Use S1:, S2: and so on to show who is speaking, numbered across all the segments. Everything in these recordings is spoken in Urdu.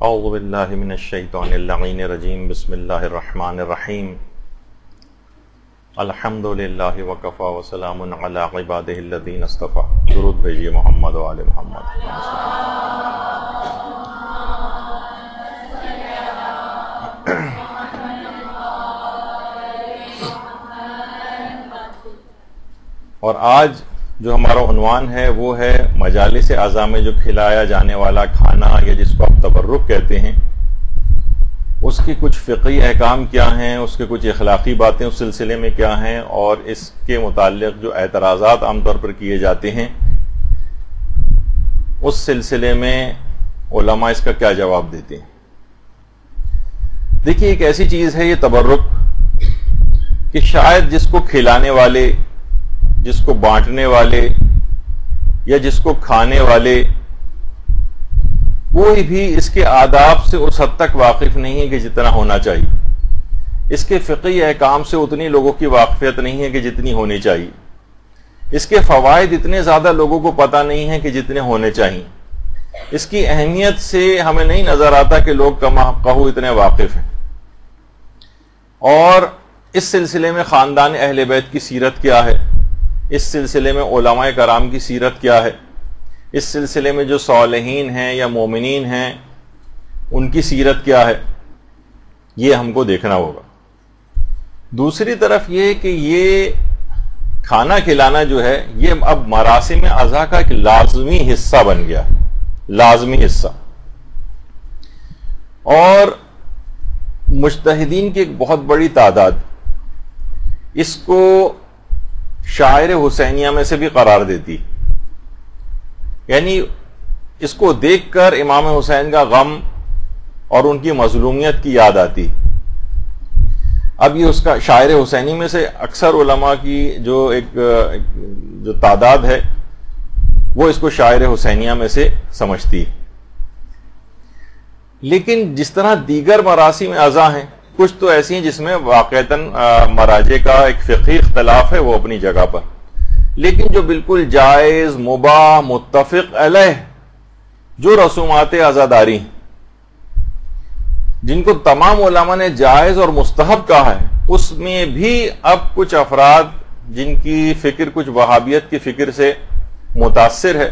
S1: اعوذ باللہ من الشیطان اللعین الرجیم بسم اللہ الرحمن الرحیم الحمد للہ وکفا وسلام علی عبادہ الذین اصطفیٰ. درود بھیجیے محمد و آل محمد. اور آج جو ہمارا عنوان ہے وہ ہے مجالس اعضاء میں جو کھلایا جانے والا کھانا یا جس کو آپ تبرک کہتے ہیں، اس کی کچھ فقہی احکام کیا ہیں، اس کے کچھ اخلاقی باتیں اس سلسلے میں کیا ہیں، اور اس کے متعلق جو اعتراضات عام طور پر کیے جاتے ہیں اس سلسلے میں علماء اس کا کیا جواب دیتے ہیں. دیکھیے، ایک ایسی چیز ہے یہ تبرک کہ شاید جس کو کھلانے والے، جس کو بانٹنے والے یا جس کو کھانے والے، کوئی بھی اس کے آداب سے اس حد تک واقف نہیں ہے کہ جتنا ہونا چاہیے. اس کے فقہی احکام سے اتنی لوگوں کی واقفیت نہیں ہے کہ جتنی ہونی چاہیے. اس کے فوائد اتنے زیادہ لوگوں کو پتہ نہیں ہے کہ جتنے ہونے چاہیے. اس کی اہمیت سے ہمیں نہیں نظر آتا کہ لوگ کما کہو اتنے واقف ہیں. اور اس سلسلے میں خاندان اہل بیت کی سیرت کیا ہے، اس سلسلے میں علماء کرام کی سیرت کیا ہے، اس سلسلے میں جو صالحین ہیں یا مومنین ہیں ان کی سیرت کیا ہے، یہ ہم کو دیکھنا ہوگا. دوسری طرف یہ کہ یہ کھانا کھلانا جو ہے یہ اب مراسم اعضاء کا ایک لازمی حصہ بن گیا، لازمی حصہ. اور مجتہدین کی ایک بہت بڑی تعداد اس کو شاعر حسینیہ میں سے بھی قرار دیتی، یعنی اس کو دیکھ کر امام حسین کا غم اور ان کی مظلومیت کی یاد آتی. اب یہ اس کا شاعر حسینی میں سے اکثر علماء کی جو تعداد ہے وہ اس کو شاعر حسینیہ میں سے سمجھتی. لیکن جس طرح دیگر مراسم اعضاء ہیں، کچھ تو ایسی ہیں جس میں واقعتاً مراجع کا ایک فقہی اختلاف ہے، وہ اپنی جگہ پر، لیکن جو بالکل جائز، مباح، متفق علیہ جو رسومات عزاداری ہیں جن کو تمام علماء نے جائز اور مستحب کہا ہے، اس میں بھی اب کچھ افراد جن کی فکر کچھ وہابیت کی فکر سے متاثر ہے،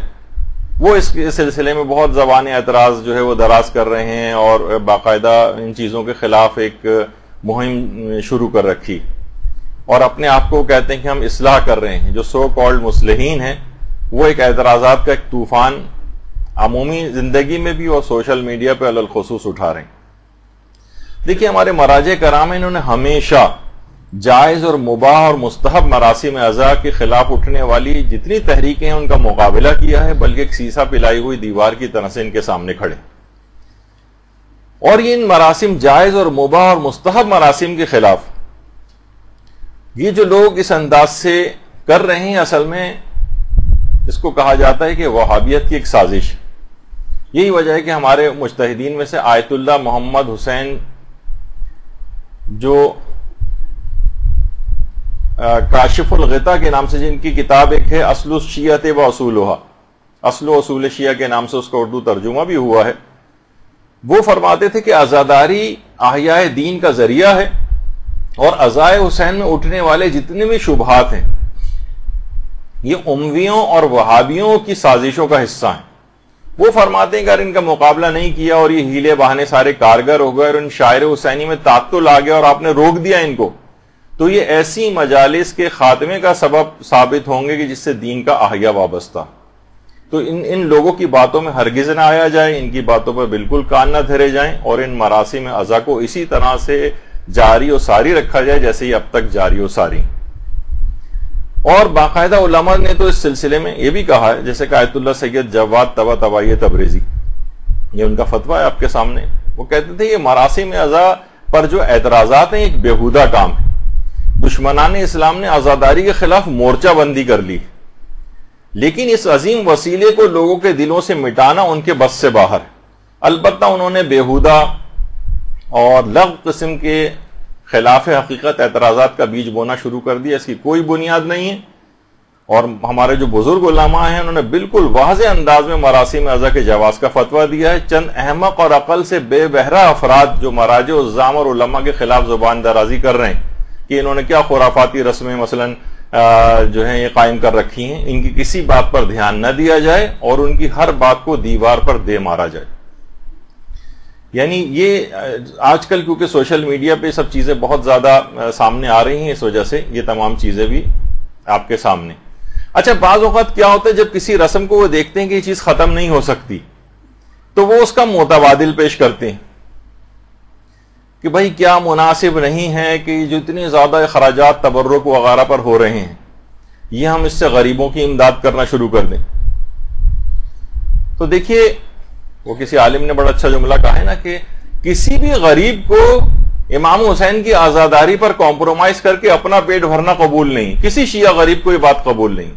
S1: وہ اس سلسلے میں بہت زبان اعتراض جو ہے وہ دراز کر رہے ہیں اور باقاعدہ ان چیزوں کے خلاف ایک مہم شروع کر رکھی، اور اپنے آپ کو کہتے ہیں کہ ہم اصلاح کر رہے ہیں. جو سو کالڈ مصلحین ہیں وہ ایک اعتراضات کا ایک طوفان عمومی زندگی میں بھی اور سوشل میڈیا پہ علی الخصوص اٹھا رہے ہیں. دیکھیے، ہمارے مراجع کرام انہوں نے ہمیشہ جائز اور مباح اور مستحب مراسم اعضاء کے خلاف اٹھنے والی جتنی تحریکیں ہیں ان کا مقابلہ کیا ہے، بلکہ ایک سیسا پلائی ہوئی دیوار کی طرح سے ان کے سامنے کھڑے. اور یہ ان مراسم جائز اور مباح اور مستحب مراسم کے خلاف یہ جو لوگ اس انداز سے کر رہے ہیں، اصل میں اس کو کہا جاتا ہے کہ وہابیت کی ایک سازش. یہی وجہ ہے کہ ہمارے مجتہدین میں سے آیت اللہ محمد حسین جو کاشف الغطا کے نام سے جن کی کتاب ایک ہے اصل الشیعۃ و اصولھا، اصل و اصول شیعہ کے نام سے اس کا اردو ترجمہ بھی ہوا ہے، وہ فرماتے تھے کہ عزاداری احیاء دین کا ذریعہ ہے اور عزائے حسین میں اٹھنے والے جتنے بھی شبہات ہیں یہ امویوں اور وہابیوں کی سازشوں کا حصہ ہیں. وہ فرماتے ہیں کہ اگر ان کا مقابلہ نہیں کیا اور یہ ہیلے بہانے سارے کارگر ہو گئے اور ان شاعر حسینی میں تعطل آ گیا اور آپ نے روک دیا ان کو، تو یہ ایسی مجالس کے خاتمے کا سبب ثابت ہوں گے کہ جس سے دین کا احیا وابستہ. تو ان لوگوں کی باتوں میں ہرگز نہ آیا جائے، ان کی باتوں پر بالکل کان نہ دھرے جائیں، اور ان مراسم اعضاء کو اسی طرح سے جاری و ساری رکھا جائے جیسے یہ اب تک جاری و ساری. اور باقاعدہ علماء نے تو اس سلسلے میں یہ بھی کہا ہے، جیسے کہ آیت اللہ سید جواد طباطبائی تبریزی، یہ ان کا فتویٰ ہے آپ کے سامنے. وہ کہتے تھے یہ مراسم اعضاء پر جو اعتراضات ہیں ایک بیہودہ کام ہے. دشمنان اسلام نے عزاداری کے خلاف مورچہ بندی کر لی، لیکن اس عظیم وسیلے کو لوگوں کے دلوں سے مٹانا ان کے بس سے باہر ہے. البتہ انہوں نے بیہودہ اور لغو قسم کے خلاف حقیقت اعتراضات کا بیج بونا شروع کر دیا، اس کی کوئی بنیاد نہیں ہے. اور ہمارے جو بزرگ علماء ہیں انہوں نے بالکل واضح انداز میں مراسم اعضا کے جواز کا فتویٰ دیا ہے. چند احمق اور عقل سے بے بہرہ افراد جو مراجع الزام اور علماء کے خلاف زبان درازی کر رہے ہیں کہ انہوں نے کیا خرافاتی رسمیں مثلا جو ہیں یہ قائم کر رکھی ہیں, ان کی کسی بات پر دھیان نہ دیا جائے اور ان کی ہر بات کو دیوار پر دے مارا جائے. یعنی یہ آج کل کیونکہ سوشل میڈیا پہ سب چیزیں بہت زیادہ سامنے آ رہی ہیں, اس وجہ سے یہ تمام چیزیں بھی آپ کے سامنے. اچھا, بعض اوقات کیا ہوتا ہے جب کسی رسم کو وہ دیکھتے ہیں کہ یہ چیز ختم نہیں ہو سکتی تو وہ اس کا متبادل پیش کرتے ہیں کہ بھائی کیا مناسب نہیں ہے کہ جو اتنے زیادہ اخراجات تبرک وغیرہ پر ہو رہے ہیں یہ ہم اس سے غریبوں کی امداد کرنا شروع کر دیں. تو دیکھیے وہ کسی عالم نے بڑا اچھا جملہ کہا ہے نا کہ کسی بھی غریب کو امام حسین کی آزاداری پر کمپرومائز کر کے اپنا پیٹ بھرنا قبول نہیں. کسی شیعہ غریب کو یہ بات قبول نہیں.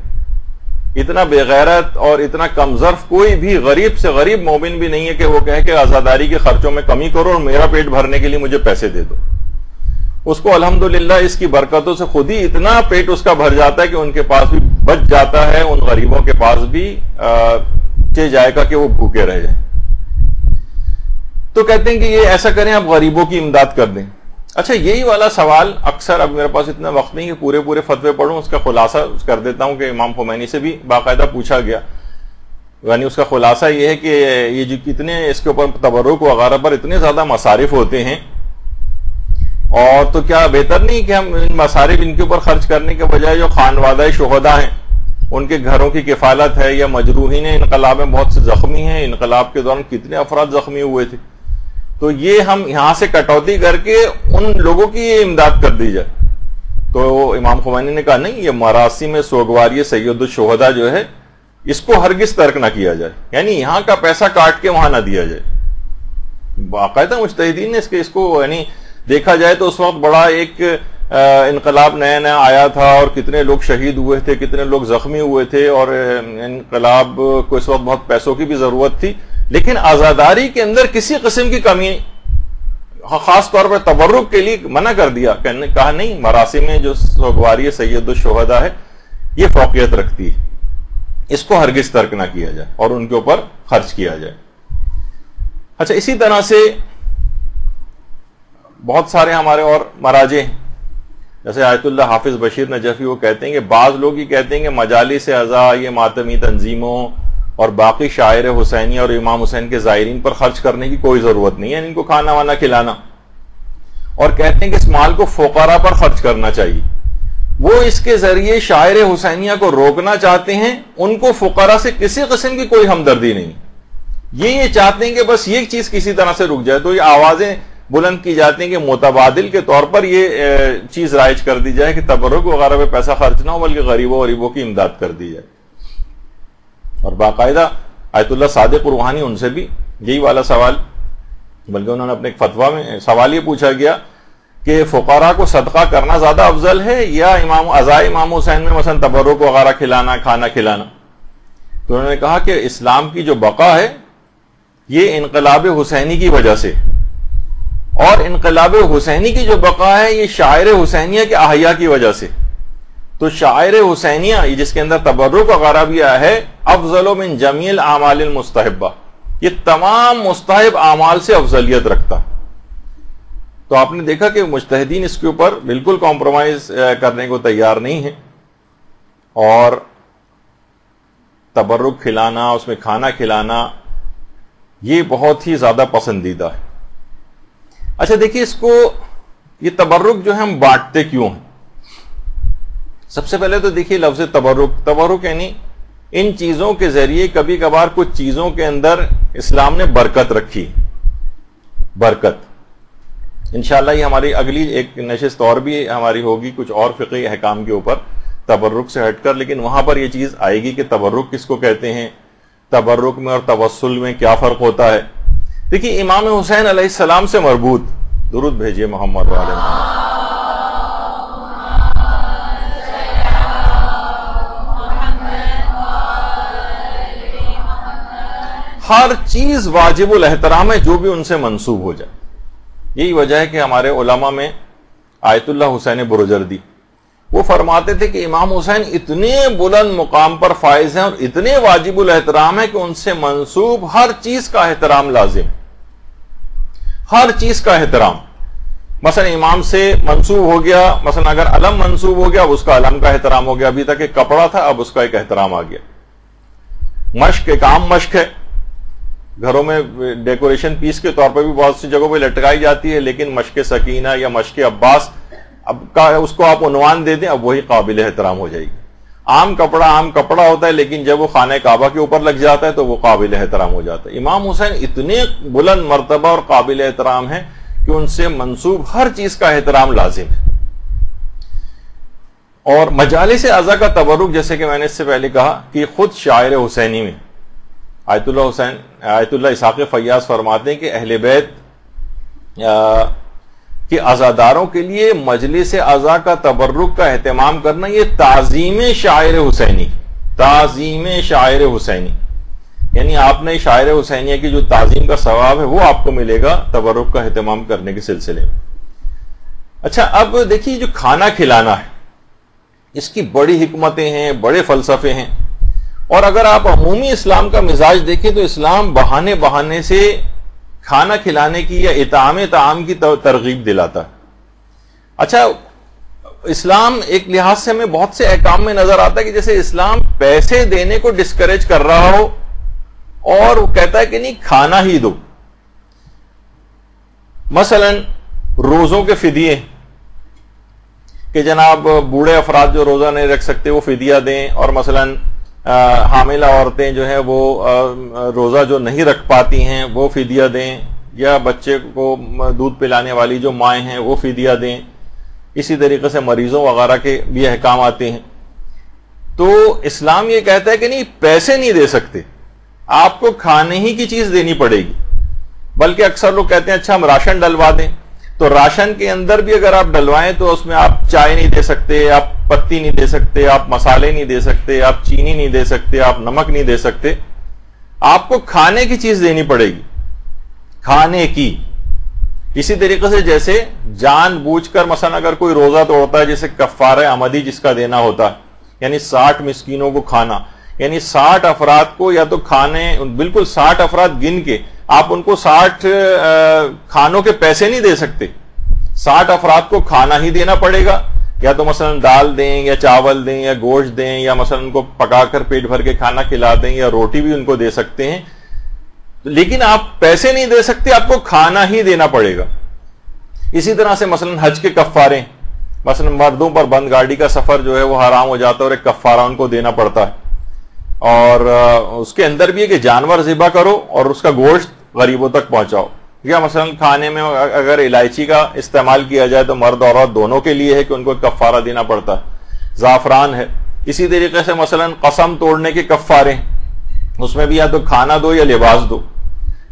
S1: اتنا بے غیرت اور اتنا کم ظرف کوئی بھی غریب سے غریب مومن بھی نہیں ہے کہ وہ کہے کہ آزاداری کے خرچوں میں کمی کرو اور میرا پیٹ بھرنے کے لیے مجھے پیسے دے دو. اس کو الحمدللہ اس کی برکتوں سے خود ہی اتنا پیٹ اس کا بھر جاتا ہے کہ ان کے پاس بھی بچ جاتا ہے, ان غریبوں کے پاس بھی جائے گا کہ وہ بھوکے رہ جائیں. تو کہتے ہیں کہ یہ ایسا کریں, آپ غریبوں کی امداد کر دیں. اچھا, یہی والا سوال اکثر, اب میرے پاس اتنا وقت نہیں کہ پورے فتوے پڑھوں, اس کا خلاصہ کر دیتا ہوں کہ امام خمینی سے بھی باقاعدہ پوچھا گیا. یعنی اس کا خلاصہ یہ ہے کہ یہ جو کتنے اس کے اوپر تبرک وغیرہ پر اتنے زیادہ مصارف ہوتے ہیں, اور تو کیا بہتر نہیں کہ ہم ان مصارف ان کے اوپر خرچ کرنے کے بجائے جو خانوادہ شہداء ہیں ان کے گھروں کی کفالت ہے, یا مجروحین انقلاب میں بہت سے زخمی ہیں, انقلاب کے دوران کتنے افراد زخمی ہوئے تھے, تو یہ ہم یہاں سے کٹوتی کر کے ان لوگوں کی امداد کر دی جائے. تو امام خمینی نے کہا نہیں, یہ مراسم سوگواری سید الشہداء جو ہے اس کو ہرگز ترک نہ کیا جائے. یعنی یہاں کا پیسہ کاٹ کے وہاں نہ دیا جائے. باقاعدہ مجتہدین نے اس کو یعنی دیکھا جائے تو اس وقت بڑا ایک انقلاب نیا نیا آیا تھا اور کتنے لوگ شہید ہوئے تھے, کتنے لوگ زخمی ہوئے تھے, اور انقلاب کو اس وقت بہت پیسوں کی بھی ضرورت تھی, لیکن آزاداری کے اندر کسی قسم کی کمی, خاص طور پر تبرک کے لیے منع کر دیا. کہا نہیں, مراسم میں جو سوگواری سید الشہداء ہے یہ فوقیت رکھتی ہے, اس کو ہرگز ترک نہ کیا جائے اور ان کے اوپر خرچ کیا جائے. اچھا, اسی طرح سے بہت سارے ہمارے اور مراجع ہیں, جیسے آیت اللہ حافظ بشیر نجفی, وہ کہتے ہیں کہ بعض لوگ ہی کہتے ہیں کہ مجالس اعضاء, یہ ماتمی تنظیموں اور باقی شاعر حسینی اور امام حسین کے زائرین پر خرچ کرنے کی کوئی ضرورت نہیں ہے, ان کو کھانا وانا کھلانا, اور کہتے ہیں کہ اس مال کو فقراء پر خرچ کرنا چاہیے. وہ اس کے ذریعے شاعر حسینیہ کو روکنا چاہتے ہیں, ان کو فقراء سے کسی قسم کی کوئی ہمدردی نہیں. یہ چاہتے ہیں کہ بس یہ چیز کسی طرح سے رک جائے, تو یہ آوازیں بلند کی جاتی ہیں کہ متبادل کے طور پر یہ چیز رائج کر دی جائے کہ تبرک وغیرہ پہ پیسہ خرچ نہ ہو بلکہ غریبوں کی امداد کر دی جائے. اور باقاعدہ آیت اللہ صادق روحانی, ان سے بھی یہی والا سوال, بلکہ انہوں نے اپنے ایک فتویٰ میں سوال یہ پوچھا گیا کہ فقراء کو صدقہ کرنا زیادہ افضل ہے یا عزائے امام حسین میں مثلا تبرک وغیرہ کھلانا, کھانا کھلانا. تو انہوں نے کہا کہ اسلام کی جو بقا ہے یہ انقلاب حسینی کی وجہ سے, اور انقلاب حسینی کی جو بقا ہے یہ شاعر حسینیہ کے احیاء کی وجہ سے. تو شاعر حسینیہ جس کے اندر تبرک وغیرہ بھی آیا ہے, افضل من جمیع الاعمال المستحبہ, یہ تمام مستحب اعمال سے افضلیت رکھتا. تو آپ نے دیکھا کہ مجتہدین اس کے اوپر بالکل کمپرومائز کرنے کو تیار نہیں ہیں, اور تبرک کھلانا, اس میں کھانا کھلانا, یہ بہت ہی زیادہ پسندیدہ ہے. اچھا دیکھیے, اس کو یہ تبرک جو ہے ہم بانٹتے کیوں ہیں؟ سب سے پہلے تو دیکھیے لفظ تبرک یعنی ان چیزوں کے ذریعے کبھی کبھار کچھ چیزوں کے اندر اسلام نے برکت رکھی. برکت انشاءاللہ یہ ہماری اگلی ایک نشست اور بھی ہماری ہوگی کچھ اور فقہی احکام کے اوپر تبرک سے ہٹ کر, لیکن وہاں پر یہ چیز آئے گی کہ تبرک کس کو کہتے ہیں, تبرک میں اور توسل میں کیا فرق ہوتا ہے. دیکھیے امام حسین علیہ السلام سے مربوط, درود بھیجیے محمد علیہ محمد, ہر چیز واجب الاحترام ہے جو بھی ان سے منسوب ہو جائے. یہی وجہ ہے کہ ہمارے علماء میں آیت اللہ حسین برجردی وہ فرماتے تھے کہ امام حسین اتنے بلند مقام پر فائز ہیں اور اتنے واجب الاحترام ہیں کہ ان سے منسوب ہر چیز کا احترام لازم، ہر چیز کا احترام. مثلا امام سے منسوب ہو گیا، مثلا اگر علم منسوب ہو گیا اب اس کا علم کا احترام ہو گیا، ابھی تک ایک کپڑا تھا اب اس کا ایک احترام آ گیا. مشق ایک عام مشق ہے، گھروں میں ڈیکوریشن پیس کے طور پر بھی بہت سی جگہوں پہ لٹکائی جاتی ہے، لیکن مشق سکینہ یا مشق عباس اب اس کو آپ عنوان دے دیں اب وہی قابل احترام ہو جائے گی. عام کپڑا ہوتا ہے لیکن جب وہ خانہ کعبہ کے اوپر لگ جاتا ہے تو وہ قابل احترام ہو جاتا ہے. امام حسین اتنے بلند مرتبہ اور قابل احترام ہیں کہ ان سے منسوب ہر چیز کا احترام لازم ہے. اور مجالس اعضاء کا تبرک، جیسے کہ میں نے اس سے پہلے کہا کہ خود شاعر حسینی میں آیت اللہ اسحاق فیاض فرماتے ہیں کہ اہل بیت کہ عزاداروں کے لیے مجلس اعضاء کا تبرک کا اہتمام کرنا یہ تعظیم شاعر حسینی، تعظیم شاعر حسینی، یعنی آپ نے شاعر حسینیہ کی جو تعظیم کا ثواب ہے وہ آپ کو ملے گا تبرک کا اہتمام کرنے کے سلسلے میں. اچھا اب دیکھیے جو کھانا کھلانا ہے اس کی بڑی حکمتیں ہیں، بڑے فلسفے ہیں، اور اگر آپ عمومی اسلام کا مزاج دیکھیں تو اسلام بہانے سے کھانا کھلانے کی یا اطعام طعام کی ترغیب دلاتا ہے. اچھا اسلام ایک لحاظ سے ہمیں بہت سے احکام میں نظر آتا ہے کہ جیسے اسلام پیسے دینے کو ڈسکریج کر رہا ہو اور وہ کہتا ہے کہ نہیں کھانا ہی دو. مثلا روزوں کے فدیے کہ جناب بوڑھے افراد جو روزہ نہیں رکھ سکتے وہ فدیہ دیں، اور مثلا حاملہ عورتیں جو ہیں وہ روزہ جو نہیں رکھ پاتی ہیں وہ فدیہ دیں، یا بچے کو دودھ پلانے والی جو مائیں ہیں وہ فدیہ دیں. اسی طریقے سے مریضوں وغیرہ کے بھی احکام آتے ہیں. تو اسلام یہ کہتا ہے کہ نہیں پیسے نہیں دے سکتے، آپ کو کھانے ہی کی چیز دینی پڑے گی. بلکہ اکثر لوگ کہتے ہیں اچھا ہم راشن ڈلوا دیں، تو راشن کے اندر بھی اگر آپ ڈلوائیں تو اس میں آپ چائے نہیں دے سکتے، آپ پتی نہیں دے سکتے، آپ مسالے نہیں دے سکتے، آپ چینی نہیں دے سکتے، آپ نمک نہیں دے سکتے. آپ کو کھانے کی چیز دینی پڑے گی، کھانے کی. اسی طریقے سے جیسے جان بوجھ کر مثلا اگر کوئی روزہ توڑتا ہے، جیسے کفارہ عمدی جس کا دینا ہوتا ہے، یعنی 60 مسکینوں کو کھانا، یعنی 60 افراد کو یا تو کھانے، بالکل 60 افراد گن کے آپ ان کو 60 کھانوں کے پیسے نہیں دے سکتے، 60 افراد کو کھانا ہی دینا پڑے گا. یا تو مثلا دال دیں یا چاول دیں یا گوشت دیں، یا مثلا ان کو پکا کر پیٹ بھر کے کھانا کھلا دیں، یا روٹی بھی ان کو دے سکتے ہیں، لیکن آپ پیسے نہیں دے سکتے، آپ کو کھانا ہی دینا پڑے گا. اسی طرح سے مثلا حج کے کفارے، مثلا مردوں پر بند گاڑی کا سفر جو ہے وہ حرام ہو جاتا ہے اور ایک کفارہ ان کو دینا پڑتا ہے. اور اس کے اندر بھی ہے کہ جانور ذبح کرو اور اس کا گوشت غریبوں تک پہنچاؤ. یا مثلا کھانے میں اگر الائچی کا استعمال کیا جائے تو مرد اور عورت دونوں کے لیے ہے کہ ان کو کفارہ دینا پڑتا ہے. زعفران ہے. اسی طریقے سے مثلا قسم توڑنے کے کفارے، اس میں بھی یا تو کھانا دو یا لباس دو.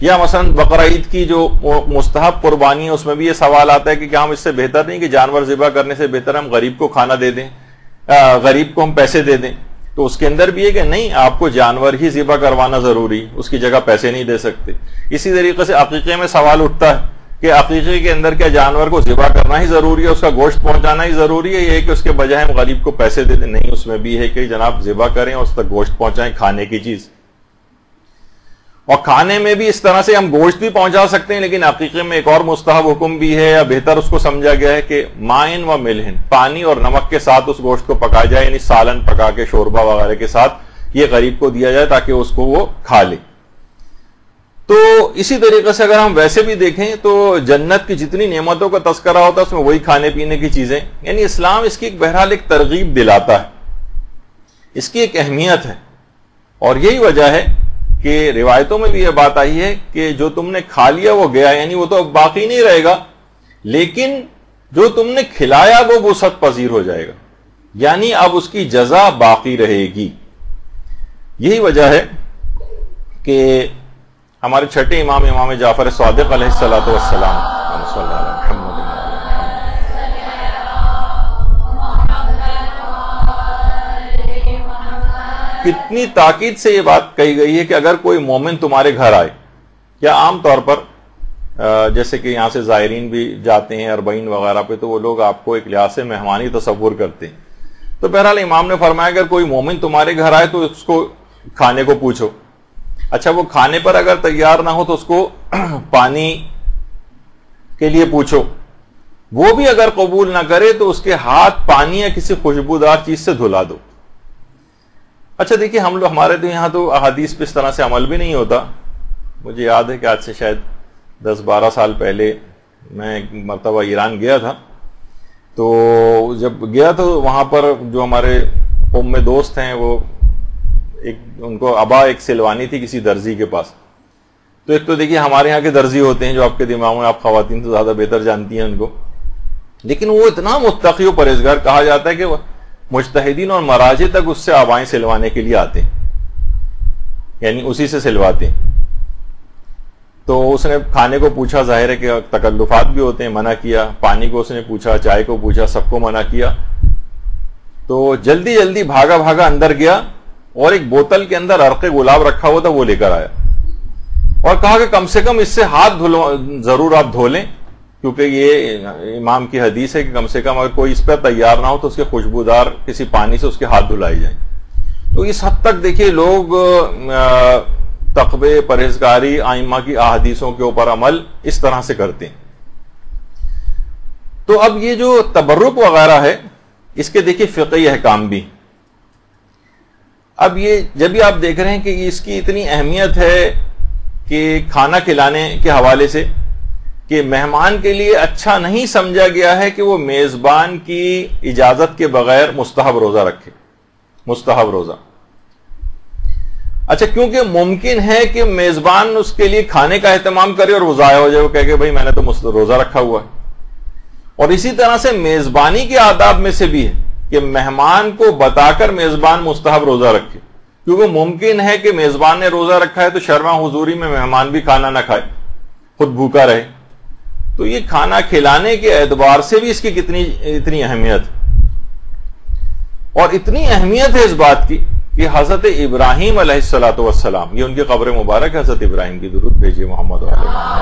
S1: یا مثلا بقرہ عید کی جو مستحب قربانی ہے اس میں بھی یہ سوال آتا ہے کہ کیا ہم اس سے بہتر نہیں کہ جانور ذبح کرنے سے بہتر ہم غریب کو کھانا دے دیں، غریب کو ہم پیسے دے دیں. تو اس کے اندر بھی ہے کہ نہیں، آپ کو جانور ہی ذبح کروانا ضروری، اس کی جگہ پیسے نہیں دے سکتے. اسی طریقے سے عقیقے میں سوال اٹھتا ہے کہ عقیقے کے اندر کیا جانور کو ذبح کرنا ہی ضروری ہے، اس کا گوشت پہنچانا ہی ضروری ہے، یہ کہ اس کے بجائے ہم غریب کو پیسے دے دیں؟ نہیں، اس میں بھی ہے کہ جناب ذبح کریں اور اس تک گوشت پہنچائیں، کھانے کی چیز. اور کھانے میں بھی اس طرح سے ہم گوشت بھی پہنچا سکتے ہیں، لیکن عقیقے میں ایک اور مستحب حکم بھی ہے، یا بہتر اس کو سمجھا گیا ہے کہ مائن و ملہن، پانی اور نمک کے ساتھ اس گوشت کو پکایا جائے، یعنی سالن پکا کے شوربہ وغیرہ کے ساتھ یہ غریب کو دیا جائے تاکہ اس کو وہ کھا لے. تو اسی طریقے سے اگر ہم ویسے بھی دیکھیں تو جنت کی جتنی نعمتوں کا تذکرہ ہوتا ہے اس میں وہی کھانے پینے کی چیزیں، یعنی اسلام اس کی بہرحال ایک ترغیب دلاتا ہے، اس کی ایک اہمیت ہے. اور یہی وجہ ہے کہ روایتوں میں بھی یہ بات آئی ہے کہ جو تم نے کھا لیا وہ گیا، یعنی وہ تو اب باقی نہیں رہے گا، لیکن جو تم نے کھلایا وہ وسعت پذیر ہو جائے گا، یعنی اب اس کی جزا باقی رہے گی. یہی وجہ ہے کہ ہمارے چھٹے امام جعفر صادق علیہ الصلوۃ والسلام کتنی تاکید سے یہ بات کہی گئی ہے کہ اگر کوئی مومن تمہارے گھر آئے، یا عام طور پر جیسے کہ یہاں سے زائرین بھی جاتے ہیں اربعین وغیرہ پہ، تو وہ لوگ آپ کو ایک لحاظ سے مہمانی تصور کرتے ہیں، تو بہرحال امام نے فرمایا اگر کوئی مومن تمہارے گھر آئے تو اس کو کھانے کو پوچھو. اچھا وہ کھانے پر اگر تیار نہ ہو تو اس کو پانی کے لیے پوچھو. وہ بھی اگر قبول نہ کرے تو اس کے ہاتھ پانی یا کسی خوشبودار چیز سے دھلا دو. اچھا دیکھیے ہمارے تو یہاں تو احادیث پہ اس طرح سے عمل بھی نہیں ہوتا. مجھے یاد ہے کہ آج سے شاید 10-12 سال پہلے میں ایک مرتبہ ایران گیا تھا. تو جب گیا تو وہاں پر جو ہمارے قوم میں دوست ہیں وہ ان کو ابا ایک سلوانی تھی کسی درزی کے پاس. تو ایک تو دیکھیے ہمارے یہاں کے درزی ہوتے ہیں جو آپ کے دماغ میں، آپ خواتین تو زیادہ بہتر جانتی ہیں ان کو، لیکن وہ اتنا متقی و پرہیزگار کہا جاتا ہے کہ وہ مجتہدین اور مراجع تک اس سے آبائیں سلوانے کے لیے آتے ہیں، یعنی اسی سے سلواتے ہیں. تو اس نے کھانے کو پوچھا، ظاہر ہے کہ تکلفات بھی ہوتے ہیں، منع کیا. پانی کو اس نے پوچھا، چائے کو پوچھا، سب کو منع کیا. تو جلدی جلدی بھاگا بھاگا اندر گیا اور ایک بوتل کے اندر عرق گلاب رکھا ہوا تھا وہ لے کر آیا اور کہا کہ کم سے کم اس سے ہاتھ ضرور آپ دھو لیں، کیونکہ یہ امام کی حدیث ہے کہ کم سے کم اگر کوئی اس پر تیار نہ ہو تو اس کے خوشبودار کسی پانی سے اس کے ہاتھ دھلائے جائیں. تو اس حد تک دیکھیے لوگ تقوی، پرہیزگاری، ائمہ کی احادیثوں کے اوپر عمل اس طرح سے کرتے ہیں. تو اب یہ جو تبرک وغیرہ ہے اس کے دیکھیے فقہی احکام بھی. اب یہ جب بھی آپ دیکھ رہے ہیں کہ اس کی اتنی اہمیت ہے کہ کھانا کھلانے کے حوالے سے کہ مہمان کے لیے اچھا نہیں سمجھا گیا ہے کہ وہ میزبان کی اجازت کے بغیر مستحب روزہ رکھے. مستحب روزہ اچھا کیونکہ ممکن ہے کہ میزبان اس کے لیے کھانے کا اہتمام کرے اور وہ ضائع ہو جائے، وہ کہے کہ بھائی میں نے تو روزہ رکھا ہوا ہے. اور اسی طرح سے میزبانی کے آداب میں سے بھی ہے کہ مہمان کو بتا کر میزبان مستحب روزہ رکھے، کیونکہ ممکن ہے کہ میزبان نے روزہ رکھا ہے تو شرما حضوری میں مہمان بھی کھانا نہ کھائے، خود بھوکا رہے. تو یہ کھانا کھلانے کے اعتبار سے بھی اس کی اتنی اہمیت، اور اتنی اہمیت ہے اس بات کی کہ حضرت ابراہیم علیہ الصلوۃ والسلام، یہ ان کی قبر مبارک ہے، حضرت ابراہیم کی درود بھیجیے محمد و علیہ محمد،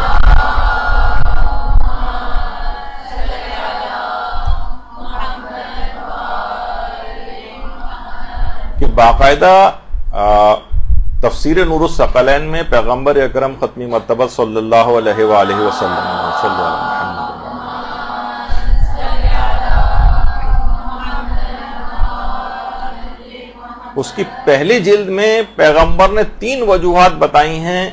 S1: کہ باقاعدہ تفسیر نور الثقلین میں پیغمبر اکرم ختمی مرتبہ صلی اللہ علیہ وآلہ وسلم اس کی پہلی جلد میں پیغمبر نے 3 وجوہات بتائی ہیں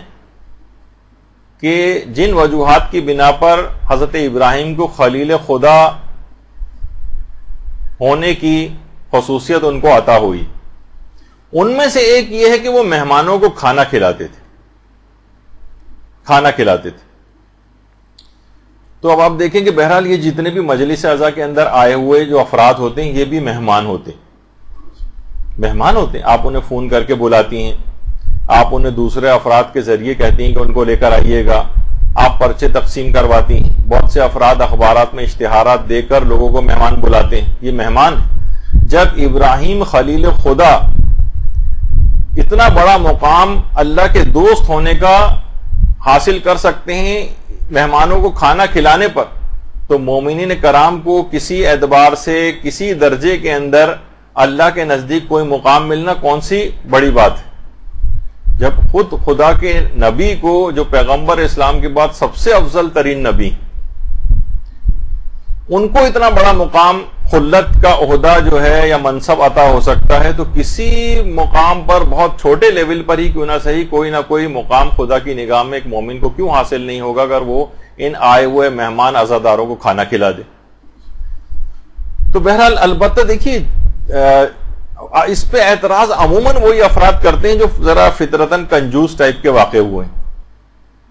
S1: کہ جن وجوہات کی بنا پر حضرت ابراہیم کو خلیل خدا ہونے کی خصوصیت ان کو عطا ہوئی. ان میں سے ایک یہ ہے کہ وہ مہمانوں کو کھانا کھلاتے تھے. تو اب آپ دیکھیں کہ بہرحال یہ جتنے بھی مجلس اعضاء کے اندر آئے ہوئے جو افراد ہوتے ہیں یہ بھی مہمان ہوتے ہیں. آپ انہیں فون کر کے بلاتی ہیں، آپ انہیں دوسرے افراد کے ذریعے کہتی ہیں کہ ان کو لے کر آئیے گا، آپ پرچے تقسیم کرواتی ہیں. بہت سے افراد اخبارات میں اشتہارات دے کر لوگوں کو مہمان بلاتے ہیں، یہ مہمان. جب ابراہیم خلیل خدا اتنا بڑا مقام اللہ کے دوست ہونے کا حاصل کر سکتے ہیں مہمانوں کو کھانا کھلانے پر، تو مومنین کرام کو کسی اعتبار سے کسی درجے کے اندر اللہ کے نزدیک کوئی مقام ملنا کون سی بڑی بات ہے. جب خود خدا کے نبی کو، جو پیغمبر اسلام کے بعد سب سے افضل ترین نبی، ان کو اتنا بڑا مقام، خلت کا عہدہ جو ہے یا منصب عطا ہو سکتا ہے، تو کسی مقام پر بہت چھوٹے لیول پر ہی کیوں نہ صحیح کوئی نہ کوئی مقام خدا کی نگاہ میں ایک مومن کو کیوں حاصل نہیں ہوگا اگر وہ ان آئے ہوئے مہمان عزاداروں کو کھانا کھلا دے. تو بہرحال البتہ دیکھیے اس پہ اعتراض عموماً وہی افراد کرتے ہیں جو ذرا فطرتاً کنجوس ٹائپ کے واقع ہوئے ہیں،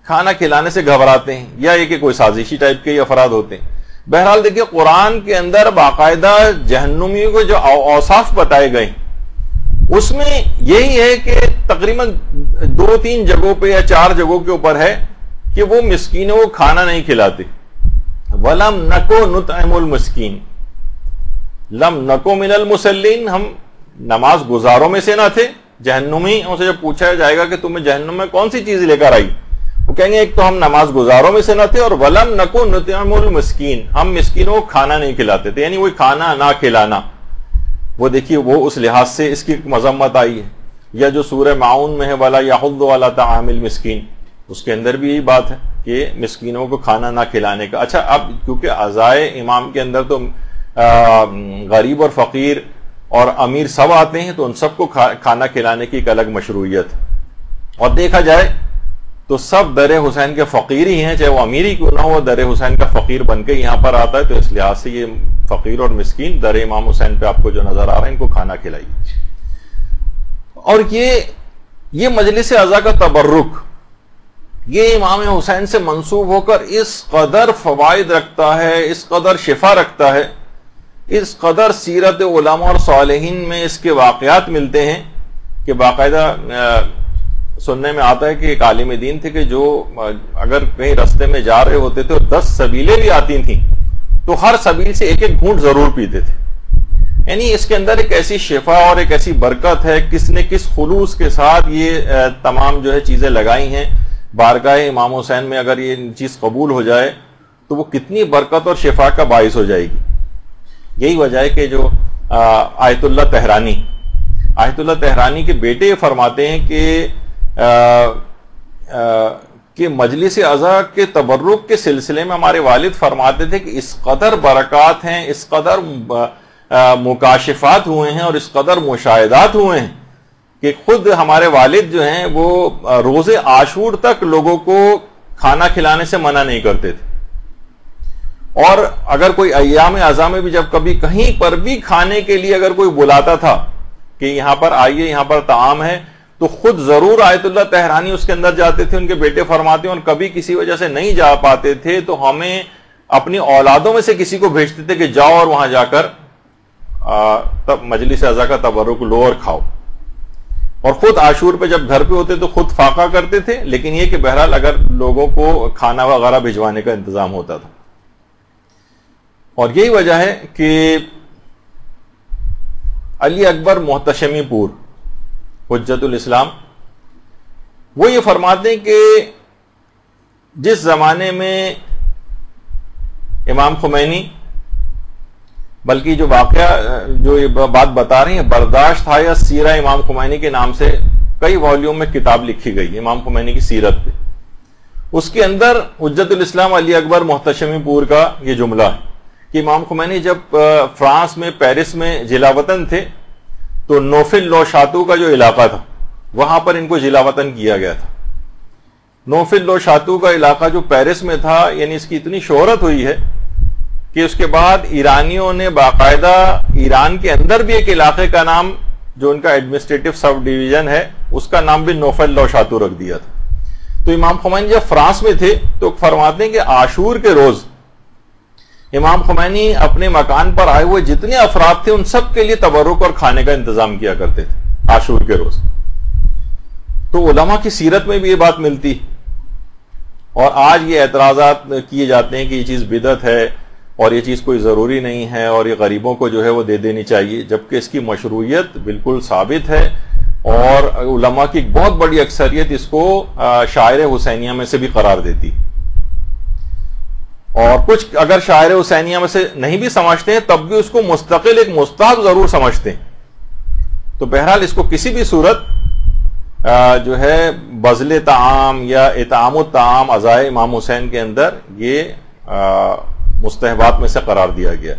S1: کھانا کھلانے سے گھبراتے ہیں، یا یہ کہ کوئی سازشی ٹائپ کے ہی افراد ہوتے ہیں. بہرحال دیکھیے قرآن کے اندر باقاعدہ جہنمیوں کو جو اوصاف بتائے گئے اس میں یہی ہے کہ تقریباً 2-3 جگہوں پہ یا 4 جگہوں کے اوپر ہے کہ وہ مسکینوں کو کھانا نہیں کھلاتے. وَلَمْ نَكُ نُطْعِمُ الْمِسْكِينَ لم نکو من المصلین، ہم نماز گزاروں میں سے نہ تھے. جہنمی ان سے جب پوچھا جائے گا کہ تمہیں جہنم میں کون سی چیز لے کر آئی، وہ کہیں گے ایک تو ہم نماز گزاروں میں سے نہ تھے، اور ولم نکو نطعم المسکین، ہم مسکینوں کو کھانا نہیں کھلاتے تھے، یعنی وہی کھانا نہ کھلانا. وہ دیکھیے وہ اس لحاظ سے اس کی مذمت آئی ہے. یا جو سورہ معون میں ہے وَلَا يَحُضُّ عَلَىٰ طَعَامِ الْمِسْكِينِ، اس کے اندر بھی یہی بات ہے کہ مسکینوں کو کھانا نہ کھلانے کا. اچھا اب کیونکہ عزائے امام کے اندر تو غریب اور فقیر اور امیر سب آتے ہیں، تو ان سب کو کھانا کھلانے کی ایک الگ مشروعیت ہے. اور دیکھا جائے تو سب در حسین کے فقیر ہی ہیں، چاہے وہ امیر ہی کیوں نہ ہو، در حسین کا فقیر بن کے یہاں پر آتا ہے. تو اس لحاظ سے یہ فقیر اور مسکین در امام حسین پہ آپ کو جو نظر آ رہا ہے، ان کو کھانا کھلائیے. اور یہ مجلس عزا کا تبرک یہ امام حسین سے منسوب ہو کر اس قدر فوائد رکھتا ہے، اس قدر شفا رکھتا ہے، اس قدر سیرت علماء اور صالحین میں اس کے واقعات ملتے ہیں کہ باقاعدہ سننے میں آتا ہے کہ ایک عالم دین تھے کہ جو اگر کہیں رستے میں جا رہے ہوتے تھے اور 10 سبیلیں بھی آتی تھیں تو ہر سبیل سے ایک ایک گھونٹ ضرور پیتے تھے. یعنی اس کے اندر ایک ایسی شفا اور ایک ایسی برکت ہے، کس نے کس خلوص کے ساتھ یہ تمام جو ہے چیزیں لگائی ہیں بارگاہ امام حسین میں. اگر یہ چیز قبول ہو جائے تو وہ کتنی برکت اور شفا کا باعث ہو جائے گی. یہی وجہ ہے کہ جو آیت اللہ تہرانی کے بیٹے فرماتے ہیں کہ مجلس عزا کے تبرک کے سلسلے میں ہمارے والد فرماتے تھے کہ اس قدر برکات ہیں، اس قدر مکاشفات ہوئے ہیں اور اس قدر مشاہدات ہوئے ہیں کہ خود ہمارے والد جو ہیں وہ روز عاشور تک لوگوں کو کھانا کھلانے سے منع نہیں کرتے تھے. اور اگر کوئی ایام عزا میں بھی جب کبھی کہیں پر بھی کھانے کے لیے اگر کوئی بلاتا تھا کہ یہاں پر آئیے، یہاں پر طعام ہے، تو خود ضرور آیت اللہ تہرانی اس کے اندر جاتے تھے. ان کے بیٹے فرماتے ہیں اور کبھی کسی وجہ سے نہیں جا پاتے تھے تو ہمیں اپنی اولادوں میں سے کسی کو بھیجتے تھے کہ جاؤ اور وہاں جا کر تب مجلس عزا کا تبرک لو اور کھاؤ. اور خود عاشور پہ جب گھر پہ ہوتے تو خود فاقہ کرتے تھے، لیکن یہ کہ بہرحال اگر لوگوں کو کھانا وغیرہ بھجوانے کا انتظام ہوتا تھا. اور یہی وجہ ہے کہ علی اکبر محتشمی پور حجت الاسلام وہ یہ فرماتے ہیں کہ جس زمانے میں امام خمینی، بلکہ جو واقعہ جو یہ بات بتا رہی ہیں برداشت تھا یا سیرہ امام خمینی کے نام سے کئی والیوم میں کتاب لکھی گئی امام خمینی کی سیرت پہ، اس کے اندر حجت الاسلام علی اکبر محتشمی پور کا یہ جملہ ہے کہ امام خمینی جب فرانس میں پیرس میں جلا وطن تھے تو نوفل لو شاتو کا جو علاقہ تھا وہاں پر ان کو جلا وطن کیا گیا تھا. نوفل لو شاتو کا علاقہ جو پیرس میں تھا، یعنی اس کی اتنی شہرت ہوئی ہے کہ اس کے بعد ایرانیوں نے باقاعدہ ایران کے اندر بھی ایک علاقے کا نام جو ان کا ایڈمنسٹریٹو سب ڈویژن ہے اس کا نام بھی نوفل لو شاتو رکھ دیا تھا. تو امام خمینی جب فرانس میں تھے تو فرماتے ہیں کہ عاشور کے روز امام خمینی اپنے مکان پر آئے ہوئے جتنے افراد تھے ان سب کے لیے تبرک اور کھانے کا انتظام کیا کرتے تھے عاشور کے روز. تو علماء کی سیرت میں بھی یہ بات ملتی. اور آج یہ اعتراضات کیے جاتے ہیں کہ یہ چیز بدعت ہے اور یہ چیز کوئی ضروری نہیں ہے اور یہ غریبوں کو جو ہے وہ دے دینی چاہیے، جبکہ اس کی مشروعیت بالکل ثابت ہے. اور علماء کی ایک بہت بڑی اکثریت اس کو شاعر حسینیہ میں سے بھی قرار دیتی. اور کچھ اگر شاعر حسینیہ میں سے نہیں بھی سمجھتے ہیں تب بھی اس کو مستقل ایک مستحب ضرور سمجھتے ہیں. تو بہرحال اس کو کسی بھی صورت جو ہے بذل طعام یا اطعام الطعام عزائے امام حسین کے اندر یہ مستحبات میں سے قرار دیا گیا.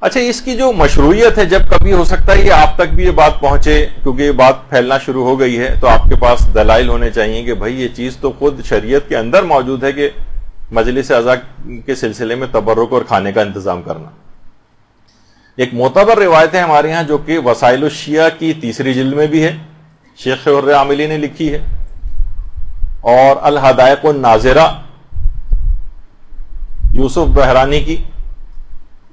S1: اچھا اس کی جو مشروعیت ہے، جب کبھی ہو سکتا ہے یہ آپ تک بھی یہ بات پہنچے کیونکہ یہ بات پھیلنا شروع ہو گئی ہے تو آپ کے پاس دلائل ہونے چاہیے کہ بھائی یہ چیز تو خود شریعت کے اندر موجود ہے کہ مجلس عزا کے سلسلے میں تبرک اور کھانے کا انتظام کرنا. ایک معتبر روایت ہے ہمارے ہاں جو کہ وسائل الشیعہ کی 3 جلد میں بھی ہے، شیخ حر عاملی نے لکھی ہے، اور الحدائق الناظرہ یوسف بحرانی کی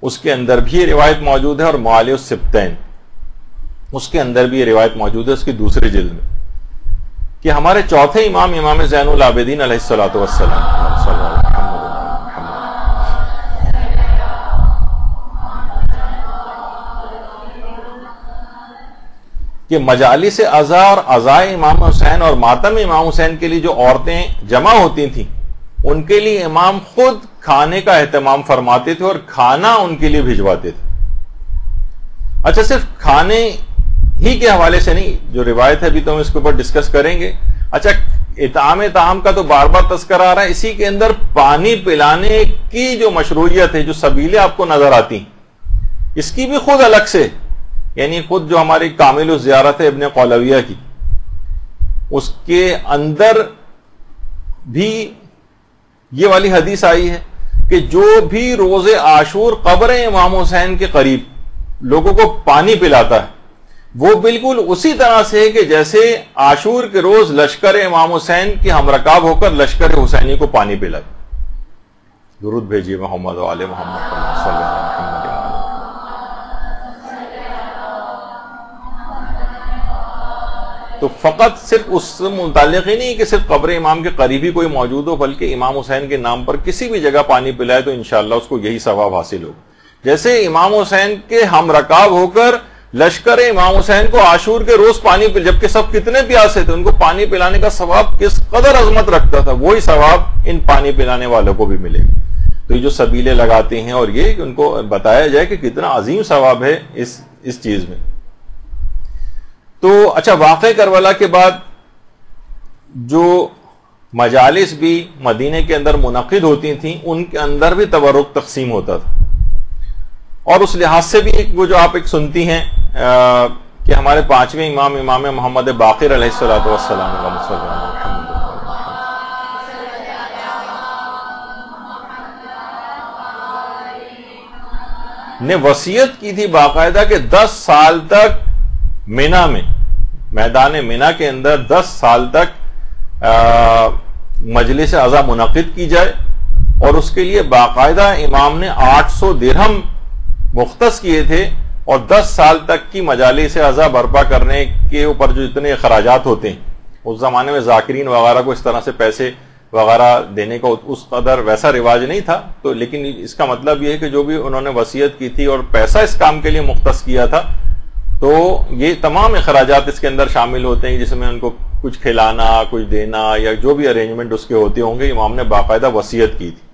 S1: اس کے اندر بھی یہ روایت موجود ہے، اور معالی السبتین اس کے اندر بھی یہ روایت موجود ہے اس کی 2 جلد میں کہ ہمارے چوتھے امام امام زین العابدین علیہ الصلوۃ والسلام کہ مجالس عزا اور عزائے امام حسین اور ماتم امام حسین کے لیے جو عورتیں جمع ہوتی تھیں ان کے لیے امام خود کھانے کا اہتمام فرماتے تھے اور کھانا ان کے لیے بھجواتے تھے. اچھا صرف کھانے ہی کے حوالے سے نہیں، جو روایت ہے ابھی تو ہم اس کے اوپر ڈسکس کریں گے. اچھا اطعام طعام کا تو بار بار تذکرہ آ رہا ہے، اسی کے اندر پانی پلانے کی جو مشروعیت ہے، جو سبیلیں آپ کو نظر آتی ہیں، اس کی بھی خود الگ سے، یعنی خود جو ہماری کامل الزیارت ہے ابن قولویہ کی، اس کے اندر بھی یہ والی حدیث آئی ہے کہ جو بھی روز عاشور قبر امام حسین کے قریب لوگوں کو پانی پلاتا ہے، وہ بالکل اسی طرح سے ہے کہ جیسے عاشور کے روز لشکر امام حسین کے ہمرکاب ہو کر لشکر حسینی کو پانی پلاتا. درود بھیجیے محمد و آل محمد صلی اللہ علیہ وسلم. تو فقط صرف اس سے متعلق ہی نہیں کہ صرف قبر امام کے قریبی کوئی موجود ہو، بلکہ امام حسین کے نام پر کسی بھی جگہ پانی پلائے تو انشاءاللہ اس کو یہی ثواب حاصل ہو. جیسے امام حسین کے ہم رکاب ہو کر لشکر امام حسین کو عاشور کے روز پانی پل، جبکہ سب کتنے پیاسے تھے، ان کو پانی پلانے کا ثواب کس قدر عظمت رکھتا تھا، وہی ثواب ان پانی پلانے والوں کو بھی ملے گا. تو یہ جو سبیلیں لگاتے ہیں اور یہ کہ ان کو بتایا جائے کہ کتنا عظیم ثواب ہے اس چیز میں. تو اچھا واقع کربلا کے بعد جو مجالس بھی مدینے کے اندر منعقد ہوتی تھیں، ان کے اندر بھی تبرک تقسیم ہوتا تھا. اور اس لحاظ سے بھی وہ جو آپ ایک سنتی ہیں کہ ہمارے پانچویں امام محمد باقر علیہ الصلوۃ والسلام نے وصیت کی تھی باقاعدہ کہ 10 سال تک مینا میں، میدان مینا کے اندر 10 سال تک مجلس عزا منعقد کی جائے، اور اس کے لیے باقاعدہ امام نے 800 درہم مختص کیے تھے، اور 10 سال تک کی مجالس عزا برپا کرنے کے اوپر جو اتنے اخراجات ہوتے ہیں، اس زمانے میں ذاکرین وغیرہ کو اس طرح سے پیسے وغیرہ دینے کا اس قدر ویسا رواج نہیں تھا. تو لیکن اس کا مطلب یہ ہے کہ جو بھی انہوں نے وصیت کی تھی اور پیسہ اس کام کے لیے مختص کیا تھا، تو یہ تمام اخراجات اس کے اندر شامل ہوتے ہیں، جس میں ان کو کچھ کھلانا، کچھ دینا، یا جو بھی ارینجمنٹ اس کے ہوتے ہوں گے، امام نے باقاعدہ وصیت کی تھی.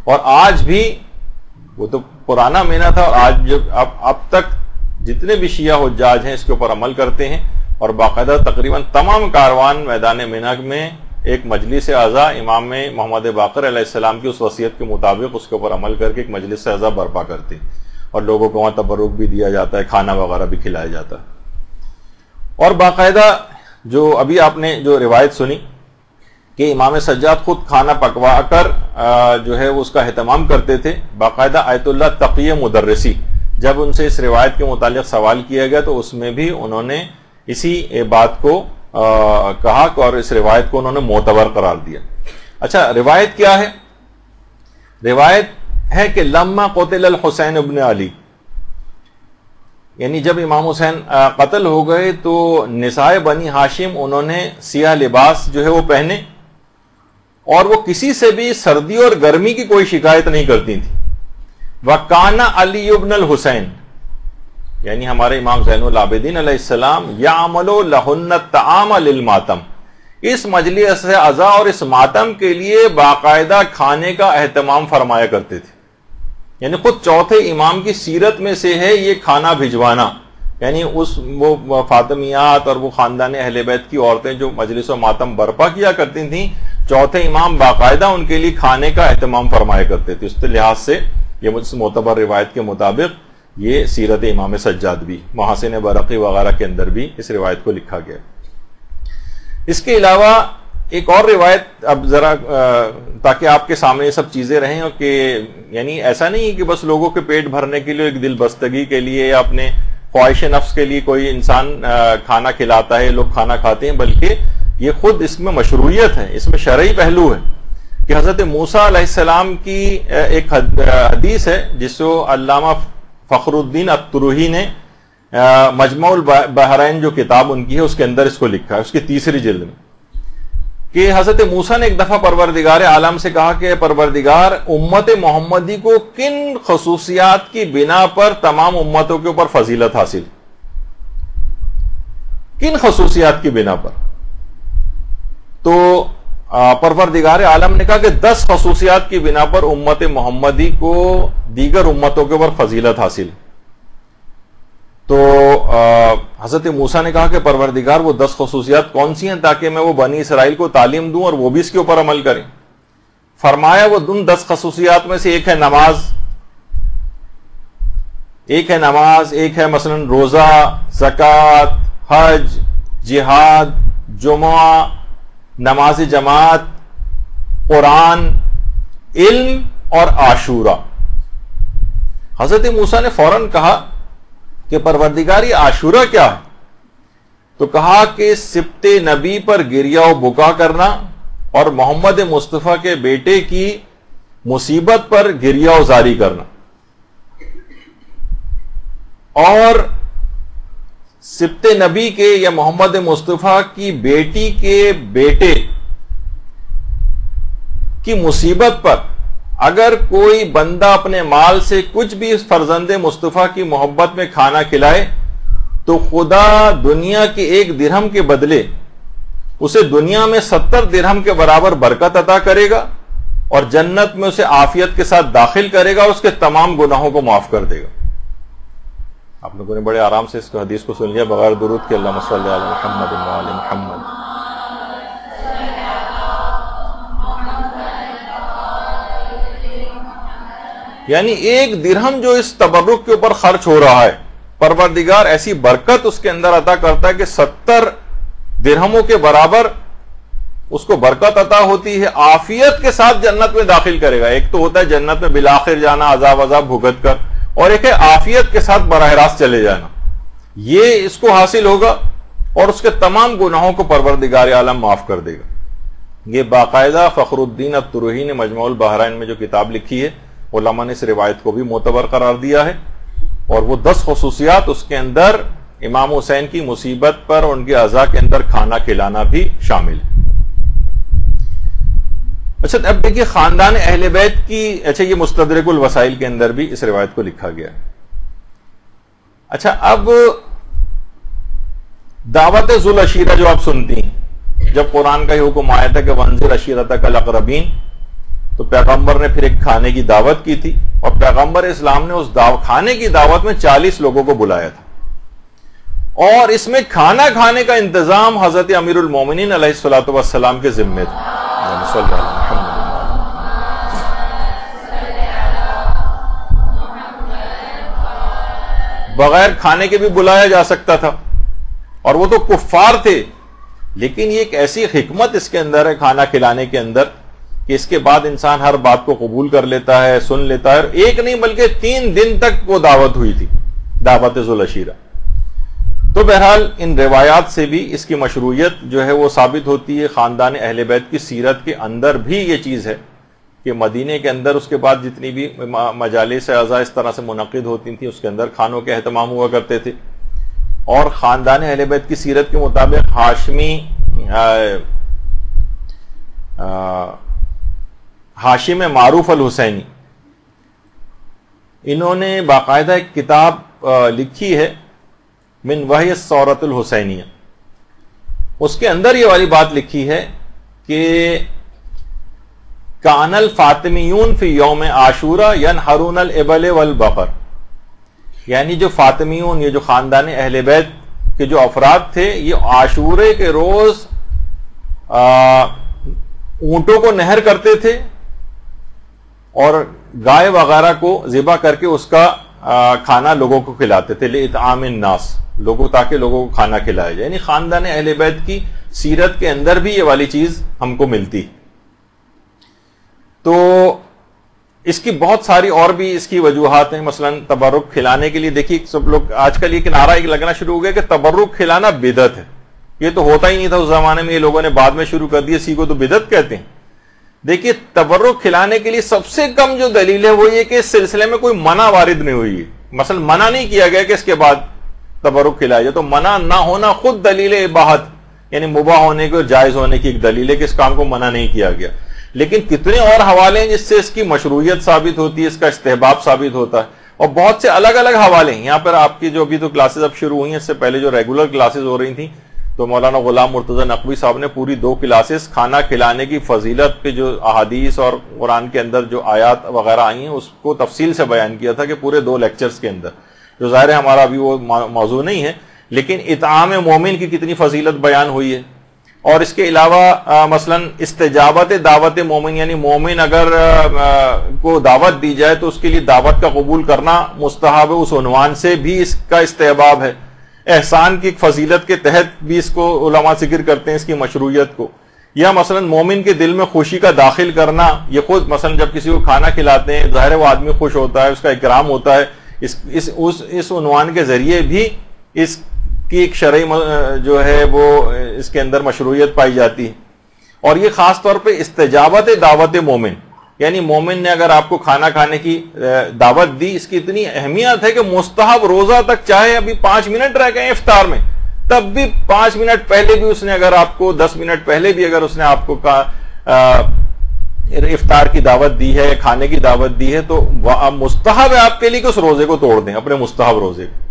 S1: اور آج بھی وہ تو پرانا مینا تھا، اور آج اب تک جتنے بھی شیعہ حجاج ہیں اس کے اوپر عمل کرتے ہیں، اور باقاعدہ تقریباً تمام کاروان میدان مینا میں ایک مجلس عزا امام محمد باقر علیہ السلام کی اس وصیت کے مطابق اس کے اوپر عمل کر کے ایک مجلس عزا برپا کرتے ہیں، اور لوگوں کو وہاں تبرک بھی دیا جاتا ہے، کھانا وغیرہ بھی کھلایا جاتا ہے. اور باقاعدہ جو ابھی آپ نے جو روایت سنی کہ امام سجاد خود کھانا پکوا کر جو ہے وہ اس کا اہتمام کرتے تھے، باقاعدہ آیت اللہ تقی مدرسی جب ان سے اس روایت کے متعلق سوال کیا گیا تو اس میں بھی انہوں نے اسی بات کو کہا اور اس روایت کو انہوں نے معتبر قرار دیا. اچھا روایت کیا ہے؟ روایت ہے کہ لما قتل الحسین ابن علی، یعنی جب امام حسین قتل ہو گئے تو نساء بنی ہاشم انہوں نے سیاہ لباس جو ہے وہ پہنے، اور وہ کسی سے بھی سردی اور گرمی کی کوئی شکایت نہیں کرتی تھی. وَقَانَ علی ابن الحسین، یعنی ہمارے امام زین العابدین علیہ السلام یعملوا لہن الطعام للماتم، اس مجلس عزا اور اس ماتم کے لیے باقاعدہ کھانے کا اہتمام فرمایا کرتے تھے. یعنی خود چوتھے امام کی سیرت میں سے ہے یہ کھانا بھجوانا، یعنی وہ فاطمیات اور وہ خاندان اہل بیت کی عورتیں جو مجلس و ماتم برپا کیا کرتی تھیں، چوتھے امام باقاعدہ ان کے لیے کھانے کا اہتمام فرمایا کرتے تھے. اس لحاظ سے یہ معتبر روایت کے مطابق یہ سیرت امام سجاد بھی، محاسن برقی وغیرہ کے اندر بھی اس روایت کو لکھا گیا. اس کے علاوہ ایک اور روایت اب ذرا تاکہ آپ کے سامنے یہ سب چیزیں رہیں، اور کہ یعنی ایسا نہیں کہ بس لوگوں کے پیٹ بھرنے کے لیے، ایک دل بستگی کے لیے یا اپنے خواہش نفس کے لیے کوئی انسان کھانا کھلاتا ہے، لوگ کھانا کھاتے ہیں، بلکہ یہ خود اس میں مشروعیت ہے، اس میں شرعی پہلو ہے. کہ حضرت موسیٰ علیہ السلام کی ایک حدیث ہے جس کو علامہ فخر الدین الطروحی نے مجمع البحرین جو کتاب ان کی ہے اس کے اندر اس کو لکھا ہے، اس کی 3 جلد میں، کہ حضرت موسیٰ نے ایک دفعہ پروردگار عالم سے کہا کہ پروردگار، امت محمدی کو کن خصوصیات کی بنا پر تمام امتوں کے اوپر فضیلت حاصل، کن خصوصیات کی بنا پر؟ تو پروردگار عالم نے کہا کہ 10 خصوصیات کی بنا پر امت محمدی کو دیگر امتوں کے اوپر فضیلت حاصل. تو حضرت موسیٰ نے کہا کہ پروردگار وہ 10 خصوصیات کون سی ہیں تاکہ میں وہ بنی اسرائیل کو تعلیم دوں اور وہ بھی اس کے اوپر عمل کریں. فرمایا وہ 10 خصوصیات میں سے ایک ہے نماز، ایک ہے مثلا روزہ، زکوٰۃ، حج، جہاد، جمعہ، نماز جماعت، قرآن، علم اور عاشورہ. حضرت موسیٰ نے فوراً کہا کہ پروردگار یہ عاشورہ کیا ہے؟ تو کہا کہ سبت نبی پر گریہ و بکا کرنا اور محمد مصطفیٰ کے بیٹے کی مصیبت پر گریہ و زاری کرنا. اور سبت نبی کے یا محمد مصطفیٰ کی بیٹی کے بیٹے کی مصیبت پر اگر کوئی بندہ اپنے مال سے کچھ بھی اس فرزند مصطفیٰ کی محبت میں کھانا کھلائے تو خدا دنیا کے 1 درہم کے بدلے اسے دنیا میں 70 درہم کے برابر برکت عطا کرے گا اور جنت میں اسے عافیت کے ساتھ داخل کرے گا اور اس کے تمام گناہوں کو معاف کر دے گا. آپ لوگوں نے بڑے آرام سے اس حدیث کو سن لیا بغیر درود کے. اللہم صلی علی محمد و علی محمد. یعنی 1 درہم جو اس تبرک کے اوپر خرچ ہو رہا ہے، پروردگار ایسی برکت اس کے اندر عطا کرتا ہے کہ 70 درہموں کے برابر اس کو برکت عطا ہوتی ہے، عافیت کے ساتھ جنت میں داخل کرے گا. ایک تو ہوتا ہے جنت میں بالآخر جانا عذاب بھگت کر، اور ایک ہے عافیت کے ساتھ براہ راست چلے جانا. یہ اس کو حاصل ہوگا اور اس کے تمام گناہوں کو پروردگار عالم معاف کر دے گا. یہ باقاعدہ فخر الدین الترہی نے مجموع البحرین میں جو کتاب لکھی ہے، علماء نے اس روایت کو بھی معتبر قرار دیا ہے، اور وہ 10 خصوصیات اس کے اندر امام حسین کی مصیبت پر ان کے عزا کے اندر کھانا کھلانا بھی شامل ہے. اچھا اب دیکھیے خاندان اہل بیت کی، اچھا یہ مستدرک الوسائل کے اندر بھی اس روایت کو لکھا گیا ہے. اچھا اب دعوت ذو العشیرہ جو آپ سنتی ہیں، جب قرآن کا یہ حکم آیا تھا کہ وانذر عشیرتک الاقربین، تو پیغمبر نے پھر ایک کھانے کی دعوت کی تھی، اور پیغمبر اسلام نے اس کھانے کی دعوت میں 40 لوگوں کو بلایا تھا، اور اس میں کھانا کھانے کا انتظام حضرت امیر المومنین علیہ الصلوۃ والسلام کے ذمے تھا. بغیر کھانے کے بھی بلایا جا سکتا تھا، اور وہ تو کفار تھے، لیکن یہ ایک ایسی حکمت اس کے اندر ہے کھانا کھلانے کے اندر کہ اس کے بعد انسان ہر بات کو قبول کر لیتا ہے، سن لیتا ہے. ایک نہیں بلکہ 3 دن تک وہ دعوت ہوئی تھی، دعوت ذو العشیرہ. تو بہرحال ان روایات سے بھی اس کی مشروعیت جو ہے وہ ثابت ہوتی ہے. خاندان اہل بیت کی سیرت کے اندر بھی یہ چیز ہے کہ مدینے کے اندر اس کے بعد جتنی بھی مجالس عزا اس طرح سے منعقد ہوتی تھیں اس کے اندر کھانوں کے اہتمام ہوا کرتے تھے. اور خاندان اہل بیت کی سیرت کے مطابق ہاشم معروف الحسینی، انہوں نے باقاعدہ ایک کتاب لکھی ہے من وحی الثورۃ الحسینیہ. اس کے اندر یہ والی بات لکھی ہے کہ کان الفاطمیون فی یوم عاشورہ ینحرون الابل والبقر، یعنی جو فاطمیون، یہ جو خاندان اہل بیت کے جو افراد تھے، یہ عاشورے کے روز اونٹوں کو نہر کرتے تھے اور گائے وغیرہ کو ذبح کر کے اس کا کھانا لوگوں کو کھلاتے تھے، لِإِطْعَامِ النَّاسِ، تاکہ لوگوں کو کھانا کھلایا جائے. یعنی خاندان اہل بیت کی سیرت کے اندر بھی یہ والی چیز ہم کو ملتی. تو اس کی بہت ساری اور بھی اس کی وجوہات ہیں. مثلا تبرک کھلانے کے لیے دیکھیے سب لوگ آج کل یہ کنارہ ایک لگنا شروع ہو گیا کہ تبرک کھلانا بدعت ہے. یہ تو ہوتا ہی نہیں تھا اس زمانے میں، یہ لوگوں نے بعد میں شروع کر دیا، اسی کو تو بدعت کہتے ہیں. دیکھیے تبرک کھلانے کے لیے سب سے کم جو دلیل ہے وہ یہ کہ اس سلسلے میں کوئی منع وارد نہیں ہوئی ہے. مثلا منع نہیں کیا گیا کہ اس کے بعد تبرک کھلایا جائے، تو منع نہ ہونا خود دلیل اباحت، یعنی مباح ہونے کی اور جائز ہونے کی ایک دلیل ہے کہ اس کام کو منع نہیں کیا گیا. لیکن کتنے اور حوالے ہیں جس سے اس کی مشروعیت ثابت ہوتی ہے، اس کا استحباب ثابت ہوتا ہے، اور بہت سے الگ الگ حوالے ہیں. یہاں پر آپ کی جو ابھی تو کلاسز اب شروع ہوئی ہیں، اس سے پہلے جو ریگولر کلاسز ہو رہی تھیں تو مولانا غلام مرتضی نقوی صاحب نے پوری 2 کلاسز کھانا کھلانے کی فضیلت پہ جو احادیث اور قرآن کے اندر جو آیات وغیرہ آئی ہیں اس کو تفصیل سے بیان کیا تھا کہ پورے 2 لیکچرز کے اندر. جو ظاہر ہے ہمارا ابھی وہ موضوع نہیں ہے، لیکن اطعام مومن کی کتنی فضیلت بیان ہوئی ہے. اور اس کے علاوہ مثلا استجابت دعوت مومن، یعنی مومن اگر کو دعوت دی جائے تو اس کے لیے دعوت کا قبول کرنا مستحب ہے، اس عنوان سے بھی اس کا استحباب ہے. احسان کی فضیلت کے تحت بھی اس کو علماء ذکر کرتے ہیں، اس کی مشروعیت کو. یا مثلا مومن کے دل میں خوشی کا داخل کرنا، یہ خود مثلا جب کسی کو کھانا کھلاتے ہیں ظاہر ہے وہ آدمی خوش ہوتا ہے، اس کا اکرام ہوتا ہے، اس عنوان کے ذریعے بھی اس کی ایک شرعی جو ہے وہ اس کے اندر مشروعیت پائی جاتی ہے. اور یہ خاص طور پہ استجابت دعوت مومن، یعنی مومن نے اگر آپ کو کھانا کھانے کی دعوت دی، اس کی اتنی اہمیت ہے کہ مستحب روزہ تک، چاہے ابھی 5 منٹ رہ گئے افطار میں، تب بھی 5 منٹ پہلے بھی اس نے اگر آپ کو 10 منٹ پہلے بھی اگر اس نے آپ کو افطار کی دعوت دی ہے، کھانے کی دعوت دی ہے، تو مستحب ہے آپ کے لیے کہ اس روزے کو توڑ دیں، اپنے مستحب روزے کو.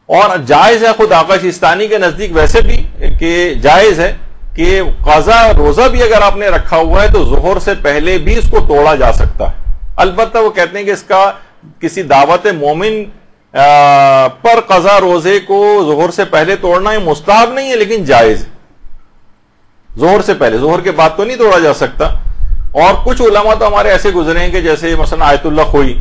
S1: اور جائز ہے خود آقا سیستانی کے نزدیک ویسے بھی کہ جائز ہے کہ قضا روزہ بھی اگر آپ نے رکھا ہوا ہے تو ظہر سے پہلے بھی اس کو توڑا جا سکتا ہے. البتہ وہ کہتے ہیں کہ اس کا کسی دعوت مومن پر قضا روزے کو ظہر سے پہلے توڑنا یہ مستحب نہیں ہے، لیکن جائز ہے. ظہر سے پہلے، ظہر کے بعد تو نہیں توڑا جا سکتا. اور کچھ علماء تو ہمارے ایسے گزرے ہیں کہ جیسے مثلا آیت اللہ خوئی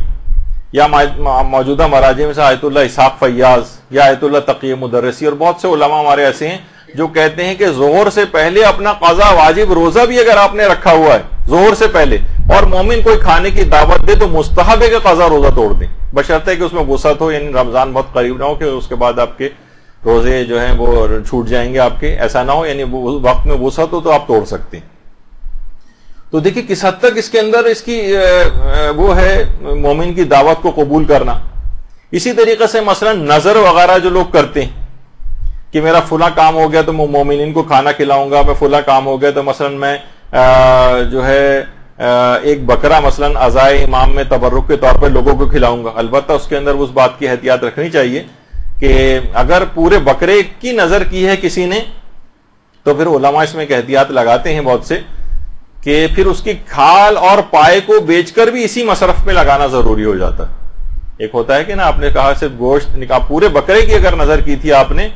S1: یا موجودہ مراجع میں سے آیت اللہ اسحاق فیاض یا آیت اللہ تقی مدرسی، اور بہت سے علماء ہمارے ایسے ہیں جو کہتے ہیں کہ ظہر سے پہلے اپنا قضا واجب روزہ بھی اگر آپ نے رکھا ہوا ہے ظہر سے پہلے، اور مومن کوئی کھانے کی دعوت دے تو مستحب ہے کہ قضا روزہ توڑ دیں، بشرطے کہ اس میں وسعت ہو، یعنی رمضان بہت قریب نہ ہو کہ اس کے بعد آپ کے روزے جو ہیں وہ چھوٹ جائیں گے آپ کے، ایسا نہ ہو، یعنی وقت میں وسعت ہو تو آپ توڑ سکتے ہیں. تو دیکھیں کس حد تک اس کے اندر اس کی وہ ہے مومن کی دعوت کو قبول کرنا. اسی طریقے سے مثلا نظر وغیرہ جو لوگ کرتے ہیں کہ میرا فلاں کام ہو گیا تو میں مومنین کو کھانا کھلاؤں گا، میں فلاں کام ہو گیا تو مثلا میں جو ہے ایک بکرا مثلا عزائے امام میں تبرک کے طور پر لوگوں کو کھلاؤں گا. البتہ اس کے اندر اس بات کی احتیاط رکھنی چاہیے کہ اگر پورے بکرے کی نظر کی ہے کسی نے تو پھر علماء اس میں ایک احتیاط لگاتے ہیں بہت سے کہ پھر اس کی کھال اور پائے کو بیچ کر بھی اسی مصرف میں لگانا ضروری ہو جاتا ہے. ایک ہوتا ہے کہ نا آپ نے کہا صرف گوشت نکاح، پورے بکرے کی اگر نظر کی تھی آپ نے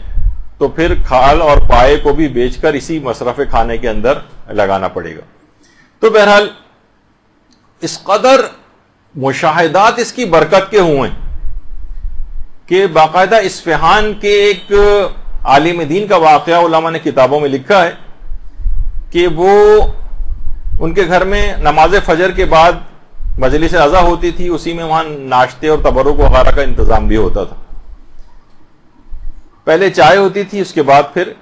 S1: تو پھر کھال اور پائے کو بھی بیچ کر اسی مصرف کھانے کے اندر لگانا پڑے گا. تو بہرحال اس قدر مشاہدات اس کی برکت کے ہوئے کہ باقاعدہ اصفہان کے ایک عالم دین کا واقعہ علماء نے کتابوں میں لکھا ہے کہ وہ ان کے گھر میں نماز فجر کے بعد مجلس عزا ہوتی تھی، اسی میں وہاں ناشتے اور تبرک وغیرہ کا انتظام بھی ہوتا تھا. پہلے چائے ہوتی تھی، اس کے بعد پھر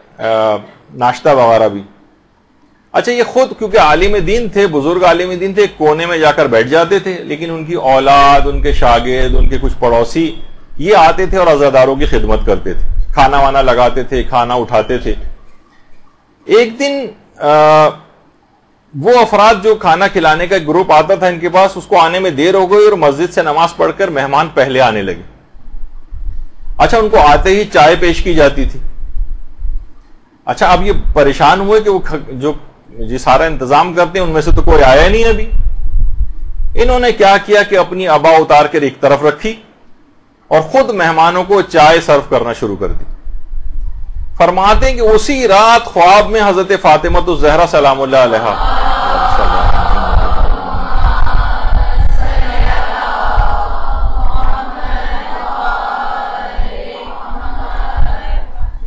S1: ناشتہ وغیرہ بھی. اچھا یہ خود کیونکہ عالم دین تھے، بزرگ عالم دین تھے، ایک کونے میں جا کر بیٹھ جاتے تھے، لیکن ان کی اولاد، ان کے شاگرد، ان کے کچھ پڑوسی یہ آتے تھے اور عزاداروں کی خدمت کرتے تھے، کھانا وانا لگاتے تھے، کھانا اٹھاتے تھے. ایک دن وہ افراد جو کھانا کھلانے کا ایک گروپ آتا تھا ان کے پاس، اس کو آنے میں دیر ہو گئی اور مسجد سے نماز پڑھ کر مہمان پہلے آنے لگے. اچھا ان کو آتے ہی چائے پیش کی جاتی تھی. اچھا اب یہ پریشان ہوئے کہ وہ جو سارا انتظام کرتے ہیں ان میں سے تو کوئی آیا نہیں ابھی. انہوں نے کیا کیا کہ اپنی ابا اتار کر ایک طرف رکھی اور خود مہمانوں کو چائے سرو کرنا شروع کر دی. فرماتے ہیں کہ اسی رات خواب میں حضرت فاطمہ الزہرا سلام اللہ علیہا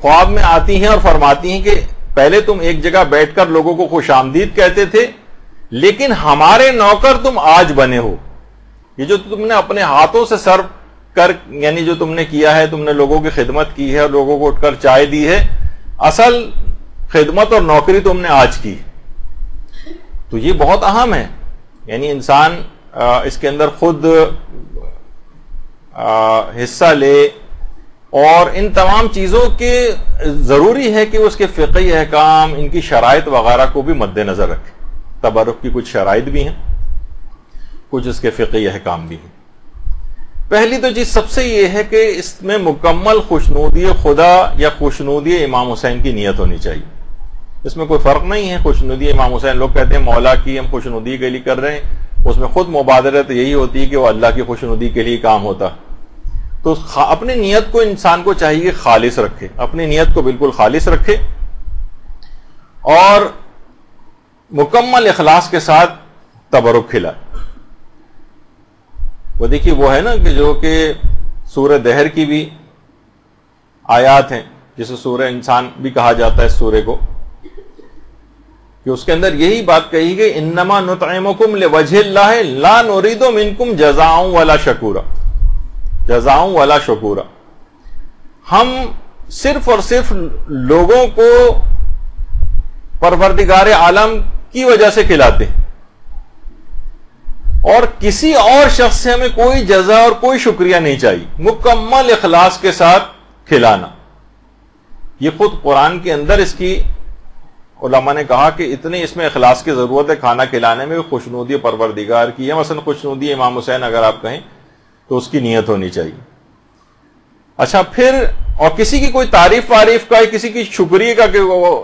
S1: خواب میں آتی ہیں اور فرماتی ہیں کہ پہلے تم ایک جگہ بیٹھ کر لوگوں کو خوش آمدید کہتے تھے، لیکن ہمارے نوکر تم آج بنے ہو. یہ جو تم نے اپنے ہاتھوں سے سرو کر، یعنی جو تم نے کیا ہے، تم نے لوگوں کی خدمت کی ہے اور لوگوں کو اٹھ کر چائے دی ہے، اصل خدمت اور نوکری تم نے آج کی. تو یہ بہت اہم ہے، یعنی انسان اس کے اندر خود حصہ لے، اور ان تمام چیزوں کے ضروری ہے کہ اس کے فقہی احکام، ان کی شرائط وغیرہ کو بھی مد نظر رکھے. تبرک کی کچھ شرائط بھی ہیں، کچھ اس کے فقہی احکام بھی ہیں. پہلی تو چیز سب سے یہ ہے کہ اس میں مکمل خوشنودی خدا یا خوشنودی امام حسین کی نیت ہونی چاہیے. اس میں کوئی فرق نہیں ہے. خوشنودی امام حسین، لوگ کہتے ہیں مولا کی ہم خوشنودی کے لیے کر رہے ہیں، اس میں خود مبادرت یہی ہوتی ہے کہ وہ اللہ کی خوشنودی کے لیے کام ہوتا. تو اپنی نیت کو انسان کو چاہیے کہ خالص رکھے، اپنی نیت کو بالکل خالص رکھے اور مکمل اخلاص کے ساتھ تبرک کھلائے۔ وہ دیکھیے وہ ہے نا کہ جو کہ سورہ دہر کی بھی آیات ہیں، جسے سورہ انسان بھی کہا جاتا ہے اس سورے کو، کہ اس کے اندر یہی بات کہی گئی، انما نطعمکم لوجہ اللہ لا نرید منکم جزاء ولا شکورا، جزاء ولا شکورا، ہم صرف اور صرف لوگوں کو پروردگار عالم کی وجہ سے کھلاتے ہیں، اور کسی اور شخص سے ہمیں کوئی جزا اور کوئی شکریہ نہیں چاہیے، مکمل اخلاص کے ساتھ کھلانا۔ یہ خود قرآن کے اندر اس کی علماء نے کہا کہ اتنے اس میں اخلاص کی ضرورت ہے، کھانا کھلانے میں خوشنودی پروردگار کی ہے، مثلا خوشنودی امام حسین اگر آپ کہیں تو اس کی نیت ہونی چاہیے۔ اچھا پھر اور کسی کی کوئی تعریف وعریف کا، کسی کی شکریہ کا کہ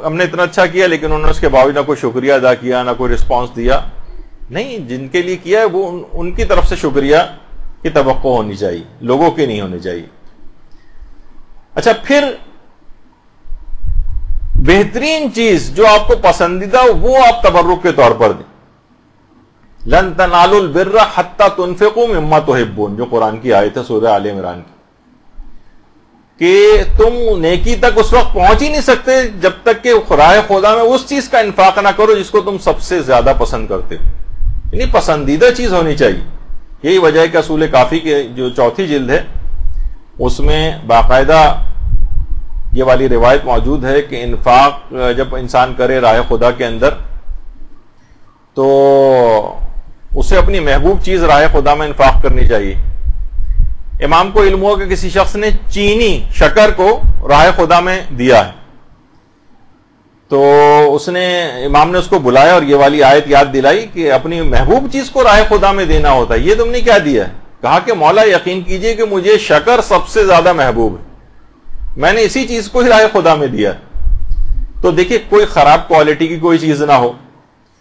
S1: ہم نے اتنا اچھا کیا لیکن انہوں نے اس کے باوجود نہ کوئی شکریہ ادا کیا، نہ کوئی رسپانس دیا، نہیں، جن کے لیے کیا ہے وہ ان کی طرف سے شکریہ کی توقع ہونی چاہیے، لوگوں کی نہیں ہونی چاہیے۔ اچھا پھر بہترین چیز جو آپ کو پسندیدہ وہ آپ تبرک کے طور پر دیں۔ لن تنالوا البر حتى تنفقوا مما تحبون، جو قرآن کی آیت ہے سورہ آل عمران کی، کہ تم نیکی تک اس وقت پہنچ ہی نہیں سکتے جب تک کہ راہ خدا میں اس چیز کا انفاق نہ کرو جس کو تم سب سے زیادہ پسند کرتے ہو، یعنی پسندیدہ چیز ہونی چاہیے۔ یہی وجہ ہے کہ اصول کافی کے جو چوتھی جلد ہے اس میں باقاعدہ یہ والی روایت موجود ہے کہ انفاق جب انسان کرے راہ خدا کے اندر تو اسے اپنی محبوب چیز راہ خدا میں انفاق کرنی چاہیے۔ امام کو علم ہوا کہ کسی شخص نے چینی شکر کو راہ خدا میں دیا ہے، تو امام نے اس کو بلایا اور یہ والی آیت یاد دلائی کہ اپنی محبوب چیز کو راہ خدا میں دینا ہوتا ہے۔ یہ تم نے کیا دیا ہے؟ کہا کہ مولا یقین کیجئے کہ مجھے شکر سب سے زیادہ محبوب ہے، میں نے اسی چیز کو ہی راہ خدا میں دیا ہے۔ تو دیکھیے کوئی خراب کوالٹی کی کوئی چیز نہ ہو،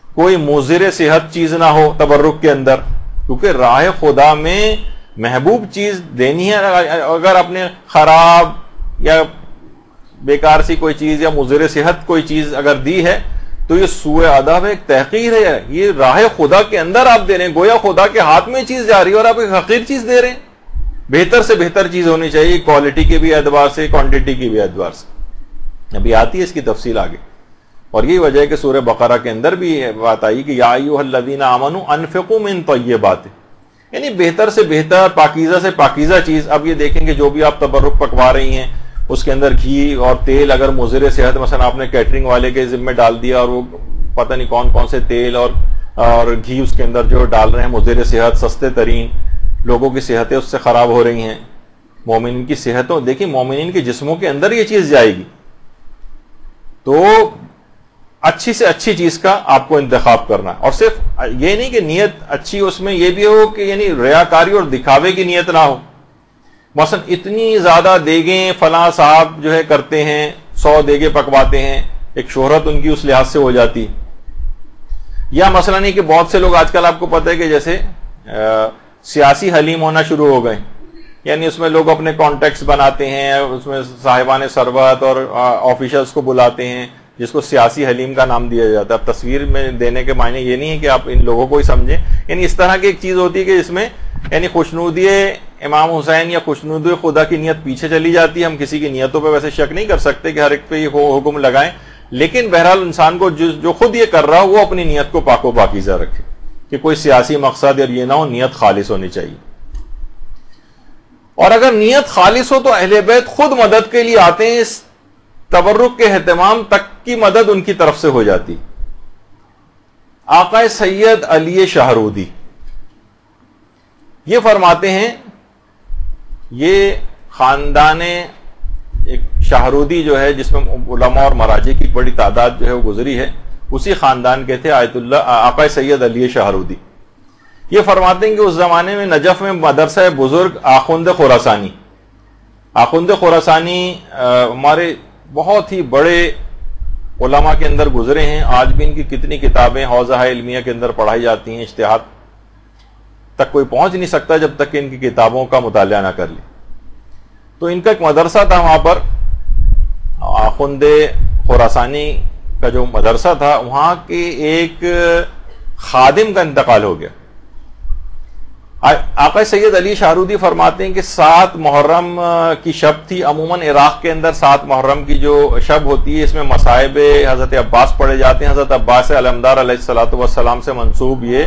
S1: کوئی مضر صحت چیز نہ ہو تبرک کے اندر، کیونکہ راہ خدا میں محبوب چیز دینی ہے۔ اگر آپ نے خراب یا بیکار سی کوئی چیز یا مضر صحت کوئی چیز اگر دی ہے تو یہ سوء ادب ہے، ایک تحقیر ہے۔ یہ راہ خدا کے اندر آپ دے رہے ہیں، گویا خدا کے ہاتھ میں چیز جا رہی ہے اور آپ ایک حقیر چیز دے رہے ہیں۔ بہتر سے بہتر چیز ہونی چاہیے، کوالٹی کے بھی اعتبار سے، کوانٹٹی کی بھی اعتبار سے۔ ابھی آتی ہے اس کی تفصیل آگے، اور یہی وجہ ہے کہ سورہ بقرہ کے اندر بھی بات آئی کہ یا ایھا الذین آمنوا انفقوا من طیبات، یعنی بہتر سے بہتر، پاکیزہ سے پاکیزہ چیز۔ اب یہ دیکھیں کہ جو بھی آپ تبرک پکوا رہی ہیں اس کے اندر گھی اور تیل اگر مضر صحت، مثلا آپ نے کیٹرنگ والے کے ذمہ ڈال دیا اور وہ پتہ نہیں کون کون سے تیل اور گھی اس کے اندر جو ڈال رہے ہیں مضر صحت، سستے ترین، لوگوں کی صحتیں اس سے خراب ہو رہی ہیں۔ مومنین کی صحتوں، دیکھیں مومنین کے جسموں کے اندر یہ چیز جائے گی، تو اچھی سے اچھی چیز کا آپ کو انتخاب کرنا ہے۔ اور صرف یہ نہیں کہ نیت اچھی، اس میں یہ بھی ہو کہ یعنی ریاکاری اور دکھاوے کی نیت نہ ہو۔ مثلا اتنی زیادہ دیگیں فلاں صاحب جو ہے کرتے ہیں، 100 دیگیں پکواتے ہیں، ایک شہرت ان کی اس لحاظ سے ہو جاتی۔ یا مثلا نہیں کہ بہت سے لوگ آج کل آپ کو پتہ ہے کہ جیسے سیاسی حلیم ہونا شروع ہو گئے، یعنی اس میں لوگ اپنے کانٹیکٹس بناتے ہیں، اس میں صاحبان ثروت اور آفیشلز کو بلاتے ہیں، جس کو سیاسی حلیم کا نام دیا جاتا ہے۔ اب تصویر میں دینے کے معنی یہ نہیں ہے کہ آپ ان لوگوں کو ہی سمجھیں، یعنی اس طرح کی ایک چیز ہوتی ہے کہ اس میں یعنی خوشنودی امام حسین یا خوشنودی خدا کی نیت پیچھے چلی جاتی ہے۔ ہم کسی کی نیتوں پہ ویسے شک نہیں کر سکتے کہ ہر ایک پہ یہ حکم لگائیں، لیکن بہرحال انسان کو جو خود یہ کر رہا ہو وہ اپنی نیت کو پاک و پاکیزہ رکھے، کہ کوئی سیاسی مقصد اور یہ نہ ہو، نیت خالص ہونی چاہیے۔ اور اگر نیت خالص ہو تو اہل بیت خود مدد کے لیے آتے ہیں، اس تبرک کے اہتمام تک کی مدد ان کی طرف سے ہو جاتی۔ آقا سید علی شہرودی یہ فرماتے ہیں، یہ خاندان ایک شہرودی جو ہے جس میں علماء اور مراجع کی بڑی تعداد جو ہے وہ گزری ہے، اسی خاندان کے تھے آیت اللہ آقا سید علی شہرودی۔ یہ فرماتے ہیں کہ اس زمانے میں نجف میں مدرسہ بزرگ آخوند خراسانی، آخوند خراسانی ہمارے بہت ہی بڑے علماء کے اندر گزرے ہیں، آج بھی ان کی کتنی کتابیں حوزہ علمیہ کے اندر پڑھائی جاتی ہیں، اجتہاد تک کوئی پہنچ نہیں سکتا جب تک کہ ان کی کتابوں کا مطالعہ نہ کر لے۔ تو ان کا ایک مدرسہ تھا وہاں پر، آخوند خراسانی کا جو مدرسہ تھا، وہاں کے ایک خادم کا انتقال ہو گیا. آقا سید علی شاہرودی فرماتے ہیں کہ 7 محرم کی شب تھی. عموماً عراق کے اندر 7 محرم کی جو شب ہوتی ہے، اس میں مصائب حضرت عباس پڑھے جاتے ہیں. حضرت عباس علمدار علیہ الصلوۃ والسلام سے منسوب یہ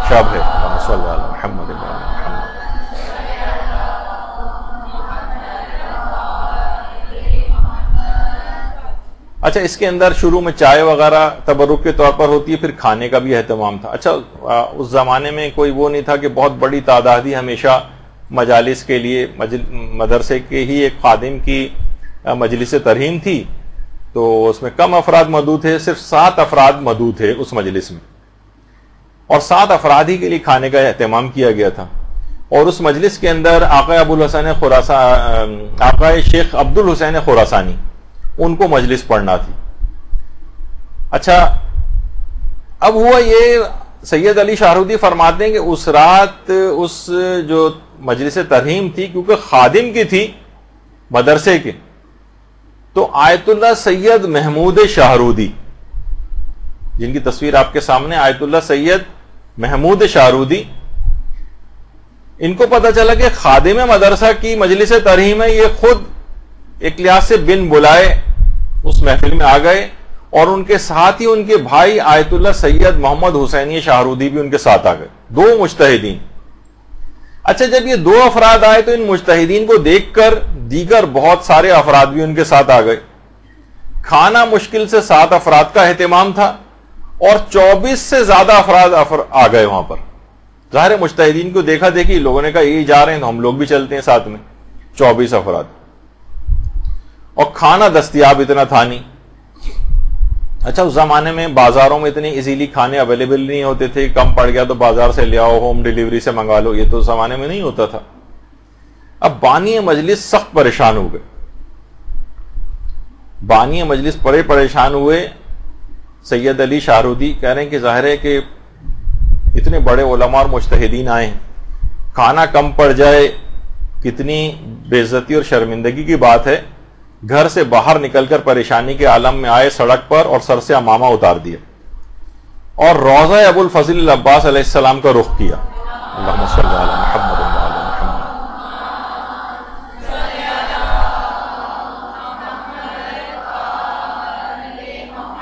S1: شب ہے. صلی اللہ علیہ محمد. اچھا، اس کے اندر شروع میں چائے وغیرہ تبرک کے طور پر ہوتی ہے، پھر کھانے کا بھی اہتمام تھا. اچھا، اس زمانے میں کوئی وہ نہیں تھا کہ بہت بڑی تعداد ہی ہمیشہ مجالس کے لیے، مدرسے کے ہی ایک خادم کی مجلس ترہیم تھی، تو اس میں کم افراد مدعو تھے، صرف 7 افراد مدعو تھے اس مجلس میں، اور 7 افراد ہی کے لیے کھانے کا اہتمام کیا گیا تھا. اور اس مجلس کے اندر آقا شیخ عبد الحسین خراسانی، ان کو مجلس پڑھنا تھی. اچھا، اب ہوا یہ، سید علی شاہرودی فرماتے ہیں کہ اس رات اس جو مجلس ترہیم تھی، کیونکہ خادم کی تھی مدرسے کے، تو آیت اللہ سید محمود شاہرودی، جن کی تصویر آپ کے سامنے، آیت اللہ سید محمود شاہرودی، ان کو پتہ چلا کہ خادم مدرسہ کی مجلس ترہیم ہے. یہ خود ایک لحاظ سے بن بلائے اس محفل میں آ گئے، اور ان کے ساتھ ہی ان کے بھائی آیت اللہ سید محمد حسینی شاہرودی بھی ان کے ساتھ آ گئے، 2 مجتہدین. اچھا، جب یہ 2 افراد آئے تو ان مجتہدین کو دیکھ کر دیگر بہت سارے افراد بھی ان کے ساتھ آ گئے. کھانا مشکل سے 7 افراد کا اہتمام تھا، اور 24 سے زیادہ افراد آ گئے وہاں پر. ظاہر مجتہدین کو دیکھا دیکھی لوگوں نے کہا یہ جا رہے ہیں تو ہم لوگ بھی چلتے ہیں ساتھ میں. 24 افراد، اور کھانا دستیاب اتنا تھا نہیں. اچھا، اس زمانے میں بازاروں میں اتنے ایزیلی کھانے اویلیبل نہیں ہوتے تھے. کم پڑ گیا تو بازار سے لے آؤ، ہوم ڈیلیوری سے منگا لو، یہ تو اس زمانے میں نہیں ہوتا تھا. اب بانی مجلس سخت پریشان ہو گئے. بانی مجلس بڑے پریشان ہوئے. سید علی شاہرودی کہہ رہے ہیں کہ ظاہر ہے کہ اتنے بڑے علماء اور مجتہدین آئے ہیں، کھانا کم پڑ جائے کتنی بے عزتی اور شرمندگی کی بات ہے. گھر سے باہر نکل کر پریشانی کے عالم میں آئے سڑک پر، اور سر سے عمامہ اتار دیا، اور روضہ ابو الفضل العباس علیہ السلام کا رخ کیا. اللہم صلی علی محمد و علی محمد.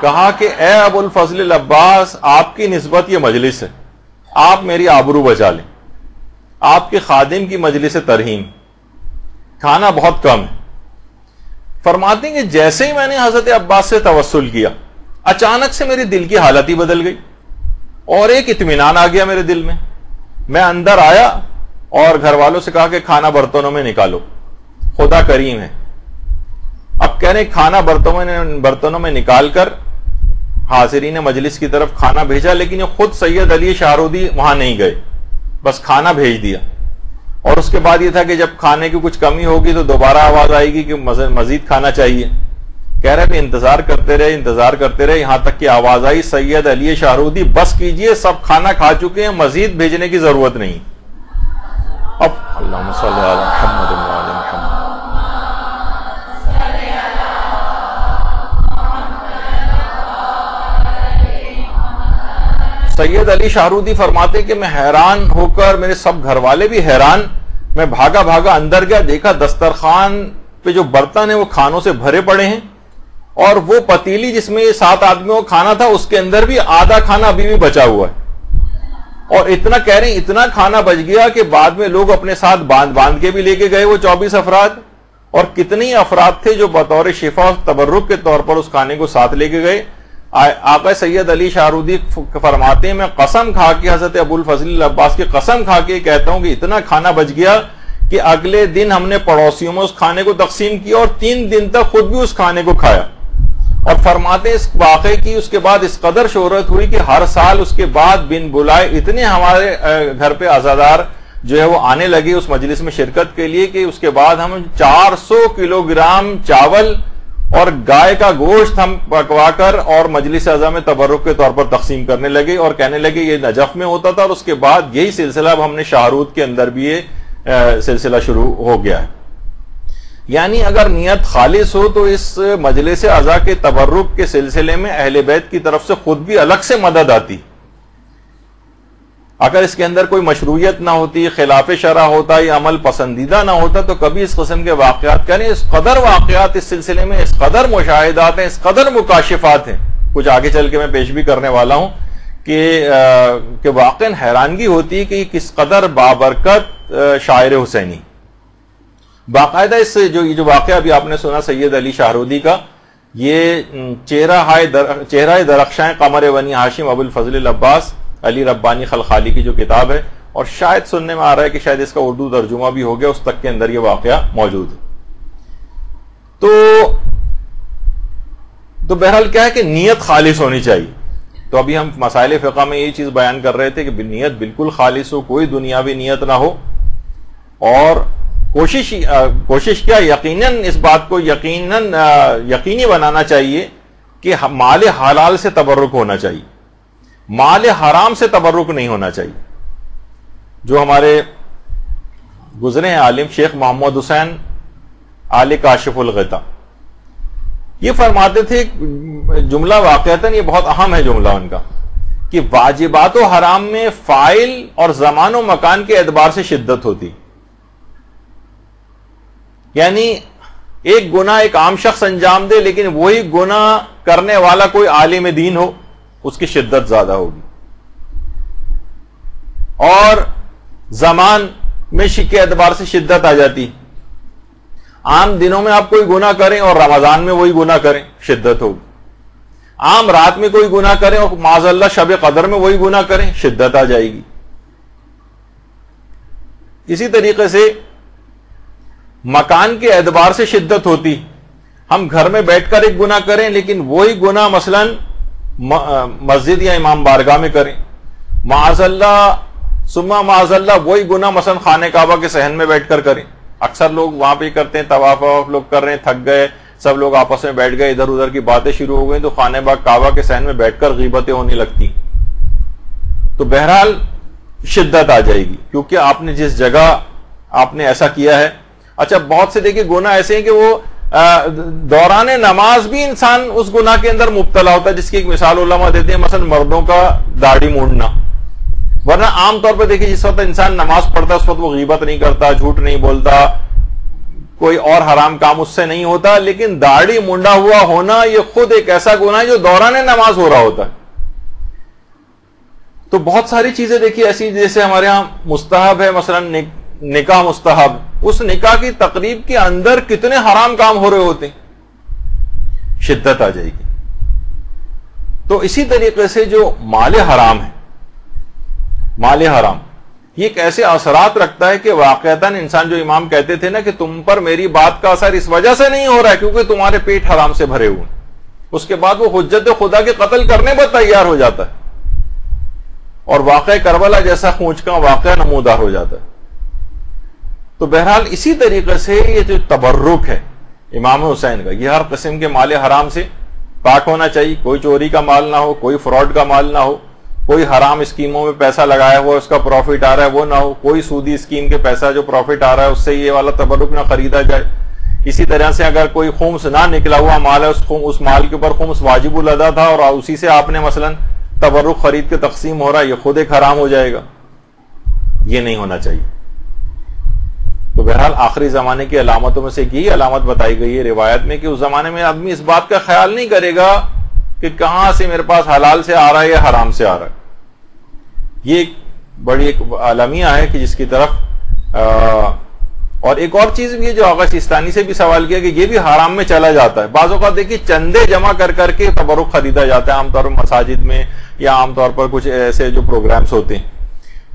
S1: کہا کہ اے ابو الفضل العباس، آپ کی نسبت یہ مجلس ہے، آپ میری آبرو بچا لیں. آپ کے خادم کی مجلس ترہیم، کھانا بہت کم ہے. فرماتے ہیں کہ جیسے ہی میں نے حضرت عباس سے توسل کیا، اچانک سے میری دل کی حالت ہی بدل گئی، اور ایک اطمینان آ گیا میرے دل میں. میں اندر آیا اور گھر والوں سے کہا کہ کھانا برتنوں میں نکالو، خدا کریم ہے. اب کہہ رہے کھانا برتنوں میں نکال کر حاضرین مجلس کی طرف کھانا بھیجا، لیکن یہ خود سید علی شاہرودی وہاں نہیں گئے، بس کھانا بھیج دیا. اور اس کے بعد یہ تھا کہ جب کھانے کی کچھ کمی ہوگی تو دوبارہ آواز آئے گی کہ مزید کھانا چاہیے. کہہ رہے بھی انتظار کرتے رہے یہاں تک کہ آواز آئی، سید علی شاہرودی بس کیجئے، سب کھانا کھا چکے ہیں، مزید بھیجنے کی ضرورت نہیں. اب اللہم صلی علی محمد و علی محمد. سید علی شاہرودی فرماتے کہ میں حیران ہو کر، میرے سب گھر والے بھی حیران، میں بھاگا اندر گیا، دیکھا دسترخوان پہ جو برتن ہیں وہ کھانوں سے بھرے پڑے ہیں، اور وہ پتیلی جس میں 7 آدمیوں کا کھانا تھا اس کے اندر بھی آدھا کھانا ابھی بھی بچا ہوا ہے. اور اتنا کہہ رہے ہیں اتنا کھانا بچ گیا کہ بعد میں لوگ اپنے ساتھ باندھ کے بھی لے کے گئے وہ 24 افراد. اور کتنے افراد تھے جو بطور شفا تبرک کے طور پر اس کھانے کو ساتھ لے کے گئے. آقا سید علی شاہرودی فرماتے ہیں میں قسم کھا کے، حضرت ابو الفضل العباس کی قسم کھا کے کہتا ہوں کہ اتنا کھانا بچ گیا کہ اگلے دن ہم نے پڑوسیوں میں اس کھانے کو تقسیم کیا، اور 3 دن تک خود بھی اس کھانے کو کھایا. اور فرماتے ہیں اس واقعے کی اس کے بعد اس قدر شہرت ہوئی کہ ہر سال اس کے بعد بن بلائے اتنے ہمارے گھر پہ عزادار جو ہے وہ آنے لگے اس مجلس میں شرکت کے لیے کہ اس کے بعد ہم 400 کلو گرام چاول اور گائے کا گوشت ہم پکوا کر اور مجلس اعظم میں تبرک کے طور پر تقسیم کرنے لگے، اور کہنے لگے یہ نجف میں ہوتا تھا. اور اس کے بعد یہی سلسلہ اب ہم نے شاہرود کے اندر بھی یہ سلسلہ شروع ہو گیا ہے. یعنی اگر نیت خالص ہو تو اس مجلس عزا کے تبرک کے سلسلے میں اہل بیت کی طرف سے خود بھی الگ سے مدد آتی. اگر اس کے اندر کوئی مشروعیت نہ ہوتی، خلاف شرع ہوتا یا عمل پسندیدہ نہ ہوتا، تو کبھی اس قسم کے واقعات کریں. اس قدر واقعات اس سلسلے میں، اس قدر مشاہدات ہیں، اس قدر مکاشفات ہیں، کچھ آگے چل کے میں پیش بھی کرنے والا ہوں کہ واقعاً حیرانگی ہوتی ہے کہ کس قدر بابرکت شاعر حسینی. باقاعدہ اس جو واقعہ ابھی آپ نے سنا سید علی شاہرودی کا، یہ چہرہ درخشاں قمر بنی ہاشم ابو الفضل العباس علی ربانی خلخالی کی جو کتاب ہے، اور شاید سننے میں آ رہا ہے کہ شاید اس کا اردو ترجمہ بھی ہو گیا، اس تک کے اندر یہ واقعہ موجود ہے. تو بہرحال کیا ہے کہ نیت خالص ہونی چاہیے. تو ابھی ہم مسائل فقہ میں یہی چیز بیان کر رہے تھے کہ نیت بالکل خالص ہو، کوئی دنیاوی نیت نہ ہو، اور کوشش کیا یقیناً اس بات کو یقینی بنانا چاہیے کہ مال حلال سے تبرک ہونا چاہیے، مال حرام سے تبرک نہیں ہونا چاہیے. جو ہمارے گزرے ہیں عالم شیخ محمد حسین آل کاشف الغطا، یہ فرماتے تھے جملہ واقعتاً یہ بہت اہم ہے جملہ ان کا، کہ واجبات و حرام میں فاعل اور زمان و مکان کے اعتبار سے شدت ہوتی. یعنی ایک گناہ ایک عام شخص انجام دے، لیکن وہی گناہ کرنے والا کوئی عالم دین ہو، اس کی شدت زیادہ ہوگی. اور زمان میں کے اعتبار سے شدت آ جاتی. عام دنوں میں آپ کوئی گناہ کریں اور رمضان میں وہی گناہ کریں، شدت ہوگی. عام رات میں کوئی گناہ کریں اور معاذ اللہ شب قدر میں وہی گناہ کریں، شدت آ جائے گی. اسی طریقے سے مکان کے اعتبار سے شدت ہوتی. ہم گھر میں بیٹھ کر ایک گناہ کریں، لیکن وہی گناہ مثلا مسجد یا امام بارگاہ میں کریں. معاذ اللہ ثم معاذ اللہ وہی گناہ مثلا خانہ کعبہ کے صحن میں بیٹھ کر کریں. اکثر لوگ وہاں پہ کرتے ہیں، طواف لوگ کر رہے ہیں، تھک گئے، سب لوگ آپس میں بیٹھ گئے، ادھر ادھر کی باتیں شروع ہو گئی، تو خانہ کعبہ کے صحن میں بیٹھ کر غیبتیں ہونے لگتی. تو بہرحال شدت آ جائے گی، کیونکہ آپ نے جس جگہ آپ نے ایسا کیا ہے. اچھا بہت سے دیکھیں گناہ ایسے ہیں کہ وہ دوران نماز بھی انسان اس گناہ کے اندر مبتلا ہوتا ہے، جس کی ایک مثال علماء دیتے ہیں، مثلا مردوں کا داڑھی مونڈنا. ورنہ عام طور پہ دیکھیں جس وقت انسان نماز پڑھتا ہے اس وقت وہ غیبت نہیں کرتا، جھوٹ نہیں بولتا، کوئی اور حرام کام اس سے نہیں ہوتا. لیکن داڑھی مونڈا ہوا ہونا یہ خود ایک ایسا گناہ ہے جو دوران نماز ہو رہا ہوتا ہے. تو بہت ساری چیزیں دیکھیے ایسی، جیسے ہمارے ہاں مستحب ہے، مثلا نکاح مستحب، اس نکاح کی تقریب کے اندر کتنے حرام کام ہو رہے ہوتے ہیں، شدت آ جائے گی. تو اسی طریقے سے جو مال حرام ہے، مال حرام یہ ایک ایسے اثرات رکھتا ہے کہ واقعتاً انسان، جو امام کہتے تھے نا کہ تم پر میری بات کا اثر اس وجہ سے نہیں ہو رہا ہے کیونکہ تمہارے پیٹ حرام سے بھرے ہوئے، اس کے بعد وہ حجت خدا کے قتل کرنے پر تیار ہو جاتا ہے، اور واقعہ کربلا جیسا خونچ کا واقعہ نمودار ہو جاتا ہے. تو بہرحال اسی طریقے سے یہ جو تبرک ہے امام حسین کا، یہ ہر قسم کے مال حرام سے پاک ہونا چاہیے. کوئی چوری کا مال نہ ہو، کوئی فراڈ کا مال نہ ہو، کوئی حرام اسکیموں میں پیسہ لگایا ہوا اس کا پروفٹ آ رہا ہے وہ نہ ہو، کوئی سودی اسکیم کے پیسہ جو پروفٹ آ رہا ہے اس سے یہ والا تبرک نہ خریدا جائے. اسی طرح سے اگر کوئی خمس نہ نکلا ہوا مال ہے، اس مال کے اوپر خمس واجب الادا تھا اور اسی سے آپ نے مثلا تبرک خرید کے تقسیم ہو رہا ہے، یہ خود ایک حرام ہو جائے گا، یہ نہیں ہونا چاہیے. تو بہرحال آخری زمانے کی علامتوں میں سے یہی علامت بتائی گئی ہے روایت میں کہ اس زمانے میں آدمی اس بات کا خیال نہیں کرے گا کہ کہاں سے میرے پاس حلال سے آ رہا ہے یا حرام سے آ رہا ہے. یہ ایک بڑی ایک عالمیہ ہے کہ جس کی طرف اور ایک اور چیز بھی ہے جو آغا سیستانی سے بھی سوال کیا کہ یہ بھی حرام میں چلا جاتا ہے. بعض اوقات دیکھیے چندے جمع کر کر کے تبرک خریدا جاتا ہے، عام طور پر مساجد میں یا عام طور پر کچھ ایسے جو پروگرامز ہوتے ہیں.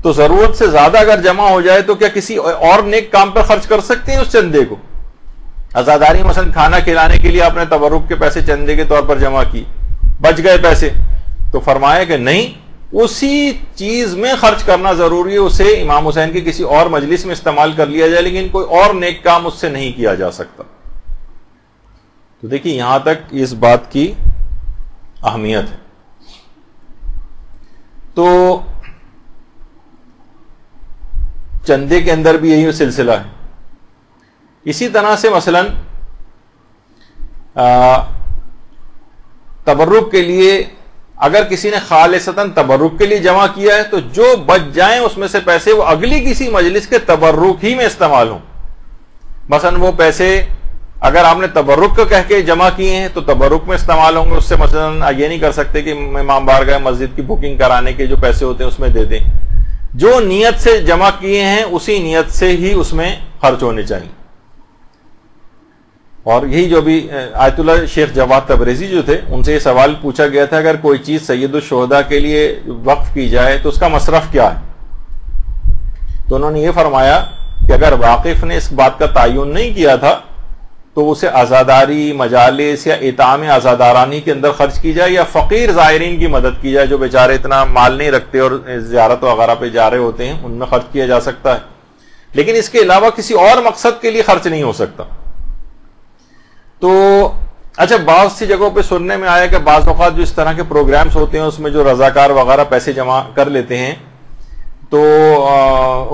S1: تو ضرورت سے زیادہ اگر جمع ہو جائے تو کیا کسی اور نیک کام پر خرچ کر سکتے ہیں اس چندے کو؟ عزاداری مثلا کھانا کھلانے کے لیے آپ نے تبرک کے پیسے چندے کے طور پر جمع کی، بچ گئے پیسے، تو فرمایا کہ نہیں، اسی چیز میں خرچ کرنا ضروری ہے. اسے امام حسین کی کسی اور مجلس میں استعمال کر لیا جائے، لیکن کوئی اور نیک کام اس سے نہیں کیا جا سکتا. تو دیکھیے یہاں تک اس بات کی اہمیت ہے. تو چندے کے اندر بھی یہی سلسلہ ہے اسی طرح سے مثلا تبرک کے لیے اگر کسی نے خالصتاً تبرک کے لیے جمع کیا ہے تو جو بچ جائیں اس میں سے پیسے وہ اگلی کسی مجلس کے تبرک ہی میں استعمال ہوں. مثلا وہ پیسے اگر آپ نے تبرک کا کہہ کے جمع کیے ہیں تو تبرک میں استعمال ہوں گے. اس سے مثلا یہ نہیں کر سکتے کہ امام بارگاہ مسجد کی بکنگ کرانے کے جو پیسے ہوتے ہیں اس میں دے دیں. جو نیت سے جمع کیے ہیں اسی نیت سے ہی اس میں خرچ ہونے چاہیے. اور یہی جو بھی آیت اللہ شیخ جواد تبریزی جو تھے ان سے یہ سوال پوچھا گیا تھا اگر کوئی چیز سید الشہداء کے لیے وقف کی جائے تو اس کا مصرف کیا ہے؟ تو انہوں نے یہ فرمایا کہ اگر واقف نے اس بات کا تعین نہیں کیا تھا تو اسے عزاداری مجالس یا اطعام عزادارانی کے اندر خرچ کی جائے یا فقیر زائرین کی مدد کی جائے جو بیچارے اتنا مال نہیں رکھتے اور زیارت وغیرہ پہ جا رہے ہوتے ہیں, ان میں خرچ کیا جا سکتا ہے, لیکن اس کے علاوہ کسی اور مقصد کے لیے خرچ نہیں ہو سکتا. تو اچھا بعض سی جگہوں پہ سننے میں آیا کہ بعض اوقات جو اس طرح کے پروگرامز ہوتے ہیں اس میں جو رضاکار وغیرہ پیسے جمع کر لیتے ہیں تو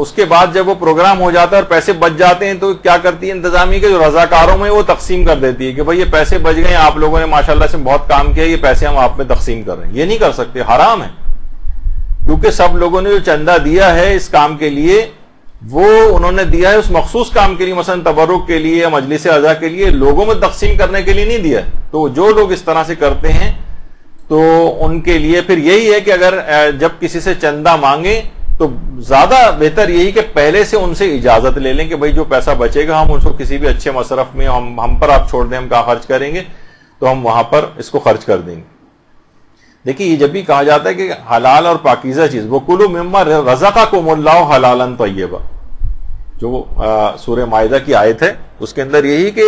S1: اس کے بعد جب وہ پروگرام ہو جاتا ہے اور پیسے بچ جاتے ہیں تو کیا کرتی ہے انتظامیہ کے جو رضاکاروں میں وہ تقسیم کر دیتی ہے کہ بھائی یہ پیسے بچ گئے, آپ لوگوں نے ماشاءاللہ سے بہت کام کیا, یہ پیسے ہم آپ میں تقسیم کر رہے ہیں. یہ نہیں کر سکتے, حرام ہے, کیونکہ سب لوگوں نے جو چندہ دیا ہے اس کام کے لیے وہ انہوں نے دیا ہے اس مخصوص کام کے لیے, مثلا تبرک کے لیے یا مجلس اعضاء کے لیے, لوگوں میں تقسیم کرنے کے لیے نہیں دیا. تو جو لوگ اس طرح سے کرتے ہیں تو ان کے لیے پھر یہی ہے کہ اگر جب کسی سے چندہ مانگیں تو زیادہ بہتر یہی کہ پہلے سے ان سے اجازت لے لیں کہ بھائی جو پیسہ بچے گا ہم اس کو کسی بھی اچھے مصرف میں ہم پر آپ چھوڑ دیں, ہم کہاں خرچ کریں گے تو ہم وہاں پر اس کو خرچ کر دیں گے. دیکھیے یہ جب بھی کہا جاتا ہے کہ حلال اور پاکیزہ چیز, وَكُلُوا مِمَّا رَزَقَكُمُ اللَّهُ حَلَالًا طَيِّبًا, جو سورہ مائدہ کی آیت ہے اس کے اندر یہی کہ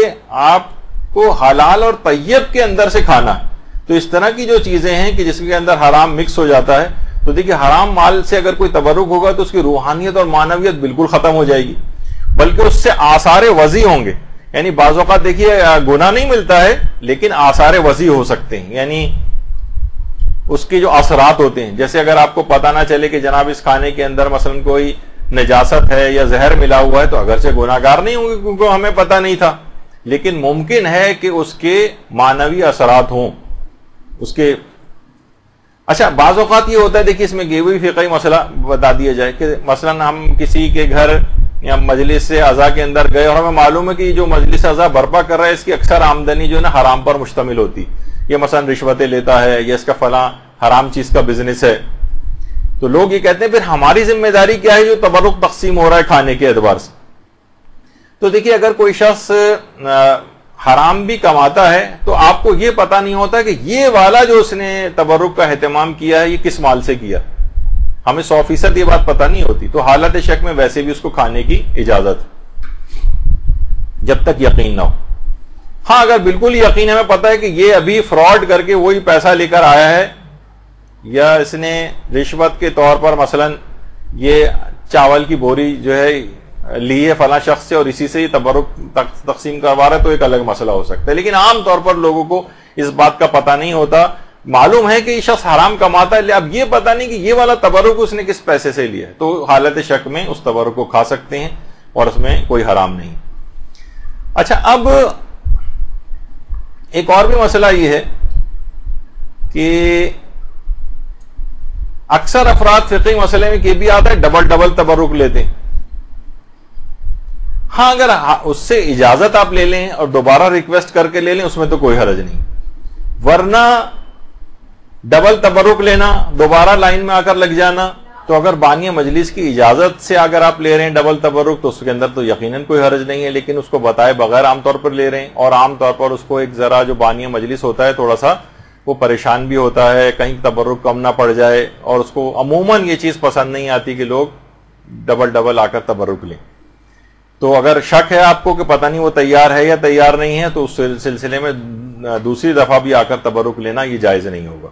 S1: آپ کو حلال اور طیب کے اندر سے کھانا ہے. تو اس طرح کی جو چیزیں ہیں کہ جس کے اندر حرام مکس ہو جاتا ہے تو دیکھیے حرام مال سے اگر کوئی تبرک ہوگا تو اس کی روحانیت اور معنویت بالکل ختم ہو جائے گی, بلکہ اس سے آثار وضع ہوں گے. یعنی بعض اوقات دیکھیے گناہ نہیں ملتا ہے لیکن آثار وضع ہو سکتے ہیں, یعنی اس کے جو اثرات ہوتے ہیں. جیسے اگر آپ کو پتہ نہ چلے کہ جناب اس کھانے کے اندر مثلا کوئی نجاست ہے یا زہر ملا ہوا ہے تو اگرچہ گناہ گار نہیں ہوں گے کیونکہ ہمیں پتہ نہیں تھا, لیکن ممکن ہے کہ اس کے معنوی اثرات ہوں اس کے. اچھا بعض اوقات یہ ہوتا ہے, دیکھیے اس میں یہ بھی فقہی مسئلہ بتا دیا جائے کہ مثلا ہم کسی کے گھر یا مجلس اعضاء کے اندر گئے اور ہمیں معلوم ہے کہ جو مجلس اعضاء برپا کر رہا ہے اس کی اکثر آمدنی جو ہے نا حرام پر مشتمل ہوتی, یہ مثلا رشوتیں لیتا ہے یا اس کا فلاں حرام چیز کا بزنس ہے. تو لوگ یہ کہتے ہیں پھر ہماری ذمہ داری کیا ہے جو تبرک تقسیم ہو رہا ہے کھانے کے اعتبار سے. تو دیکھیے اگر کوئی شخص حرام بھی کماتا ہے تو آپ کو یہ پتہ نہیں ہوتا کہ یہ والا جو اس نے تبرک کا اہتمام کیا ہے یہ کس مال سے کیا, ہمیں 100% یہ بات پتہ نہیں ہوتی. تو حالت شک میں ویسے بھی اس کو کھانے کی اجازت جب تک یقین نہ ہو. ہاں اگر بالکل یقین ہمیں پتہ ہے کہ یہ ابھی فراڈ کر کے وہی پیسہ لے کر آیا ہے یا اس نے رشوت کے طور پر مثلا یہ چاول کی بوری جو ہے لی ہے فلاں شخص سے اور اسی سے ہی تبرک تقسیم کروا رہا ہے تو ایک الگ مسئلہ ہو سکتا ہے. لیکن عام طور پر لوگوں کو اس بات کا پتہ نہیں ہوتا, معلوم ہے کہ یہ شخص حرام کماتا ہے, اب یہ پتہ نہیں کہ یہ والا تبرک اس نے کس پیسے سے لیا ہے, تو حالت شک میں اس تبرک کو کھا سکتے ہیں اور اس میں کوئی حرام نہیں. اچھا اب ایک اور بھی مسئلہ یہ ہے کہ اکثر افراد فقہی مسئلے میں یہ بھی آتا ہے ڈبل تبرک لیتے ہیں. ہاں اگر اس سے اجازت آپ لے لیں اور دوبارہ ریکویسٹ کر کے لے لیں اس میں تو کوئی حرج نہیں, ورنہ ڈبل تبرک لینا, دوبارہ لائن میں آ کر لگ جانا, تو اگر بانی مجلس کی اجازت سے اگر آپ لے رہے ہیں ڈبل تبرک تو اس کے اندر تو یقیناً کوئی حرج نہیں ہے, لیکن اس کو بتائے بغیر عام طور پر لے رہے ہیں اور عام طور پر اس کو ایک ذرا جو بانی مجلس ہوتا ہے تھوڑا سا وہ پریشان بھی ہوتا ہے کہیں تبرک کم نہ پڑ جائے, اور اس کو عموماً یہ چیز پسند نہیں آتی کہ لوگ ڈبل آ کر تبرک لیں. تو اگر شک ہے آپ کو کہ پتہ نہیں وہ تیار ہے یا تیار نہیں ہے تو اس سلسلے میں دوسری دفعہ بھی آ کر تبرک لینا یہ جائز نہیں ہوگا.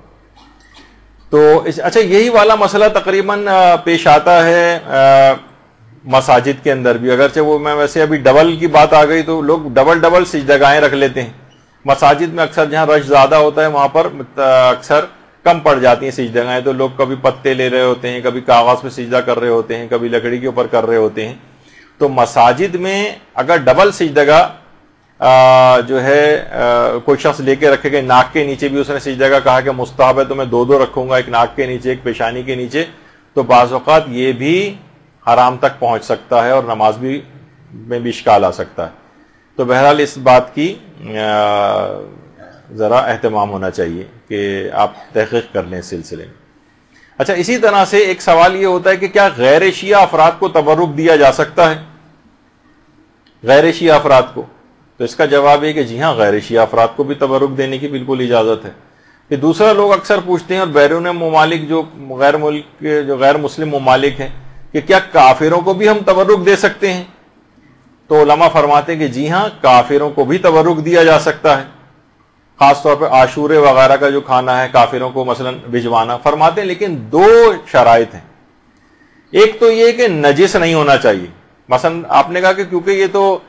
S1: تو اچھا یہی والا مسئلہ تقریباً پیش آتا ہے مساجد کے اندر بھی, اگرچہ وہ میں ویسے ابھی ڈبل کی بات آ گئی تو لوگ ڈبل سجدگاہیں رکھ لیتے ہیں. مساجد میں اکثر جہاں رش زیادہ ہوتا ہے وہاں پر اکثر کم پڑ جاتی ہیں سجدگاہیں, تو لوگ کبھی پتے لے رہے ہوتے ہیں, کبھی کاغذ پہ سجدہ کر رہے ہوتے ہیں, کبھی لکڑی کے اوپر کر رہے ہوتے ہیں. تو مساجد میں اگر ڈبل سجدگاہ جو ہے کوئی شخص لے کے رکھے گا، ناک کے نیچے بھی اس نے سجدگاہ کہا کہ مستحب ہے تو میں دو دو رکھوں گا، ایک ناک کے نیچے ایک پیشانی کے نیچے، تو بعض اوقات یہ بھی حرام تک پہنچ سکتا ہے اور نماز بھی میں بھی اشکال آ سکتا ہے. تو بہرحال اس بات کی ذرا اہتمام ہونا چاہیے کہ آپ تحقیق کر لیں اس سلسلے میں. اچھا، اسی طرح سے ایک سوال یہ ہوتا ہے کہ کیا غیر شیعہ افراد کو تبرک دیا جا سکتا ہے؟ غیر شیعہ افراد کو؟ تو اس کا جواب ہے کہ جی ہاں، غیر شیعہ افراد کو بھی تبرک دینے کی بالکل اجازت ہے. کہ دوسرا لوگ اکثر پوچھتے ہیں اور بیرون ممالک جو غیر مسلم ممالک ہیں کہ کیا کافروں کو بھی ہم تبرک دے سکتے ہیں؟ تو علماء فرماتے ہیں کہ جی ہاں، کافروں کو بھی تبرک دیا جا سکتا ہے، خاص طور پہ عاشورے وغیرہ کا جو کھانا ہے کافروں کو مثلا بھجوانا. فرماتے ہیں لیکن دو شرائط ہیں. ایک تو یہ کہ نجس نہیں ہونا چاہیے. مثلا آپ نے کہا کہ کیونکہ یہ تو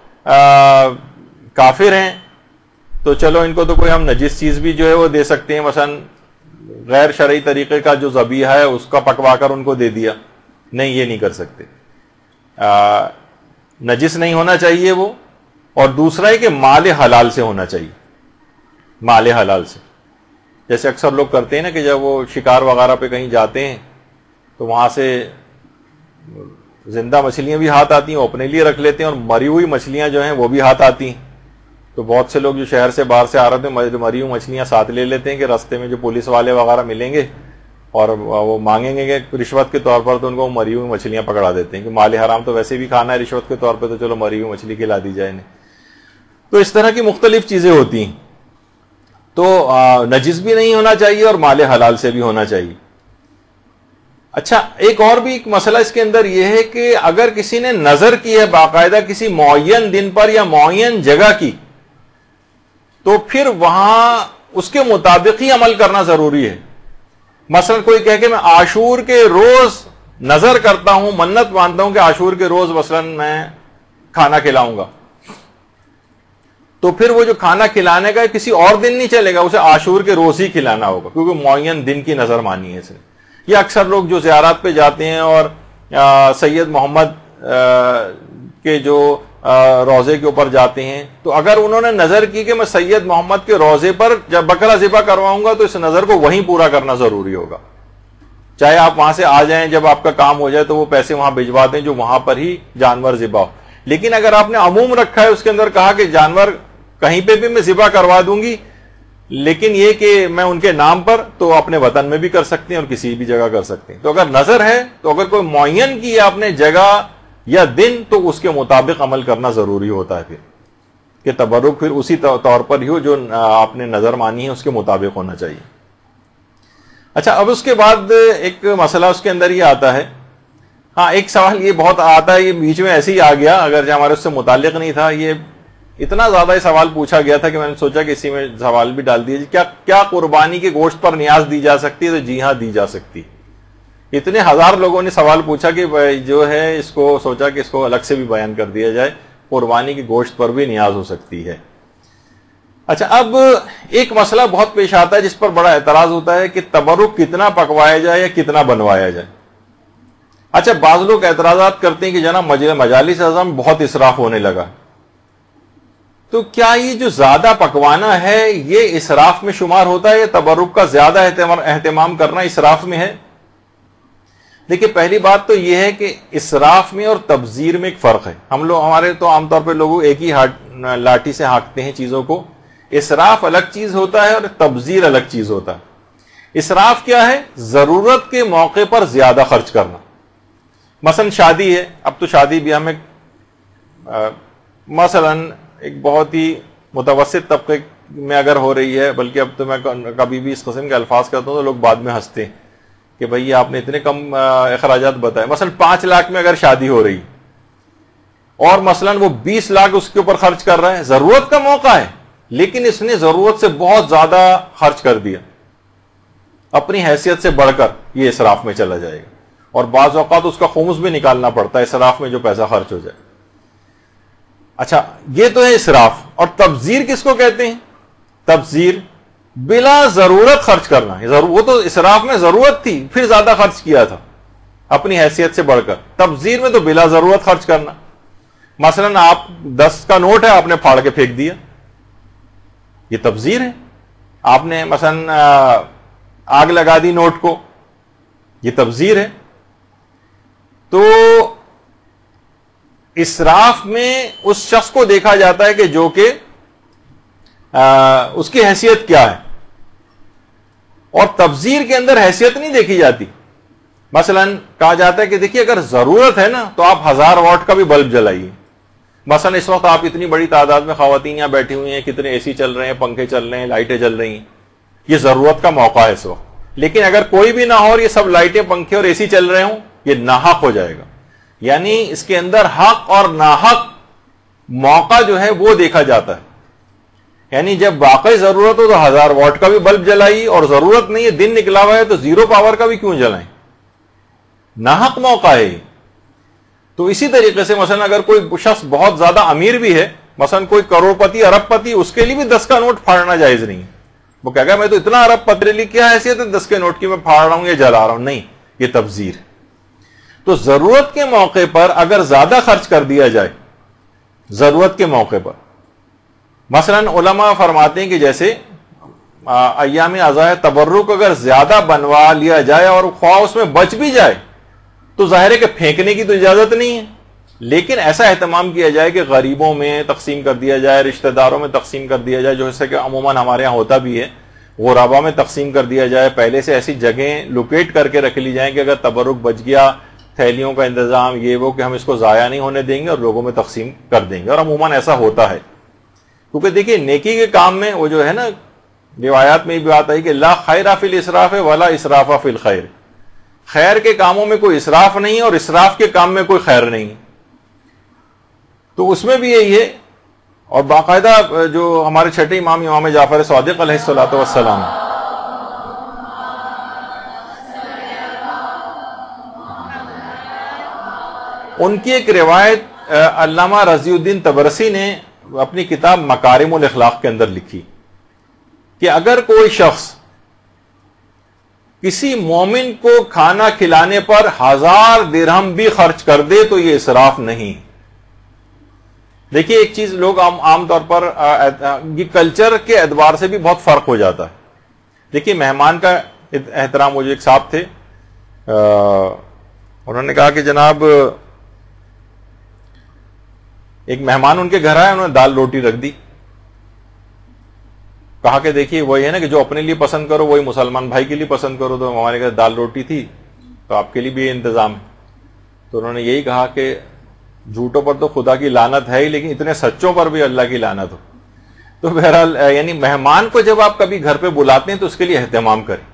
S1: کافر ہیں تو چلو ان کو تو کوئی ہم نجس چیز بھی جو ہے وہ دے سکتے ہیں، مثلا غیر شرعی طریقے کا جو ذبیحہ ہے اس کا پکوا کر ان کو دے دیا. نہیں، یہ نہیں کر سکتے. نجس نہیں ہونا چاہیے وہ، اور دوسرا ہے کہ مال حلال سے ہونا چاہیے. مال حلال سے، جیسے اکثر لوگ کرتے ہیں نا کہ جب وہ شکار وغیرہ پہ کہیں جاتے ہیں تو وہاں سے زندہ مچھلیاں بھی ہاتھ آتی ہیں، وہ اپنے لیے رکھ لیتے ہیں، اور مری ہوئی مچھلیاں جو ہیں وہ بھی ہاتھ آتی ہیں. تو بہت سے لوگ جو شہر سے باہر سے آ رہے تھے مری ہوئی مچھلیاں ساتھ لے لیتے ہیں کہ راستے میں جو پولیس والے وغیرہ ملیں گے اور وہ مانگیں گے کہ رشوت کے طور پر، تو ان کو مری ہوئی مچھلیاں پکڑا دیتے ہیں کہ مال حرام تو ویسے بھی کھانا ہے رشوت کے طور پہ، تو چلو مری ہوئی مچھلی کھلا دی جائے انہیں. تو اس طرح کی مختلف چیزیں ہوتی ہیں. تو نجس بھی نہیں ہونا چاہیے اور مال حلال سے بھی ہونا چاہیے. اچھا، ایک اور بھی ایک مسئلہ اس کے اندر یہ ہے کہ اگر کسی نے نظر کی ہے باقاعدہ کسی معین دن پر یا معین جگہ کی، تو پھر وہاں اس کے مطابق ہی عمل کرنا ضروری ہے. مثلا کوئی کہے کہ میں عاشور کے روز نظر کرتا ہوں، منت مانتا ہوں کہ عاشور کے روز مثلا میں کھانا کھلاؤں گا، تو پھر وہ جو کھانا کھلانے کا کسی اور دن نہیں چلے گا، اسے عاشور کے روز ہی کھلانا ہوگا کیونکہ معین دن کی نظر مانی ہے اس نے. یہ اکثر لوگ جو زیارات پہ جاتے ہیں اور سید محمد کے جو روزے کے اوپر جاتے ہیں، تو اگر انہوں نے نظر کی کہ میں سید محمد کے روزے پر جب بکرا ذبح کرواؤں گا تو اس نظر کو وہیں پورا کرنا ضروری ہوگا. چاہے آپ وہاں سے آ جائیں، جب آپ کا کام ہو جائے تو وہ پیسے وہاں بھجوا دیں جو وہاں پر ہی جانور ذبح ہو. لیکن اگر آپ نے عموم رکھا ہے، اس کے اندر کہا کہ جانور کہیں پہ بھی میں ذبح کروا دوں گی، لیکن یہ کہ میں ان کے نام پر، تو اپنے وطن میں بھی کر سکتے ہیں اور کسی بھی جگہ کر سکتے ہیں. تو اگر نظر ہے تو اگر کوئی معین کی ہے آپ نے جگہ یا دن، تو اس کے مطابق عمل کرنا ضروری ہوتا ہے پھر کہ تبرک پھر اسی طور پر ہی ہو جو آپ نے نظر مانی ہے اس کے مطابق ہونا چاہیے. اچھا، اب اس کے بعد ایک مسئلہ اس کے اندر یہ آتا ہے. ہاں، ایک سوال یہ بہت آتا ہے، یہ بیچ میں ایسے ہی آ گیا، اگر ہمارے اس سے متعلق نہیں تھا. یہ اتنا زیادہ یہ سوال پوچھا گیا تھا کہ میں نے سوچا کہ اسی میں سوال بھی ڈال دیجیے. کیا قربانی کے گوشت پر نیاز دی جا سکتی ہے؟ تو جی ہاں، دی جا سکتی. اتنے ہزار لوگوں نے سوال پوچھا کہ جو ہے اس کو سوچا کہ اس کو الگ سے بھی بیان کر دیا جائے. قربانی کے گوشت پر بھی نیاز ہو سکتی ہے. اچھا، اب ایک مسئلہ بہت پیش آتا ہے جس پر بڑا اعتراض ہوتا ہے کہ تبرک کتنا پکوایا جائے یا کتنا بنوایا جائے. اچھا، بعض لوگ اعتراضات کرتے ہیں کہ جناب مجالس اعظم بہت اسراف ہونے لگا. تو کیا یہ جو زیادہ پکوانا ہے یہ اسراف میں شمار ہوتا ہے یا تبرک کا زیادہ اہتمام کرنا اسراف میں ہے؟ دیکھیے، پہلی بات تو یہ ہے کہ اسراف میں اور تبذیر میں ایک فرق ہے. ہمارے تو عام طور پہ لوگ ایک ہی لاٹھی سے ہانکتے ہیں چیزوں کو. اسراف الگ چیز ہوتا ہے اور تبذیر الگ چیز ہوتا ہے. اسراف کیا ہے؟ ضرورت کے موقع پر زیادہ خرچ کرنا. مثلا شادی ہے، اب تو شادی بھی ہمیں مثلا ایک بہت ہی متوسط طبقے میں اگر ہو رہی ہے، بلکہ اب تو میں کبھی بھی اس قسم کے الفاظ کرتا ہوں تو لوگ بعد میں ہنستے ہیں کہ بھئی آپ نے اتنے کم اخراجات بتائے. مثلا 5 لاکھ میں اگر شادی ہو رہی اور مثلا وہ 20 لاکھ اس کے اوپر خرچ کر رہا ہے، ضرورت کا موقع ہے لیکن اس نے ضرورت سے بہت زیادہ خرچ کر دیا، اپنی حیثیت سے بڑھ کر، یہ اسراف میں چلا جائے گا. اور بعض اوقات اس کا خمس بھی نکالنا پڑتا ہے اسراف میں جو پیسہ خرچ ہو جائے. اچھا، یہ تو ہے اسراف. اور تبذیر کس کو کہتے ہیں؟ تبذیر بلا ضرورت خرچ کرنا. وہ تو اسراف میں ضرورت تھی پھر زیادہ خرچ کیا تھا اپنی حیثیت سے بڑھ کر. تبذیر میں تو بلا ضرورت خرچ کرنا. مثلاً آپ 10 کا نوٹ ہے، آپ نے پھاڑ کے پھینک دیا، یہ تبذیر ہے. آپ نے مثلاً آگ لگا دی نوٹ کو، یہ تبذیر ہے. تو اسراف میں اس شخص کو دیکھا جاتا ہے کہ جو کہ اس کی حیثیت کیا ہے، اور تبذیر کے اندر حیثیت نہیں دیکھی جاتی. مثلا کہا جاتا ہے کہ دیکھیے اگر ضرورت ہے نا تو آپ 1000 واٹ کا بھی بلب جلائیے. مثلا اس وقت آپ اتنی بڑی تعداد میں خواتین یہاں بیٹھی ہوئی ہیں، کتنے اے سی چل رہے ہیں، پنکھے چل رہے ہیں، لائٹیں جل رہی ہیں، یہ ضرورت کا موقع ہے اس وقت. لیکن اگر کوئی بھی نہ ہو اور یہ سب لائٹیں، پنکھے اور اے سی چل رہے ہوں، یہ ناحق ہو جائے گا. یعنی اس کے اندر حق اور ناحق موقع جو ہے وہ دیکھا جاتا ہے. یعنی جب واقعی ضرورت ہو تو 1000 واٹ کا بھی بلب جلائیے، اور ضرورت نہیں ہے، دن نکلا ہوا ہے تو 0 پاور کا بھی کیوں جلائیں، ناحق موقع ہے. تو اسی طریقے سے مثلا اگر کوئی شخص بہت زیادہ امیر بھی ہے، مثلا کوئی کروڑ پتی، ارب پتی، اس کے لیے بھی 10 کا نوٹ پھاڑنا جائز نہیں. وہ کہے گا میں تو اتنا ارب پتی لی، کیا حیثیت ہے 10 کے نوٹ کی، میں پھاڑ رہا ہوں یا جلا رہا ہوں. نہیں، یہ تبذیر. تو ضرورت کے موقع پر اگر زیادہ خرچ کر دیا جائے، ضرورت کے موقع پر، مثلا علماء فرماتے ہیں کہ جیسے ایام عزائے تبرک اگر زیادہ بنوا لیا جائے اور خواہ اس میں بچ بھی جائے تو ظاہر ہے کہ پھینکنے کی تو اجازت نہیں ہے، لیکن ایسا اہتمام کیا جائے کہ غریبوں میں تقسیم کر دیا جائے، رشتہ داروں میں تقسیم کر دیا جائے، جو ایسا کہ عموماً ہمارے یہاں ہوتا بھی ہے، غربا میں تقسیم کر دیا جائے. پہلے سے ایسی جگہیں لوکیٹ کر کے رکھ لی جائیں کہ اگر تبرک بچ گیا، تھیلیوں کا انتظام یہ وہ کہ ہم اس کو ضائع نہیں ہونے دیں گے اور لوگوں میں تقسیم کر دیں گے. اور عموماً ایسا ہوتا ہے، کیونکہ دیکھیے نیکی کے کام میں وہ جو ہے نا، روایات میں بھی بات آئی کہ لا خیر فی الاسراف ولا اسراف فی الخیر. خیر کے کاموں میں کوئی اسراف نہیں اور اسراف کے کام میں کوئی خیر نہیں. تو اس میں بھی یہی ہے. اور باقاعدہ جو ہمارے چھٹے امام، امام جعفر صادق علیہ الصلوۃ والسلام، ان کی ایک روایت علامہ رضی الدین طبرسی نے اپنی کتاب مکارم الاخلاق کے اندر لکھی کہ اگر کوئی شخص کسی مومن کو کھانا کھلانے پر 1000 درہم بھی خرچ کر دے تو یہ اسراف نہیں. دیکھیے ایک چیز لوگ عام طور پر یہ کلچر کے اعتبار سے بھی بہت فرق ہو جاتا ہے. دیکھیے مہمان کا احترام، وہ جو ایک صاحب تھے انہوں نے کہا کہ جناب ایک مہمان ان کے گھر آئے، انہوں نے دال روٹی رکھ دی. کہا کہ دیکھیے وہی ہے نا کہ جو اپنے لیے پسند کرو وہی مسلمان بھائی کے لیے پسند کرو. تو ہمارے گھر دال روٹی تھی تو آپ کے لیے بھی یہ انتظام ہے. تو انہوں نے یہی کہا کہ جھوٹوں پر تو خدا کی لعنت ہے ہی، لیکن اتنے سچوں پر بھی اللہ کی لعنت ہو. تو بہرحال یعنی مہمان کو جب آپ کبھی گھر پہ بلاتے ہیں تو اس کے لیے اہتمام کریں،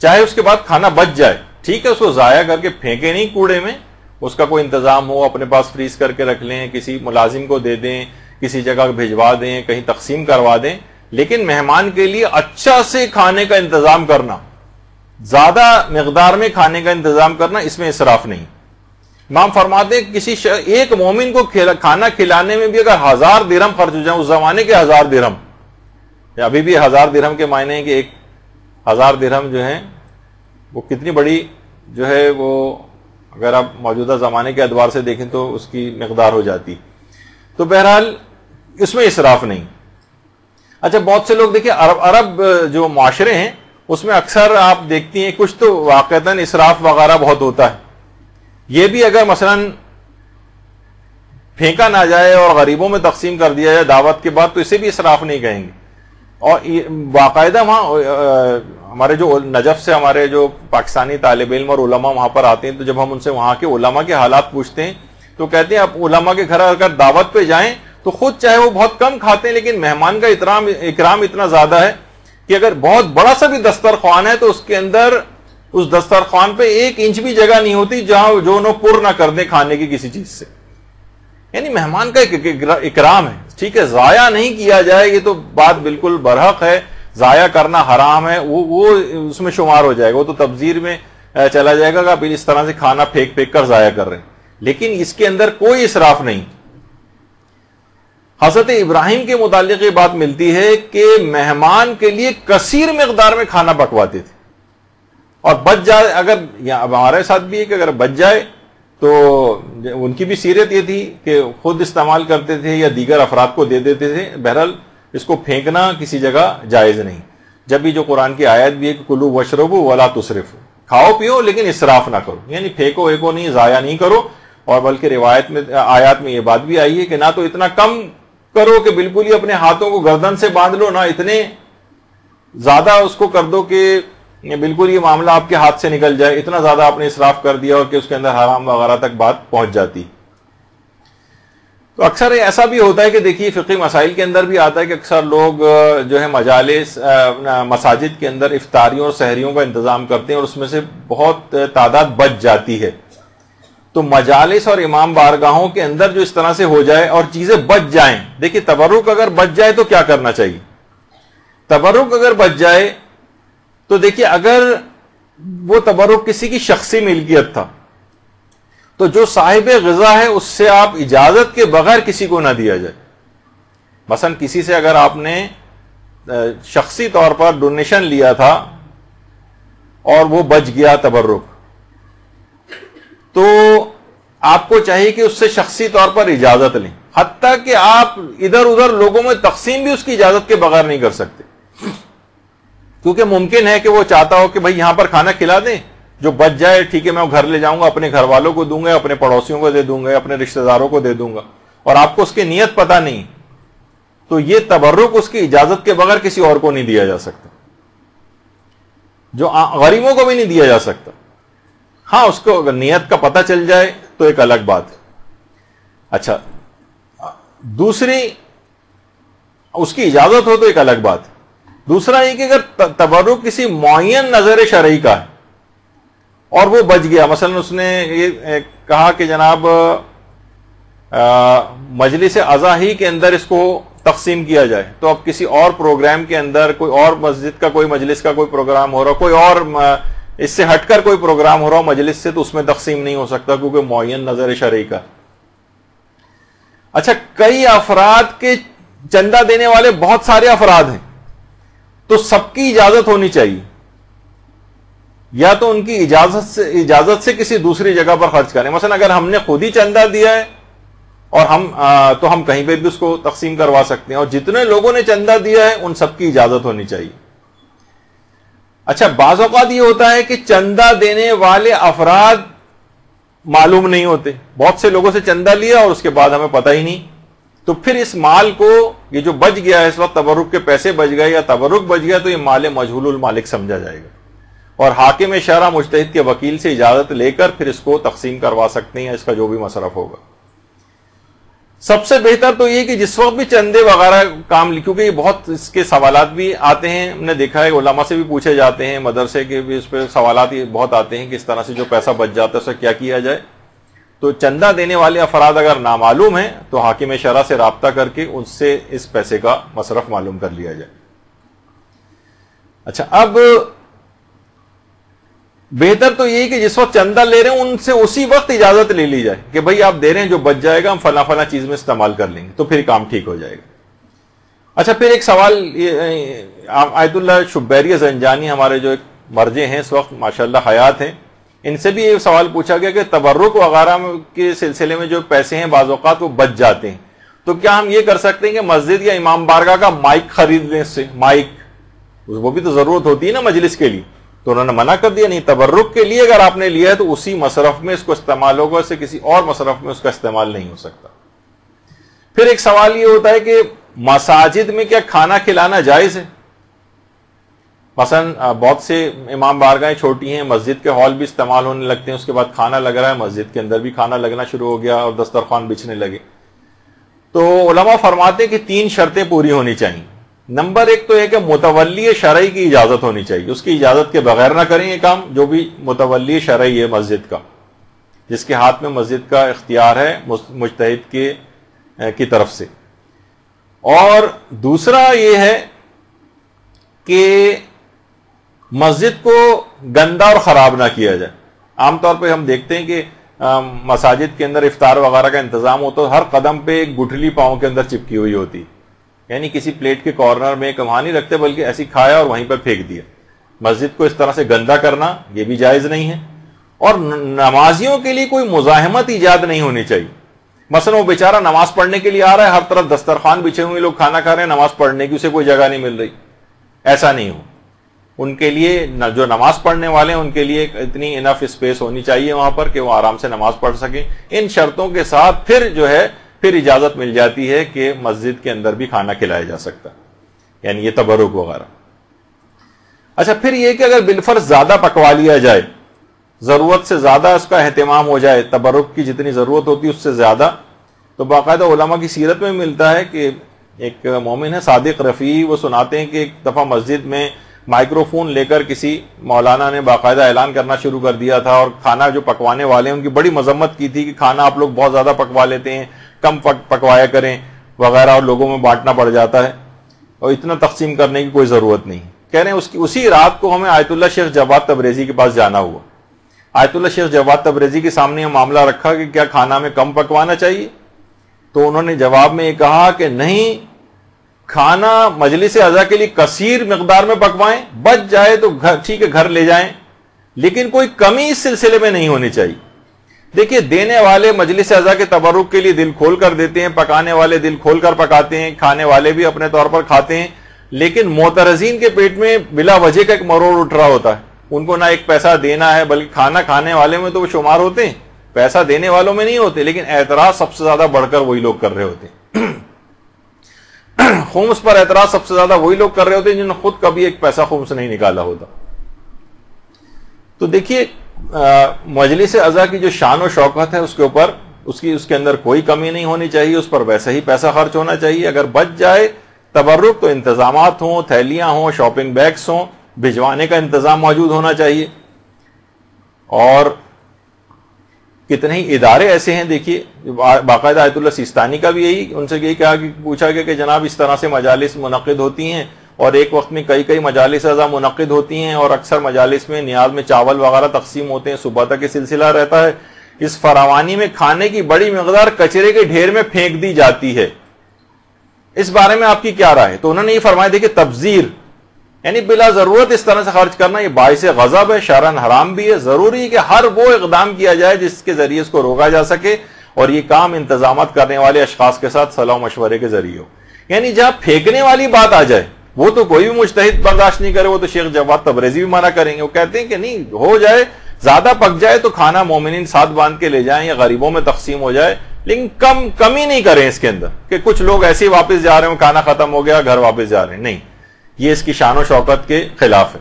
S1: چاہے اس کے بعد کھانا بچ جائے، ٹھیک ہے، اس کو ضائع کر کے پھینکے نہیں کوڑے میں، اس کا کوئی انتظام ہو، اپنے پاس فریز کر کے رکھ لیں، کسی ملازم کو دے دیں، کسی جگہ بھیجوا دیں، کہیں تقسیم کروا دیں. لیکن مہمان کے لیے اچھا سے کھانے کا انتظام کرنا، زیادہ مقدار میں کھانے کا انتظام کرنا، اس میں اسراف نہیں. امام فرماتے ہیں کسی ایک مومن کو کھانا کھلانے میں بھی اگر 1000 درہم خرچ ہو جائیں، اس زمانے کے 1000 درہم، ابھی بھی 1000 درہم کے معنی ہے کہ 1000 درہم جو ہیں وہ کتنی بڑی جو ہے، وہ اگر آپ موجودہ زمانے کے اعتبار سے دیکھیں تو اس کی مقدار ہو جاتی. تو بہرحال اس میں اسراف نہیں. اچھا بہت سے لوگ دیکھیں عرب جو معاشرے ہیں اس میں اکثر آپ دیکھتی ہیں کچھ تو واقعتاً اسراف وغیرہ بہت ہوتا ہے. یہ بھی اگر مثلا پھینکا نہ جائے اور غریبوں میں تقسیم کر دیا جائے دعوت کے بعد تو اسے بھی اسراف نہیں کہیں گے. اور باقاعدہ وہاں ہمارے جو نجف سے ہمارے جو پاکستانی طالب علم اور علماء وہاں پر آتے ہیں تو جب ہم ان سے وہاں کے علماء کے حالات پوچھتے ہیں تو کہتے ہیں آپ علماء کے گھر اگر دعوت پہ جائیں تو خود چاہے وہ بہت کم کھاتے ہیں لیکن مہمان کا اکرام اتنا زیادہ ہے کہ اگر بہت بڑا سا بھی دسترخوان ہے تو اس کے اندر اس دسترخوان پہ 1 انچ بھی جگہ نہیں ہوتی جہاں جو انہوں پر نہ کر دیں کھانے کی کسی چیز سے. یعنی مہمان کا ایک اکرام ہے. ٹھیک ہے، ضائع نہیں کیا جائے، یہ تو بات بالکل برحق ہے، ضائع کرنا حرام ہے، وہ اس میں شمار ہو جائے گا، وہ تو تبذیر میں چلا جائے گا کہ آپ اس طرح سے کھانا پھینک کر ضائع کر رہے ہیں. لیکن اس کے اندر کوئی اسراف نہیں. حضرت ابراہیم کے متعلق یہ بات ملتی ہے کہ مہمان کے لیے کثیر مقدار میں کھانا پکواتے تھے اور بچ جائے، اگر اب ہمارے ساتھ بھی ہے کہ اگر بچ جائے تو ان کی بھی سیرت یہ تھی کہ خود استعمال کرتے تھے یا دیگر افراد کو دے دیتے تھے. بہرحال اس کو پھینکنا کسی جگہ جائز نہیں. جب بھی جو قرآن کی آیت بھی ہے کہ کلو وشربو ولا تسرفو، کھاؤ پیو لیکن اسراف نہ کرو، یعنی پھینکو ایکو نہیں، ضائع نہیں کرو. اور بلکہ روایت میں آیات میں یہ بات بھی آئی ہے کہ نہ تو اتنا کم کرو کہ بالکل ہی اپنے ہاتھوں کو گردن سے باندھ لو، نہ اتنے زیادہ اس کو کر دو کہ بالکل یہ معاملہ آپ کے ہاتھ سے نکل جائے. اتنا زیادہ آپ نے اسراف کر دیا اور کہ اس کے اندر حرام وغیرہ تک بات پہنچ جاتی. تو اکثر ایسا بھی ہوتا ہے کہ دیکھیے فقہی مسائل کے اندر بھی آتا ہے کہ اکثر لوگ جو ہے مجالس مساجد کے اندر افطاریوں اور سحریوں کا انتظام کرتے ہیں اور اس میں سے بہت تعداد بچ جاتی ہے. تو مجالس اور امام بارگاہوں کے اندر جو اس طرح سے ہو جائے اور چیزیں بچ جائیں، دیکھیے تبرک اگر بچ جائے تو کیا کرنا چاہیے؟ تبرک اگر بچ جائے تو دیکھیے اگر وہ تبرک کسی کی شخصی ملکیت تھا تو جو صاحب غذا ہے اس سے آپ اجازت کے بغیر کسی کو نہ دیا جائے. مثلا کسی سے اگر آپ نے شخصی طور پر ڈونیشن لیا تھا اور وہ بچ گیا تبرک، تو آپ کو چاہیے کہ اس سے شخصی طور پر اجازت لیں، حتیٰ کہ آپ ادھر ادھر لوگوں میں تقسیم بھی اس کی اجازت کے بغیر نہیں کر سکتے، کیونکہ ممکن ہے کہ وہ چاہتا ہو کہ بھائی یہاں پر کھانا کھلا دیں، جو بچ جائے ٹھیک ہے میں گھر لے جاؤں گا، اپنے گھر والوں کو دوں گا، اپنے پڑوسیوں کو دے دوں گا، اپنے رشتہ داروں کو دے دوں گا، اور آپ کو اس کی نیت پتہ نہیں. تو یہ تبرک اس کی اجازت کے بغیر کسی اور کو نہیں دیا جا سکتا، جو غریبوں کو بھی نہیں دیا جا سکتا. ہاں اس کو اگر نیت کا پتہ چل جائے تو ایک الگ بات ہے. اچھا دوسری اس کی اجازت ہو تو ایک الگ بات ہے. دوسرا یہ کہ اگر تبرک کسی معین نظر شرعی کا ہے اور وہ بچ گیا، مثلا اس نے یہ کہا کہ جناب مجلس عزا ہی کے اندر اس کو تقسیم کیا جائے، تو اب کسی اور پروگرام کے اندر کوئی اور مسجد کا کوئی مجلس کا کوئی پروگرام ہو رہا، کوئی اور اس سے ہٹ کر کوئی پروگرام ہو رہا مجلس سے، تو اس میں تقسیم نہیں ہو سکتا کیونکہ معین نظر شرعی کا. اچھا کئی افراد کے چندہ دینے والے بہت سارے افراد ہیں تو سب کی اجازت ہونی چاہیے، یا تو ان کی اجازت سے کسی دوسری جگہ پر خرچ کریں. مثلا اگر ہم نے خود ہی چندہ دیا ہے اور تو ہم کہیں پہ بھی اس کو تقسیم کروا سکتے ہیں، اور جتنے لوگوں نے چندہ دیا ہے ان سب کی اجازت ہونی چاہیے. اچھا بعض اوقات یہ ہوتا ہے کہ چندہ دینے والے افراد معلوم نہیں ہوتے، بہت سے لوگوں سے چندہ لیا اور اس کے بعد ہمیں پتہ ہی نہیں، تو پھر اس مال کو یہ جو بچ گیا ہے اس وقت تبرک کے پیسے بچ گئے یا تبرک بچ گیا تو یہ مال مجہول المالک سمجھا جائے گا، اور حاکم شرع مجتہد کے وکیل سے اجازت لے کر پھر اس کو تقسیم کروا سکتے ہیں، اس کا جو بھی مصرف ہوگا. سب سے بہتر تو یہ کہ جس وقت بھی چندے وغیرہ کام، کیونکہ یہ بہت اس کے سوالات بھی آتے ہیں، ہم نے دیکھا ہے علماء سے بھی پوچھے جاتے ہیں، مدرسے کے بھی اس پہ سوالات بہت آتے ہیں کہ اس طرح سے جو پیسہ بچ جاتا ہے اسے کیا کیا جائے. تو چندہ دینے والے افراد اگر نامعلوم ہیں تو حاکم شرع سے رابطہ کر کے ان سے اس پیسے کا مصرف معلوم کر لیا جائے. اچھا اب بہتر تو یہی کہ جس وقت چندہ لے رہے ہیں ان سے اسی وقت اجازت لے لی جائے کہ بھائی آپ دے رہے ہیں، جو بچ جائے گا ہم فلاں فلاں چیز میں استعمال کر لیں گے، تو پھر کام ٹھیک ہو جائے گا. اچھا پھر ایک سوال، آیت اللہ شبیری زنجانی ہمارے جو ایک مرجع ہیں اس وقت ماشاءاللہ حیات ہیں، ان سے بھی یہ سوال پوچھا گیا کہ تبرک وغیرہ کے سلسلے میں جو پیسے ہیں بعض اوقات وہ بچ جاتے ہیں، تو کیا ہم یہ کر سکتے ہیں کہ مسجد یا امام بارگاہ کا مائک خرید لیں؟ اس سے مائک وہ بھی تو ضرورت ہوتی ہے نا مجلس کے لیے، تو انہوں نے منع کر دیا نہیں، تبرک کے لیے اگر آپ نے لیا ہے تو اسی مصرف میں اس کو استعمال ہوگا، اس سے کسی اور مصرف میں اس کا استعمال نہیں ہو سکتا. پھر ایک سوال یہ ہوتا ہے کہ مساجد میں کیا کھانا کھلانا جائز ہے؟ مثلا بہت سے امام بارگاہیں چھوٹی ہیں، مسجد کے ہال بھی استعمال ہونے لگتے ہیں، اس کے بعد کھانا لگ رہا ہے، مسجد کے اندر بھی کھانا لگنا شروع ہو گیا اور دسترخوان بچھنے لگے. تو علماء فرماتے ہیں کہ 3 شرطیں پوری ہونی چاہیے. نمبر 1 تو یہ کہ متولی شرعی کی اجازت ہونی چاہیے، اس کی اجازت کے بغیر نہ کریں یہ کام. جو بھی متولی شرعی ہے مسجد کا، جس کے ہاتھ میں مسجد کا اختیار ہے مجتہد کی طرف سے. اور دوسرا یہ ہے کہ مسجد کو گندا اور خراب نہ کیا جائے. عام طور پہ ہم دیکھتے ہیں کہ مساجد کے اندر افطار وغیرہ کا انتظام ہو تو ہر قدم پہ ایک گٹھلی پاؤں کے اندر چپکی ہوئی ہوتی، یعنی کسی پلیٹ کے کارنر میں کماں نہیں رکھتے بلکہ ایسی کھایا اور وہیں پر پھینک دیا. مسجد کو اس طرح سے گندا کرنا یہ بھی جائز نہیں ہے. اور نمازیوں کے لیے کوئی مزاحمت ایجاد نہیں ہونی چاہیے. مثلا وہ بیچارہ نماز پڑھنے کے لیے آ رہا ہے, ہر طرف دسترخوان بچھے ہوئے, لوگ کھانا کھا رہے ہیں, نماز پڑھنے کی اسے کوئی جگہ نہیں مل رہی. ایسا نہیں ہو. ان کے لیے جو نماز پڑھنے والے ہیں ان کے لیے اتنی انف اسپیس ہونی چاہیے وہاں پر کہ وہ آرام سے نماز پڑھ سکیں. ان شرطوں کے ساتھ پھر اجازت مل جاتی ہے کہ مسجد کے اندر بھی کھانا کھلایا جا سکتا, یعنی یہ تبرک وغیرہ. اچھا, پھر یہ کہ اگر بالفرض زیادہ پکوا لیا جائے, ضرورت سے زیادہ اس کا اہتمام ہو جائے, تبرک کی جتنی ضرورت ہوتی ہے اس سے زیادہ, تو باقاعدہ علماء کی سیرت میں ملتا ہے کہ ایک مومن ہے صادق رفیع, وہ سناتے ہیں کہ ایک دفعہ مسجد میں مائکرو فون لے کر کسی مولانا نے باقاعدہ اعلان کرنا شروع کر دیا تھا, اور کھانا جو پکوانے والے ہیں ان کی بڑی مذمت کی تھی کہ کھانا آپ لوگ بہت زیادہ پکوا لیتے ہیں, کم پکوایا کریں وغیرہ, اور لوگوں میں بانٹنا پڑ جاتا ہے, اور اتنا تقسیم کرنے کی کوئی ضرورت نہیں. کہہ رہے ہیں اسی رات کو ہمیں آیت اللہ شیخ جواد تبریزی کے پاس جانا ہوا. آیت اللہ شیخ جواد تبریزی کے سامنے یہ معاملہ رکھا کہ کیا کھانا میں کم پکوانا چاہیے, تو انہوں نے جواب میں یہ کہا کہ نہیں, کھانا مجلس عزا کے لیے کثیر مقدار میں پکوائیں, بچ جائے تو ٹھیک ہے گھر لے جائیں, لیکن کوئی کمی اس سلسلے میں نہیں ہونی چاہیے. دیکھیے, دینے والے مجلس عزا کے تبرک کے لیے دل کھول کر دیتے ہیں, پکانے والے دل کھول کر پکاتے ہیں, کھانے والے بھی اپنے طور پر کھاتے ہیں, لیکن معترضین کے پیٹ میں بلا وجہ کا ایک مروڑ اٹھ رہا ہوتا ہے. ان کو نہ ایک پیسہ دینا ہے, بلکہ کھانا کھانے والے میں تو وہ شمار ہوتے ہیں, پیسہ دینے والوں میں نہیں ہوتے, لیکن اعتراض سب سے زیادہ بڑھ کر وہی لوگ کر رہے ہوتے ہیں. خمس پر اعتراض سب سے زیادہ وہی لوگ کر رہے ہوتے ہیں جنہوں نے خود کبھی ایک پیسہ خمس نہیں نکالا ہوتا. تو دیکھیے, مجلس عزا کی جو شان و شوکت ہے اس کے اوپر اس کے اندر کوئی کمی نہیں ہونی چاہیے, اس پر ویسے ہی پیسہ خرچ ہونا چاہیے. اگر بچ جائے تبرک تو انتظامات ہوں, تھیلیاں ہوں, شاپنگ بیگس ہوں, بھجوانے کا انتظام موجود ہونا چاہیے. اور کتنے ہی ادارے ایسے ہیں, دیکھیے باقاعدہ آیت اللہ سیستانی کا بھی یہی, ان سے یہی کہا کہ پوچھا گیا کہ جناب اس طرح سے مجالس منعقد ہوتی ہیں, اور ایک وقت میں کئی مجالس عزا منعقد ہوتی ہیں, اور اکثر مجالس میں نیاز میں چاول وغیرہ تقسیم ہوتے ہیں, صبح تک یہ سلسلہ رہتا ہے. اس فراوانی میں کھانے کی بڑی مقدار کچرے کے ڈھیر میں پھینک دی جاتی ہے, اس بارے میں آپ کی کیا رائے ہے؟ تو انہوں نے یہ فرمایا, دیکھیں تبذیر یعنی بلا ضرورت اس طرح سے خرچ کرنا یہ باعث غضب ہے, شرعاً حرام بھی ہے. ضروری ہے کہ ہر وہ اقدام کیا جائے جس کے ذریعے اس کو روکا جا سکے, اور یہ کام انتظامات کرنے والے اشخاص کے ساتھ صلاح و مشورے کے ذریعے ہو. یعنی جہاں پھینکنے والی بات آ جائے وہ تو کوئی بھی مجتہد برداشت نہیں کرے, وہ تو شیخ جواد تبریزی بھی منع کریں گے. وہ کہتے ہیں کہ نہیں, ہو جائے زیادہ پک جائے تو کھانا مومنین ساتھ باندھ کے لے جائیں یا غریبوں میں تقسیم ہو جائے, لیکن کمی نہیں کریں اس کے اندر کہ کچھ لوگ ایسے ہی واپس جا رہے ہیں, کھانا ختم ہو گیا گھر واپس جا رہے ہیں. نہیں, یہ اس کی شان و شوکت کے خلاف ہے.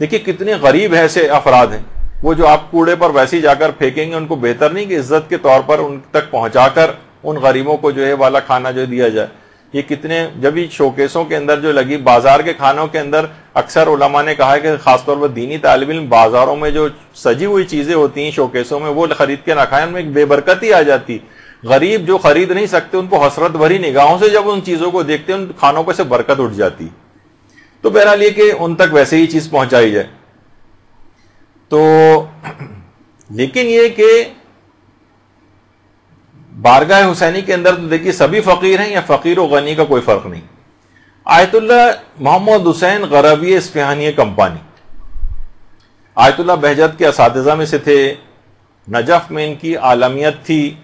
S1: دیکھیے کتنے غریب ایسے افراد ہیں, وہ جو آپ کوڑے پر ویسے ہی جا کر پھینکیں گے, ان کو بہتر نہیں کہ عزت کے طور پر ان تک پہنچا کر ان غریبوں کو جو ہے والا کھانا جو دیا جائے. یہ کتنے, جب ہی شوکیسوں کے اندر جو لگی بازار کے کھانوں کے اندر, اکثر علماء نے کہا ہے کہ خاص طور پر دینی طالب علم بازاروں میں جو سجی ہوئی چیزیں ہوتی ہیں شوکیسوں میں, وہ خرید کے نہ کھائیں, ان میں ایک بے برکتی آ جاتی. غریب جو خرید نہیں سکتے ان کو حسرت بھری نگاہوں سے جب ان چیزوں کو دیکھتے ہیں, ان کھانوں پہ سے برکت اٹھ جاتی. تو بہرحال یہ کہ ان تک ویسے ہی چیز پہنچائی جائے. تو لیکن یہ کہ بارگاہ حسینی کے اندر تو دیکھیے سبھی فقیر ہیں, یا فقیر و غنی کا کوئی فرق نہیں. آیت اللہ محمد حسین غربی اصفہانی کمپانی آیت اللہ بہجت کے اساتذہ میں سے تھے, نجف میں ان کی عالمیت تھی.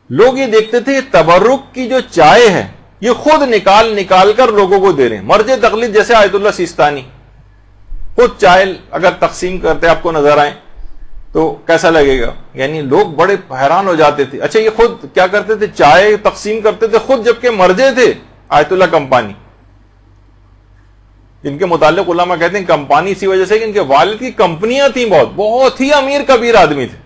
S1: لوگ یہ دیکھتے تھے تبرک کی جو چائے ہے یہ خود نکال کر لوگوں کو دے رہے ہیں. مرجع تقلید جیسے آیت اللہ سیستانی خود چائے اگر تقسیم کرتے آپ کو نظر آئیں تو کیسا لگے گا؟ یعنی لوگ بڑے حیران ہو جاتے تھے. اچھا, یہ خود کیا کرتے تھے؟ چائے تقسیم کرتے تھے خود, جبکہ مرجع تھے آیت اللہ کمپانی. جن کے متعلق علماء کہتے ہیں کمپانی اسی وجہ سے کہ ان کے والد کی کمپنیاں تھیں, بہت ہی امیر کبیر آدمی تھے.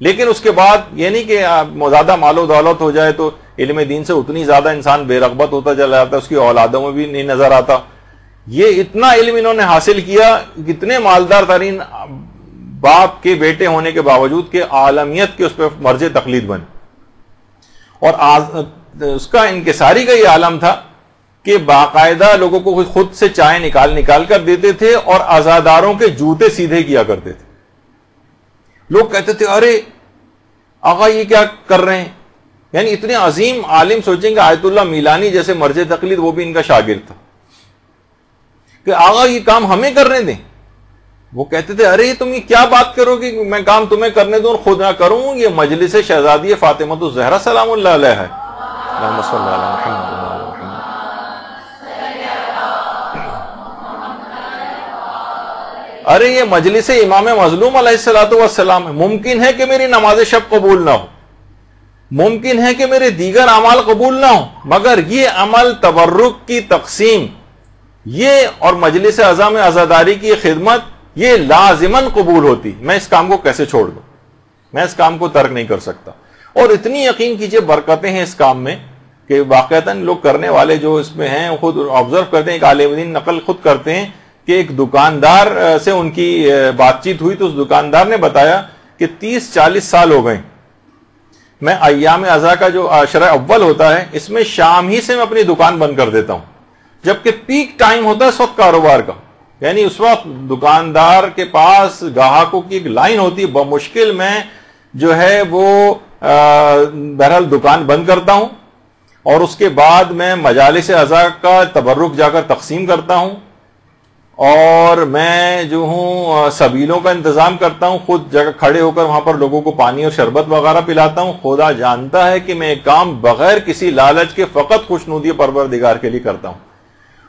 S1: لیکن اس کے بعد یہ نہیں کہ زیادہ مال و دولت ہو جائے تو علم دین سے اتنی زیادہ انسان بے رغبت ہوتا چلا جاتا ہے, اس کی اولادوں میں بھی نہیں نظر آتا. یہ اتنا علم انہوں نے حاصل کیا, کتنے مالدار ترین باپ کے بیٹے ہونے کے باوجود کہ عالمیت کے اس پہ مرجع تقلید بنے. اور اس کا انکساری کا یہ عالم تھا کہ باقاعدہ لوگوں کو خود سے چائے نکال کر دیتے تھے, اور عزاداروں کے جوتے سیدھے کیا کرتے تھے. لوگ کہتے تھے ارے آقا یہ کیا کر رہے ہیں؟ یعنی اتنے عظیم عالم, سوچیں کہ آیت اللہ میلانی جیسے مرجع تقلید وہ بھی ان کا شاگرد تھا, کہ آقا یہ کام ہمیں کرنے دیں. وہ کہتے تھے ارے تم یہ کیا بات کرو گے، میں کام تمہیں کرنے دوں اور خود نہ کروں، یہ مجلس شہزادی فاطمہ الزہرا سلام اللہ علیہ ہے. اللہم صلی علی محمد. ارے یہ مجلس امام مظلوم علیہ الصلوۃ والسلام ہے، ممکن ہے کہ میری نماز شب قبول نہ ہو، ممکن ہے کہ میرے دیگر اعمال قبول نہ ہو، مگر یہ عمل تبرک کی تقسیم یہ اور مجلس عزا میں عزاداری کی خدمت یہ لازماً قبول ہوتی. میں اس کام کو کیسے چھوڑ دوں، میں اس کام کو ترک نہیں کر سکتا. اور اتنی یقین کیجئے برکتیں ہیں اس کام میں کہ واقعتاً لوگ کرنے والے جو اس میں ہیں خود آبزرو کرتے ہیں. ایک عالم دین نقل خود کرتے ہیں کہ ایک دکاندار سے ان کی بات چیت ہوئی تو اس دکاندار نے بتایا کہ 30-40 سال ہو گئے میں ایام عزا کا جو عشرہ اول ہوتا ہے اس میں شام ہی سے میں اپنی دکان بند کر دیتا ہوں، جبکہ پیک ٹائم ہوتا ہے اس وقت کاروبار کا. یعنی اس وقت دکاندار کے پاس گاہکوں کی ایک لائن ہوتی ہے، بمشکل میں جو ہے وہ بہرحال دکان بند کرتا ہوں اور اس کے بعد میں مجالس عزا کا تبرک جا کر تقسیم کرتا ہوں اور میں جو ہوں سبیلوں کا انتظام کرتا ہوں، خود جگہ کھڑے ہو کر وہاں پر لوگوں کو پانی اور شربت وغیرہ پلاتا ہوں. خدا جانتا ہے کہ میں ایک کام بغیر کسی لالچ کے فقط خوشنودی پروردگار کے لیے کرتا ہوں.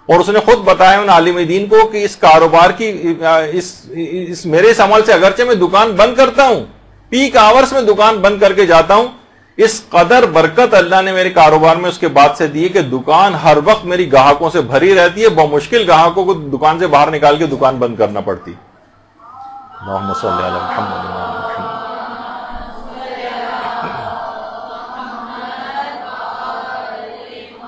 S1: اور اس نے خود بتایا ان عالم دین کو کہ اس کاروبار کی اس میرے اس عمل سے اگرچہ میں دکان بند کرتا ہوں، پیک آورز میں دکان بند کر کے جاتا ہوں، اس قدر برکت اللہ نے میرے کاروبار میں اس کے بعد سے دی کہ دکان ہر وقت میری گاہکوں سے بھری رہتی ہے. بمشکل گاہکوں کو دکان سے باہر نکال کے دکان بند کرنا پڑتی. اللہم صلی علی محمد.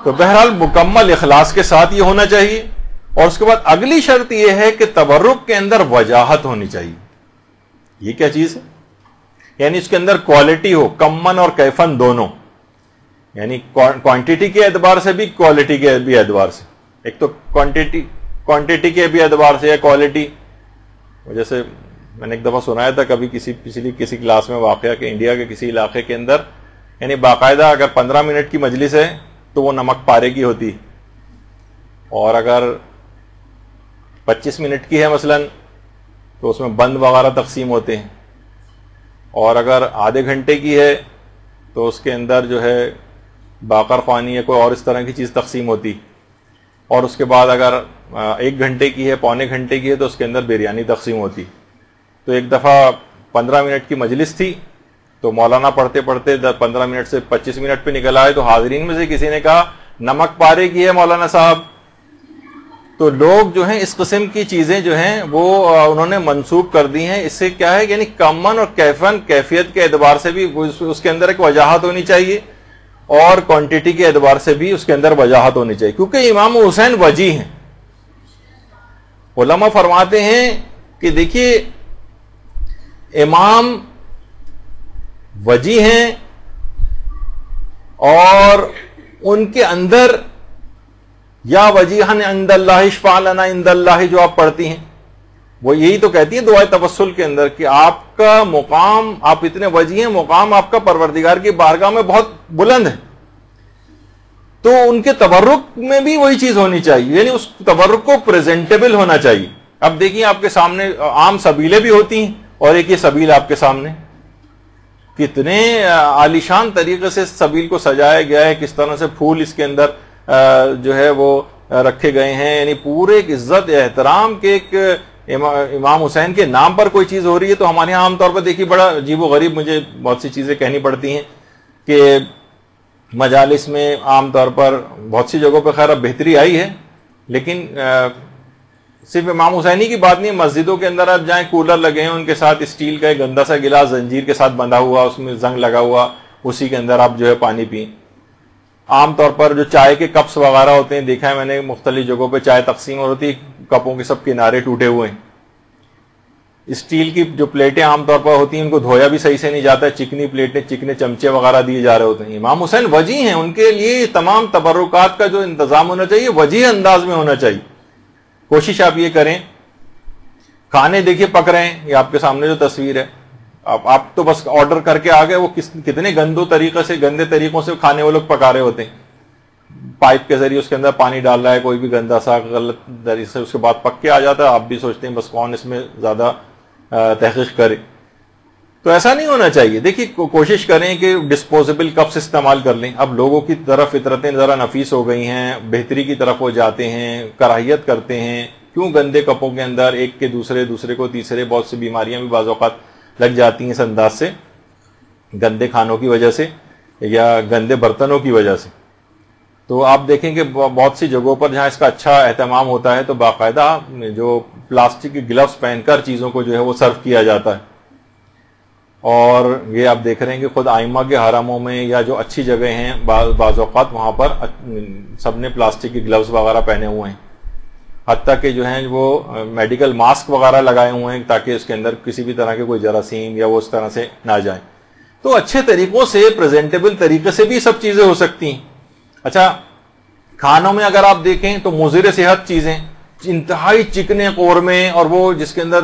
S1: تو بہرحال مکمل اخلاص کے ساتھ یہ ہونا چاہیے. اور اس کے بعد اگلی شرط یہ ہے کہ تبرک کے اندر وجاہت ہونی چاہیے. یہ کیا چیز ہے؟ یعنی اس کے اندر کوالٹی ہو، کمن اور کیفن دونوں، یعنی کوانٹٹی کے اعتبار سے بھی کوالٹی کے بھی اعتبار سے. ایک تو کوانٹٹی کے بھی اعتبار سے یا کوالٹی. جیسے میں نے ایک دفعہ سنایا تھا کبھی کسی کلاس میں واقعہ کہ انڈیا کے کسی علاقے کے اندر یعنی باقاعدہ اگر 15 منٹ کی مجلس ہے تو وہ نمک پارے کی ہوتی، اور اگر 25 منٹ کی ہے مثلا تو اس میں بند وغیرہ تقسیم ہوتے ہیں، اور اگر آدھے گھنٹے کی ہے تو اس کے اندر جو ہے باقر خوانی یا کوئی اور اس طرح کی چیز تقسیم ہوتی، اور اس کے بعد اگر 1 گھنٹے کی ہے، پونے گھنٹے کی ہے تو اس کے اندر بریانی تقسیم ہوتی. تو ایک دفعہ 15 منٹ کی مجلس تھی تو مولانا پڑھتے پڑھتے 15 منٹ سے 25 منٹ پہ نکل آئے تو حاضرین میں سے کسی نے کہا نمک پارے کی ہے مولانا صاحب. تو لوگ جو ہیں اس قسم کی چیزیں جو ہیں وہ انہوں نے منسوب کر دی ہیں. اس سے کیا ہے یعنی کمن اور کیفن کیفیت کے اعتبار سے بھی اس کے اندر ایک وجاہت ہونی چاہیے اور کوانٹٹی کے اعتبار سے بھی اس کے اندر وجاہت ہونی چاہیے، کیونکہ امام حسین وجی ہیں. علماء فرماتے ہیں کہ دیکھیے امام وجی ہیں اور ان کے اندر یا وجیحن عند اللہ اشفع لنا عند اللہ جو آپ پڑھتی ہیں وہ یہی تو کہتی ہیں دعائے توسل کے اندر کہ آپ کا مقام، آپ اتنے وجی ہیں، مقام آپ کا پروردگار کی بارگاہ میں بہت بلند ہے. تو ان کے تبرک میں بھی وہی چیز ہونی چاہیے، یعنی اس تبرک کو پریزنٹیبل ہونا چاہیے. اب دیکھیے آپ کے سامنے عام سبیلیں بھی ہوتی ہیں اور ایک یہ سبیل آپ کے سامنے کتنے عالیشان طریقے سے سبیل کو سجایا گیا ہے، کس طرح سے پھول اس کے اندر جو ہے وہ رکھے گئے ہیں. یعنی پورے ایک عزت احترام کے ایک امام حسین کے نام پر کوئی چیز ہو رہی ہے. تو ہمارے یہاں عام طور پر دیکھیے بڑا عجیب و غریب مجھے بہت سی چیزیں کہنی پڑتی ہیں کہ مجالس میں عام طور پر بہت سی جگہوں پہ خیر اب بہتری آئی ہے، لیکن صرف امام حسینی کی بات نہیں، مسجدوں کے اندر آپ جائیں کولر لگے ہیں ان کے ساتھ اسٹیل کا ایک گندا سا گلاس زنجیر کے ساتھ بندھا ہوا، اس میں زنگ لگا ہوا، اسی کے اندر آپ جو ہے پانی پئیں. عام طور پر جو چائے کے کپس وغیرہ ہوتے ہیں دیکھا ہے میں نے مختلف جگہوں پہ چائے تقسیم ہوتی ہے، کپوں کے سب کنارے ٹوٹے ہوئے ہیں. اسٹیل کی جو پلیٹیں عام طور پر ہوتی ہیں ان کو دھویا بھی صحیح سے نہیں جاتا ہے، چکنی پلیٹیں چکنے چمچے وغیرہ دیے جا رہے ہوتے ہیں. امام حسین وجی ہیں، ان کے لیے تمام تبرکات کا جو انتظام ہونا چاہیے وجی انداز میں ہونا چاہیے. کوشش آپ یہ کریں، کھانے دیکھیے پک رہے ہیں، یہ آپ کے سامنے جو تصویر ہے، آپ تو بس آرڈر کر کے آ گئے، وہ کتنے گندے طریقوں سے کھانے وہ لوگ پکا رہے ہوتے ہیں. پائپ کے ذریعے اس کے اندر پانی ڈال رہا ہے کوئی بھی گندا سا غلط طریقے سے، اس کے بعد پک کے آ جاتا ہے، آپ بھی سوچتے ہیں بس کون اس میں زیادہ تحقیق کرے. تو ایسا نہیں ہونا چاہیے. دیکھیے کوشش کریں کہ ڈسپوزیبل کپس استعمال کر لیں. اب لوگوں کی طرف فطرتیں ذرا نفیس ہو گئی ہیں، بہتری کی طرف وہ جاتے ہیں، کراہیت کرتے ہیں. کیوں گندے کپوں کے اندر ایک کے دوسرے کو تیسرے، بہت سی بیماریاں بھی بعض اوقات لگ جاتی ہیں اس انداز سے، گندے کھانوں کی وجہ سے یا گندے برتنوں کی وجہ سے. تو آپ دیکھیں کہ بہت سی جگہوں پر جہاں اس کا اچھا اہتمام ہوتا ہے تو باقاعدہ جو پلاسٹک کے گلوز پہن کر چیزوں کو جو ہے وہ سرو کیا جاتا ہے. اور یہ آپ دیکھ رہے ہیں کہ خود آئمہ کے حرموں میں یا جو اچھی جگہ ہیں بعض اوقات وہاں پر سب نے پلاسٹک کے گلوز وغیرہ پہنے ہوئے ہیں، حتیٰ کہ جو ہیں وہ میڈیکل ماسک وغیرہ لگائے ہوئے ہیں تاکہ اس کے اندر کسی بھی طرح کے کوئی جراثیم یا وہ اس طرح سے نہ جائیں. تو اچھے طریقوں سے، پریزنٹیبل طریقے سے بھی سب چیزیں ہو سکتی ہیں. اچھا کھانوں میں اگر آپ دیکھیں تو مضر صحت چیزیں، انتہائی چکنے قورمے، اور وہ جس کے اندر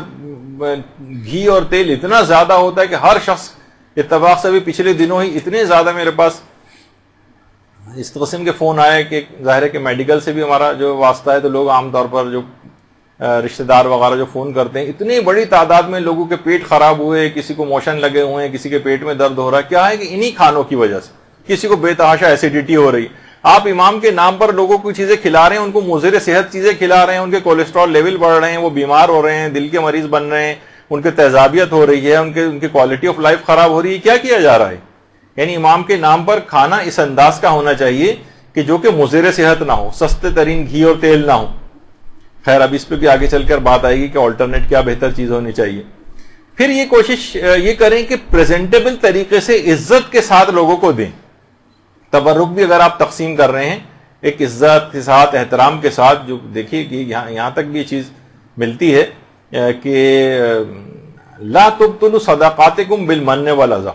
S1: گھی اور تیل اتنا زیادہ ہوتا ہے کہ ہر شخص، اتفاق سے بھی پچھلے دنوں ہی اتنے زیادہ میرے پاس اس قسم کے فون آئے کہ ظاہر ہے کہ میڈیکل سے بھی ہمارا جو واسطہ ہے، تو لوگ عام طور پر جو رشتہ دار وغیرہ جو فون کرتے ہیں، اتنی بڑی تعداد میں لوگوں کے پیٹ خراب ہوئے، کسی کو موشن لگے ہوئے ہیں، کسی کے پیٹ میں درد ہو رہا ہے. کیا ہے کہ انہی کھانوں کی وجہ سے کسی کو بے تحاشا ایسیڈیٹی ہو رہی. آپ امام کے نام پر لوگوں کو چیزیں کھلا رہے ہیں، ان کو مضر صحت چیزیں کھلا رہے ہیں، ان کے کولیسٹرول لیول بڑھ رہے ہیں، وہ بیمار ہو رہے ہیں، دل کے مریض بن رہے ہیں، ان کے تیزابیت ہو رہی ہے، ان کی کوالٹی آف لائف خراب ہو رہی ہے. کیا کیا جا رہا ہے؟ یعنی امام کے نام پر کھانا اس انداز کا ہونا چاہیے کہ جو کہ مضر صحت نہ ہو، سستے ترین گھی اور تیل نہ ہو. خیر اب اس پہ بھی آگے چل کر بات آئے گی کہ آلٹرنیٹ کیا بہتر چیز ہونی چاہیے. پھر یہ کوشش یہ کریں کہ پریزنٹیبل طریقے سے عزت کے ساتھ لوگوں کو دیں. تبرک بھی اگر آپ تقسیم کر رہے ہیں ایک عزت کے ساتھ، احترام کے ساتھ، جو دیکھیے کہ یہاں تک بھی یہ چیز ملتی ہے کہ لا تبطلوا صدقاتکم بالمن والاذى،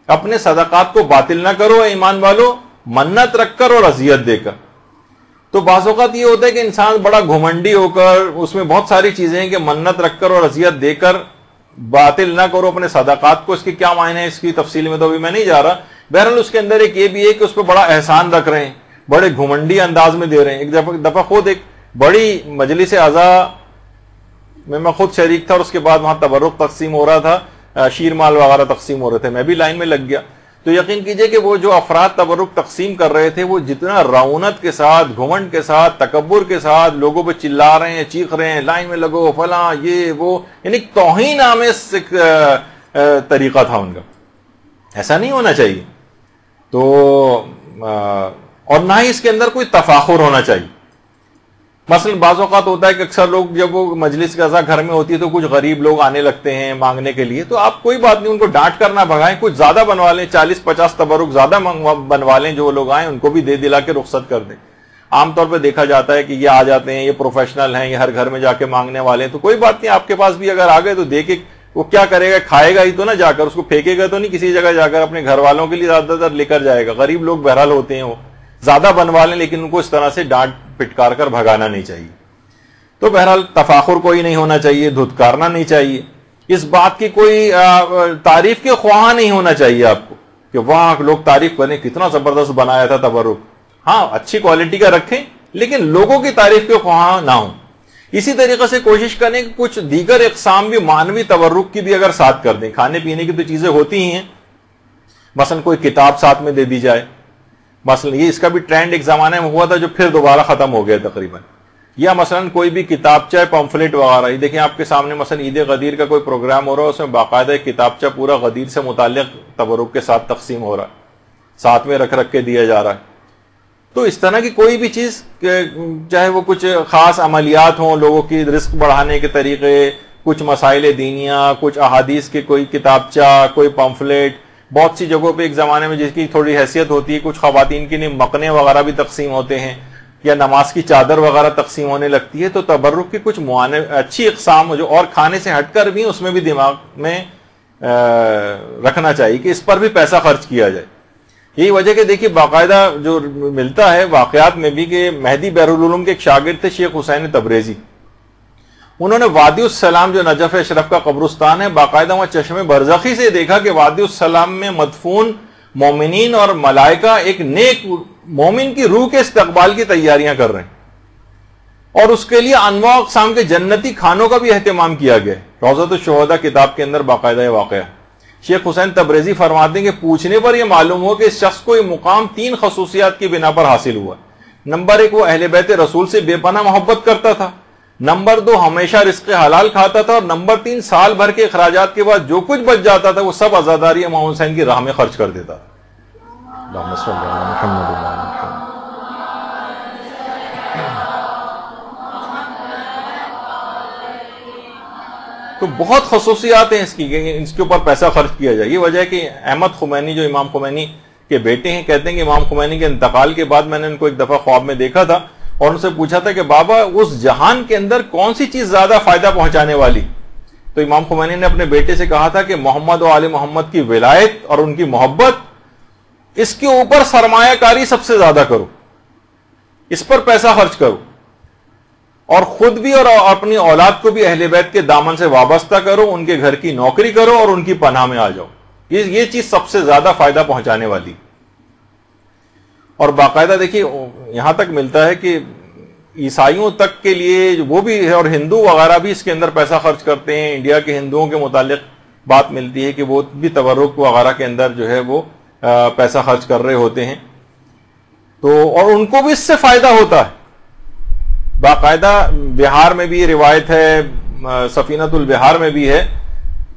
S1: اپنے صدقات کو باطل نہ کرو اے ایمان والو، منت رکھ کر اور اذیت دے کر. تو بعض اوقات یہ ہوتا ہے کہ انسان بڑا گھمنڈی ہو کر، اس میں بہت ساری چیزیں ہیں کہ منت رکھ کر اور اذیت دے کر باطل نہ کرو اپنے صدقات کو. اس کے کیا معنی ہے اس کی تفصیل میں تو ابھی میں نہیں جا رہا. بہرحال اس کے اندر ایک یہ بھی ہے کہ اس پہ بڑا احسان رکھ رہے ہیں، بڑے گھمنڈی انداز میں دے رہے ہیں. ایک دفعہ خود ایک بڑی مجلس اعضاء میں خود شریک تھا، اور اس کے بعد وہاں تبرک تقسیم ہو رہا تھا، شیر مال وغیرہ تقسیم ہو رہے تھے، میں بھی لائن میں لگ گیا. تو یقین کیجئے کہ وہ جو افراد تبرک تقسیم کر رہے تھے، وہ جتنا رعونت کے ساتھ، گھمنڈ کے ساتھ، تکبر کے ساتھ لوگوں پہ چلا رہے ہیں، چیخ رہے ہیں، لائن میں لگو فلاں یہ وہ، یعنی توہین آمیز ایک طریقہ تھا ان کا. ایسا نہیں ہونا چاہیے. تو اور نہ ہی اس کے اندر کوئی تفاخر ہونا چاہیے. مثلا بعض اوقات ہوتا ہے کہ اکثر لوگ جب وہ مجلس قضا گھر میں ہوتی ہے تو کچھ غریب لوگ آنے لگتے ہیں مانگنے کے لیے، تو آپ کوئی بات نہیں، ان کو ڈانٹ کر نہ بھگائیں، کچھ زیادہ بنوا لیں، 40-50 تبرک زیادہ بنوا لیں، جو لوگ آئیں ان کو بھی دے دلا کے رخصت کر دیں. عام طور پہ دیکھا جاتا ہے کہ یہ آ جاتے ہیں، یہ پروفیشنل ہیں، یہ ہر گھر میں جا کے مانگنے والے ہیں، تو کوئی بات نہیں، آپ کے پاس بھی اگر آ گئے تو دے کے وہ کیا کرے گا، کھائے گا ہی تو نہ جا کر، اس کو پھینکے گا تو نہیں کسی جگہ جا کر، اپنے گھر والوں کے لیے زیادہ تر لے کر جائے گا. غریب لوگ بہرحال ہوتے ہیں، وہ زیادہ بنوا لیں، لیکن ان کو اس طرح سے ڈانٹ پٹکار کر بھگانا نہیں چاہیے. تو بہرحال تفاخر کوئی نہیں ہونا چاہیے، دھتکارنا نہیں چاہیے، اس بات کی کوئی تعریف کے خواہاں نہیں ہونا چاہیے آپ کو کہ وہاں لوگ تعریف کریں کتنا زبردست بنایا تھا تبرک. ہاں اچھی کوالٹی کا رکھیں، لیکن لوگوں کی تعریف کے خواہاں نہ ہوں. اسی طریقے سے کوشش کریں کہ کچھ دیگر اقسام بھی مانوی تبرک کی بھی اگر ساتھ کر دیں. کھانے پینے کی تو چیزیں ہوتی ہی ہیں، مثلا کوئی کتاب ساتھ میں دے دی جائے. مثلا یہ اس کا بھی ٹرینڈ ایک زمانے میں ہوا تھا جو پھر دوبارہ ختم ہو گیا تقریباً. یا مثلا کوئی بھی کتابچہ پمفلٹ وغیرہ، یہ دیکھیں آپ کے سامنے مثلا عید غدیر کا کوئی پروگرام ہو رہا ہے، اس میں باقاعدہ ایک کتابچہ پورا غدیر سے متعلق تبرک کے ساتھ تقسیم ہو رہا ہے، ساتھ میں رکھ کے دیا جا رہا ہے. تو اس طرح کی کوئی بھی چیز، چاہے وہ کچھ خاص عملیات ہوں، لوگوں کی رزق بڑھانے کے طریقے، کچھ مسائل دینیاں، کچھ احادیث کے کوئی کتابچہ، کوئی پمفلٹ. بہت سی جگہوں پہ ایک زمانے میں جس کی تھوڑی حیثیت ہوتی ہے، کچھ خواتین کے لیے مقنے وغیرہ بھی تقسیم ہوتے ہیں، یا نماز کی چادر وغیرہ تقسیم ہونے لگتی ہے. تو تبرک کی کچھ اچھی اقسام جو اور کھانے سے ہٹ کر بھی اس میں بھی دماغ میں رکھنا چاہیے کہ اس پر بھی پیسہ خرچ کیا جائے. یہی وجہ کہ دیکھیے باقاعدہ جو ملتا ہے واقعات میں بھی کہ مہدی بحرالعلوم کے ایک شاگرد تھے شیخ حسین تبریزی. انہوں نے وادی السلام جو نجف اشرف کا قبرستان ہے، باقاعدہ وہاں چشم برزخی سے دیکھا کہ وادی السلام میں مدفون مومنین اور ملائکہ ایک نیک مومن کی روح کے استقبال کی تیاریاں کر رہے ہیں، اور اس کے لیے انواع اقسام کے جنتی کھانوں کا بھی اہتمام کیا گیا ہے۔ روضۃ الشہداء کتاب کے اندر باقاعدہ واقعہ شیخ حسین تبریزی فرماتے ہیں کہ پوچھنے پر یہ معلوم ہو کہ اس شخص کو یہ مقام 3 خصوصیات کی بنا پر حاصل ہوا۔ نمبر 1، وہ اہل بیت رسول سے بے پناہ محبت کرتا تھا۔ نمبر 2، ہمیشہ رزق حلال کھاتا تھا۔ اور نمبر 3، سال بھر کے اخراجات کے بعد جو کچھ بچ جاتا تھا وہ سب عزاداری امام حسین کی راہ میں خرچ کر دیتا تھا۔ اللہم صلی علی محمد و علی محمد۔ تو بہت خصوصیات ہیں اس کی کہ اس کے اوپر پیسہ خرچ کیا جائے۔ یہ وجہ ہے کہ احمد خمینی جو امام خمینی کے بیٹے ہیں کہتے ہیں کہ امام خمینی کے انتقال کے بعد میں نے ان کو ایک دفعہ خواب میں دیکھا تھا اور ان سے پوچھا تھا کہ بابا اس جہان کے اندر کون سی چیز زیادہ فائدہ پہنچانے والی؟ تو امام خمینی نے اپنے بیٹے سے کہا تھا کہ محمد و آل محمد کی ولایت اور ان کی محبت، اس کے اوپر سرمایہ کاری سب سے زیادہ کرو، اس پر پیسہ خرچ کرو، اور خود بھی اور اپنی اولاد کو بھی اہل بیت کے دامن سے وابستہ کرو، ان کے گھر کی نوکری کرو اور ان کی پناہ میں آ جاؤ۔ یہ چیز سب سے زیادہ فائدہ پہنچانے والی۔ اور باقاعدہ دیکھیے یہاں تک ملتا ہے کہ عیسائیوں تک کے لیے وہ بھی ہے اور ہندو وغیرہ بھی اس کے اندر پیسہ خرچ کرتے ہیں۔ انڈیا کے ہندوؤں کے متعلق بات ملتی ہے کہ وہ بھی تبرک وغیرہ کے اندر جو ہے وہ پیسہ خرچ کر رہے ہوتے ہیں، تو اور ان کو بھی اس سے فائدہ ہوتا ہے۔ باقاعدہ بہار میں بھی روایت ہے، سفینۃ البہار میں بھی ہے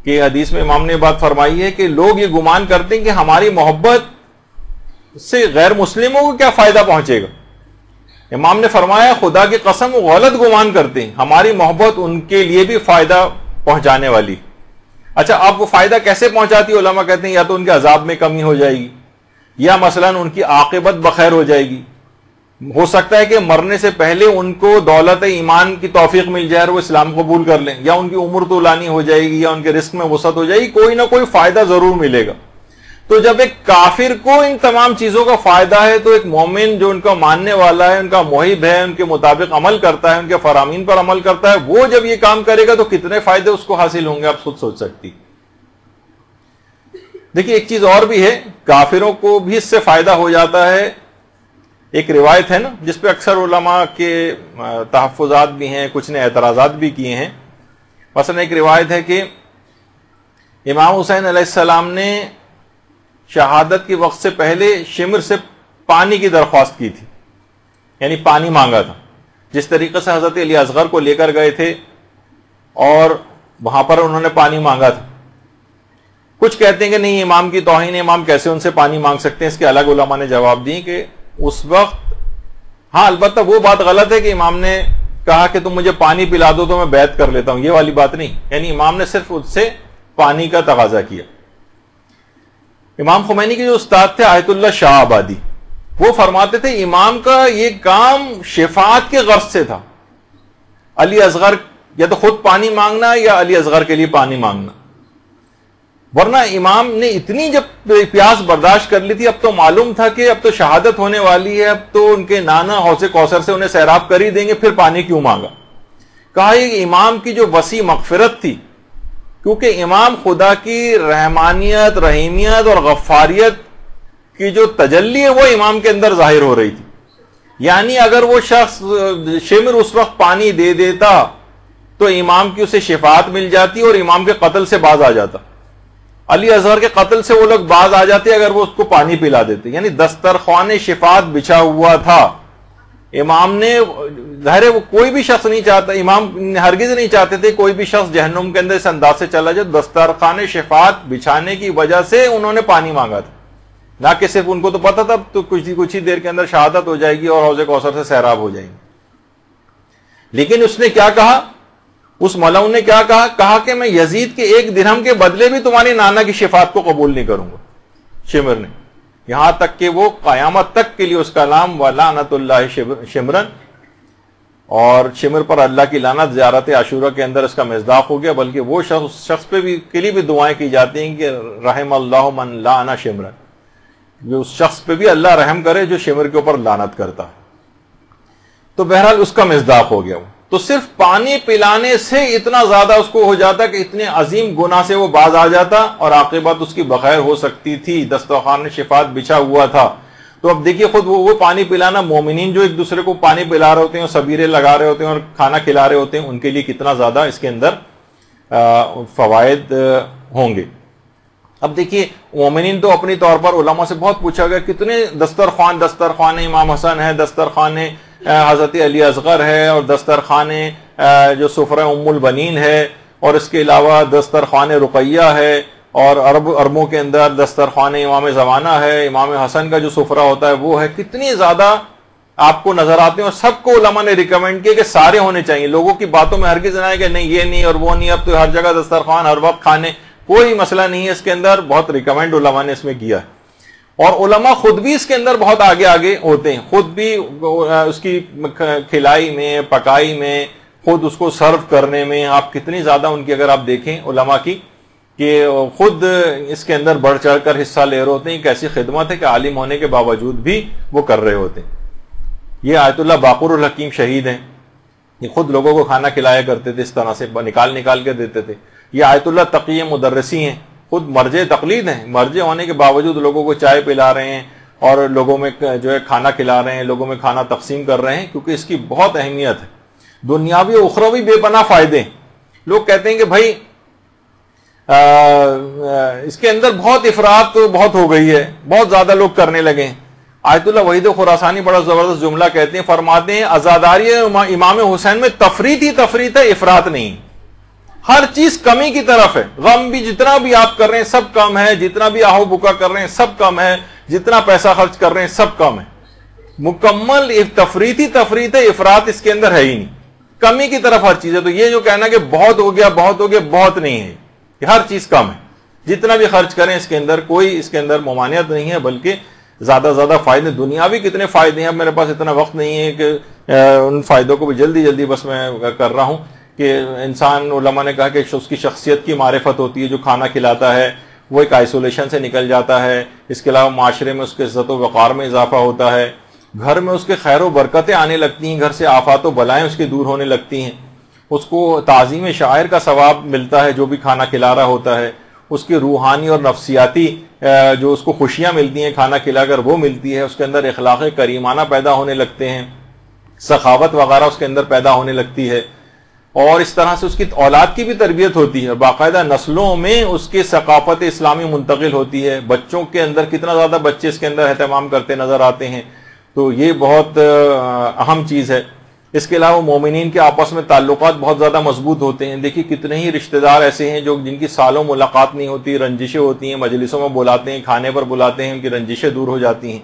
S1: کہ حدیث میں امام نے بات فرمائی ہے کہ لوگ یہ گمان کرتے ہیں کہ ہماری محبت سے غیر مسلموں کو کیا فائدہ پہنچے گا۔ امام نے فرمایا خدا کی قسم وہ غلط گمان کرتے ہیں، ہماری محبت ان کے لیے بھی فائدہ پہنچانے والی۔ اچھا، آپ کو فائدہ کیسے پہنچاتی ہے؟ علماء کہتے ہیں یا تو ان کے عذاب میں کمی ہو جائے گی، یا مثلا ان کی عاقبت بخیر ہو جائے گی۔ ہو سکتا ہے کہ مرنے سے پہلے ان کو دولت ایمان کی توفیق مل جائے اور وہ اسلام قبول کر لیں، یا ان کی عمر طولانی ہو جائے گی، یا ان کے رزق میں وسعت ہو جائے گی، کوئی نہ کوئی فائدہ ضرور ملے گا۔ تو جب ایک کافر کو ان تمام چیزوں کا فائدہ ہے تو ایک مومن جو ان کا ماننے والا ہے، ان کا محب ہے، ان کے مطابق عمل کرتا ہے، ان کے فرامین پر عمل کرتا ہے، وہ جب یہ کام کرے گا تو کتنے فائدے اس کو حاصل ہوں گے آپ خود سوچ سکتی۔ دیکھیے ایک چیز اور بھی ہے، کافروں کو بھی اس سے فائدہ ہو جاتا ہے۔ ایک روایت ہے نا جس پہ اکثر علماء کے تحفظات بھی ہیں، کچھ نے اعتراضات بھی کیے ہیں۔ مثلا ایک روایت ہے کہ امام حسین علیہ السلام نے شہادت کے وقت سے پہلے شمر سے پانی کی درخواست کی تھی، یعنی پانی مانگا تھا، جس طریقے سے حضرت علی اصغر کو لے کر گئے تھے اور وہاں پر انہوں نے پانی مانگا تھا۔ کچھ کہتے ہیں کہ نہیں، امام کی توہین، امام کیسے ان سے پانی مانگ سکتے ہیں؟ اس کے الگ علماء نے جواب دی کہ اس وقت ہاں البتہ وہ بات غلط ہے کہ امام نے کہا کہ تم مجھے پانی پلا دو تو میں بیعت کر لیتا ہوں، یہ والی بات نہیں، یعنی امام نے صرف اس سے پانی کا تقاضا کیا۔ امام خمینی کے جو استاد تھے آیت اللہ شاہ آبادی، وہ فرماتے تھے امام کا یہ کام شفاعت کے غرض سے تھا، علی اصغر یا تو خود پانی مانگنا یا علی اصغر کے لیے پانی مانگنا، ورنہ امام نے اتنی جب پیاس برداشت کر لی تھی، اب تو معلوم تھا کہ اب تو شہادت ہونے والی ہے، اب تو ان کے نانا حوض کوثر سے انہیں سیراب کر ہی دیں گے، پھر پانی کیوں مانگا؟ کہا یہ امام کی جو وسیع مغفرت تھی، کیونکہ امام خدا کی رحمانیت، رحیمیت اور غفاریت کی جو تجلی ہے وہ امام کے اندر ظاہر ہو رہی تھی، یعنی اگر وہ شخص شمر اس وقت پانی دے دیتا تو امام کی اسے شفاعت مل جاتی اور امام کے قتل سے باز آ جاتا، علی اصغر کے قتل سے وہ لوگ باز آ جاتے اگر وہ اس کو پانی پلا دیتے، یعنی دسترخوان شفاعت بچھا ہوا تھا۔ امام نے ظاہر ہے وہ کوئی بھی شخص نہیں چاہتا، امام ہرگز نہیں چاہتے تھے کوئی بھی شخص جہنم کے اندر اس انداز سے چلا جائے، دسترخوان شفاعت بچھانے کی وجہ سے انہوں نے پانی مانگا تھا، نہ کہ صرف ان کو تو پتا تھا تو کچھ ہی دیر کے اندر شہادت ہو جائے گی اور حوض کوثر سے سیراب ہو جائیں گے۔ لیکن اس نے کیا کہا، اس مولوی نے کیا کہا؟ کہا کہ میں یزید کے 1 درہم کے بدلے بھی تمہاری نانا کی شفاعت کو قبول نہیں کروں گا، شمر نے، یہاں تک کہ وہ قیامت تک کے لیے اس کا نام وَلَعْنَةُ اللَّهِ شمرن، اور شمر پر اللہ کی لعنت زیارت عاشورہ کے اندر اس کا مصداق ہو گیا، بلکہ وہ شخص پہ بھی کے لیے بھی دعائیں کی جاتی ہیں کہ رحم اللہ من لعن شمرن، جو اس شخص پہ بھی اللہ رحم کرے جو شمر کے اوپر لعنت کرتا ہے۔ تو بہرحال اس کا مصداق ہو گیا وہ، تو صرف پانی پلانے سے اتنا زیادہ اس کو ہو جاتا کہ اتنے عظیم گناہ سے وہ باز آ جاتا اور عاقبت اس کی بخیر ہو سکتی تھی، دسترخوان شفاعت بچھا ہوا تھا۔ تو اب دیکھیے خود وہ پانی پلانا، مومنین جو ایک دوسرے کو پانی پلا رہے ہوتے ہیں اور سبیرے لگا رہے ہوتے ہیں اور کھانا کھلا رہے ہوتے ہیں، ان کے لیے کتنا زیادہ اس کے اندر فوائد ہوں گے۔ اب دیکھیے مومنین تو اپنی طور پر علماء سے بہت پوچھا گیا کتنے دسترخوان امام حسن ہے، دسترخوان حضرت علی اصغر ہے، اور دسترخوان جو سفرہ ام البنین ہے، اور اس کے علاوہ دسترخوان رقیہ ہے، اور عربوں کے اندر دسترخوان امام زمانہ ہے، امام حسن کا جو سفرہ ہوتا ہے وہ ہے، کتنی زیادہ آپ کو نظر آتے ہیں، اور سب کو علماء نے ریکمینڈ کیا کہ سارے ہونے چاہیے۔ لوگوں کی باتوں میں ہرگز نہ آئے کہ نہیں یہ نہیں اور وہ نہیں، اب تو ہر جگہ دسترخوان، ہر وقت کھانے، کوئی مسئلہ نہیں ہے اس کے اندر، بہت ریکمینڈ علماء نے اس میں کیا ہے۔ اور علماء خود بھی اس کے اندر بہت آگے ہوتے ہیں، خود بھی اس کی کھلائی میں، پکائی میں، خود اس کو سرو کرنے میں، آپ کتنی زیادہ ان کی اگر آپ دیکھیں علماء کی کہ خود اس کے اندر بڑھ چڑھ کر حصہ لے رہے ہوتے ہیں، ایک ایسی خدمت ہے کہ عالم ہونے کے باوجود بھی وہ کر رہے ہوتے ہیں۔ یہ آیت اللہ باقر الحکیم شہید ہیں، یہ خود لوگوں کو کھانا کھلایا کرتے تھے، اس طرح سے نکال کے دیتے تھے۔ یہ آیت اللہ تقی مدرسی ہیں، خود مرجع تقلید ہیں، مرجع ہونے کے باوجود لوگوں کو چائے پلا رہے ہیں اور لوگوں میں جو ہے کھانا کھلا رہے ہیں، لوگوں میں کھانا تقسیم کر رہے ہیں، کیونکہ اس کی بہت اہمیت ہے، دنیاوی و اخروی بے پناہ فائدے ہیں۔ لوگ کہتے ہیں کہ بھائی اس کے اندر بہت افراط بہت ہو گئی ہے، بہت زیادہ لوگ کرنے لگے ہیں۔ آیت اللہ وحید خراسانی بڑا زبردست جملہ کہتے ہیں، فرماتے ہیں عزاداری امام حسین میں تفریط ہی تفریط ہے، افراط نہیں، ہر چیز کمی کی طرف ہے۔ غم بھی جتنا بھی آپ کر رہے ہیں سب کم ہے، جتنا بھی آہو بکا کر رہے ہیں سب کم ہے، جتنا پیسہ خرچ کر رہے ہیں سب کم ہے، مکمل تفریط ہی تفریط ہے، افراط اس کے اندر ہے ہی نہیں، کمی کی طرف ہر چیز ہے۔ تو یہ جو کہنا کہ بہت ہو گیا بہت نہیں ہے، کہ ہر چیز کم ہے، جتنا بھی خرچ کریں اس کے اندر کوئی اس کے اندر ممانعت نہیں ہے، بلکہ زیادہ فائدے، دنیاوی کتنے فائدے ہیں۔ اب میرے پاس اتنا وقت نہیں ہے کہ ان فائدوں کو بھی جلدی بس میں کر رہا ہوں کہ انسان، علماء نے کہا کہ اس کی شخصیت کی معرفت ہوتی ہے، جو کھانا کھلاتا ہے وہ ایک آئسولیشن سے نکل جاتا ہے، اس کے علاوہ معاشرے میں اس کے عزت و وقار میں اضافہ ہوتا ہے، گھر میں اس کے خیر و برکتیں آنے لگتی ہیں، گھر سے آفات و بلائیں اس کی دور ہونے لگتی ہیں، اس کو تعظیم شاعر کا ثواب ملتا ہے جو بھی کھانا کھلا رہا ہوتا ہے، اس کی روحانی اور نفسیاتی جو اس کو خوشیاں ملتی ہیں کھانا کھلا کر وہ ملتی ہے، اس کے اندر اخلاق کریمانہ پیدا ہونے لگتے ہیں، سخاوت وغیرہ اس کے اندر پیدا ہونے لگتی ہے، اور اس طرح سے اس کی اولاد کی بھی تربیت ہوتی ہے، باقاعدہ نسلوں میں اس کی ثقافت اسلامی منتقل ہوتی ہے۔ بچوں کے اندر کتنا زیادہ بچے اس کے اندر اہتمام کرتے نظر آتے ہیں، تو یہ بہت اہم چیز ہے۔ اس کے علاوہ مومنین کے آپس میں تعلقات بہت زیادہ مضبوط ہوتے ہیں۔ دیکھیے کتنے ہی رشتہ دار ایسے ہیں جن کی سالوں ملاقات نہیں ہوتی، رنجشیں ہوتی ہیں، مجلسوں میں بلاتے ہیں، کھانے پر بلاتے ہیں، ان کی رنجشیں دور ہو جاتی ہیں،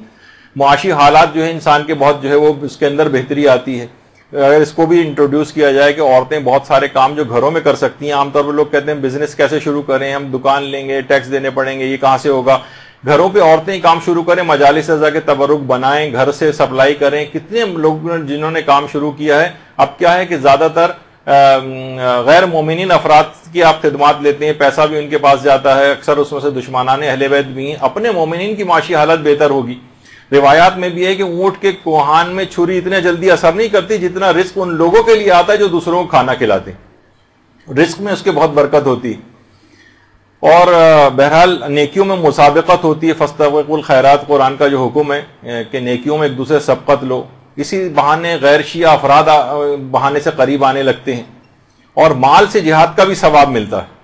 S1: معاشی حالات جو ہے انسان کے بہت جو ہے وہ اس کے اندر بہتری آتی ہے۔ اگر اس کو بھی انٹروڈیوس کیا جائے کہ عورتیں بہت سارے کام جو گھروں میں کر سکتی ہیں، عام طور پر لوگ کہتے ہیں بزنس کیسے شروع کریں، ہم دکان لیں گے، ٹیکس دینے پڑیں گے، یہ کہاں سے ہوگا، گھروں پہ عورتیں کام شروع کریں، مجالس ازا کے تبرک بنائیں، گھر سے سپلائی کریں۔ کتنے لوگ جنہوں نے کام شروع کیا ہے، اب کیا ہے کہ زیادہ تر غیر مومنین افراد کی آپ خدمات لیتے ہیں، پیسہ بھی ان کے پاس جاتا ہے، اکثر اس میں سے دشمنان اہل بیت بھی ہیں، اپنے مومنین کی معاشی حالت بہتر ہوگی۔ روایات میں بھی ہے کہ اونٹ کے کوہان میں چھری اتنے جلدی اثر نہیں کرتی جتنا رزق ان لوگوں کے لیے آتا ہے جو دوسروں کو کھانا کھلاتے ہیں، رزق میں اس کے بہت برکت ہوتی ہے۔ اور بہرحال نیکیوں میں مسابقت ہوتی ہے، فاستبقوا الخیرات، قرآن کا جو حکم ہے کہ نیکیوں میں ایک دوسرے سبقت لو، اسی بہانے غیر شیعہ افراد بہانے سے قریب آنے لگتے ہیں، اور مال سے جہاد کا بھی ثواب ملتا ہے،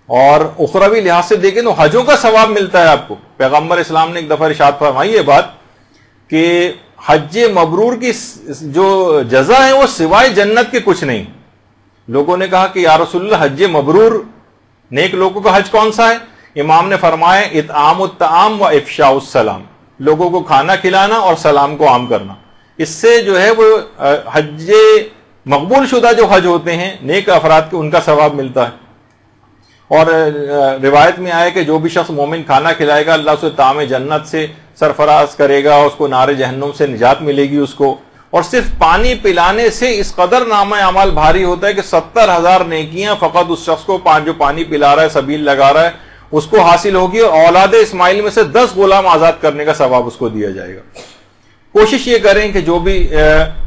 S1: اور اخروی لحاظ سے دیکھیں تو حجوں کا ثواب ملتا ہے آپ کو۔ پیغمبر اسلام نے ایک دفعہ ارشاد فرمائی یہ بات کہ حج مبرور کی جو جزا ہے وہ سوائے جنت کے کچھ نہیں۔ لوگوں نے کہا کہ یا رسول اللہ حج مبرور، نیک لوگوں کا حج کون سا ہے؟ امام نے فرمایا اطعام الطعام و افشاء السلام، لوگوں کو کھانا کھلانا اور سلام کو عام کرنا۔ اس سے جو ہے وہ حج مقبول شدہ جو حج ہوتے ہیں نیک افراد کے، ان کا ثواب ملتا ہے۔ اور روایت میں آیا کہ جو بھی شخص مومن کھانا کھلائے گا اللہ اسے طعام جنت سے سرفراز کرے گا، اس کو نار جہنم سے نجات ملے گی اس کو، اور صرف پانی پلانے سے اس قدر نامہ اعمال بھاری ہوتا ہے کہ 70,000 نیکیاں فقط اس شخص کو جو پانی پلا رہا ہے، سبیل لگا رہا ہے، اس کو حاصل ہوگی، اور اولاد اسماعیل میں سے 10 غلام آزاد کرنے کا ثواب اس کو دیا جائے گا۔ کوشش یہ کریں کہ جو بھی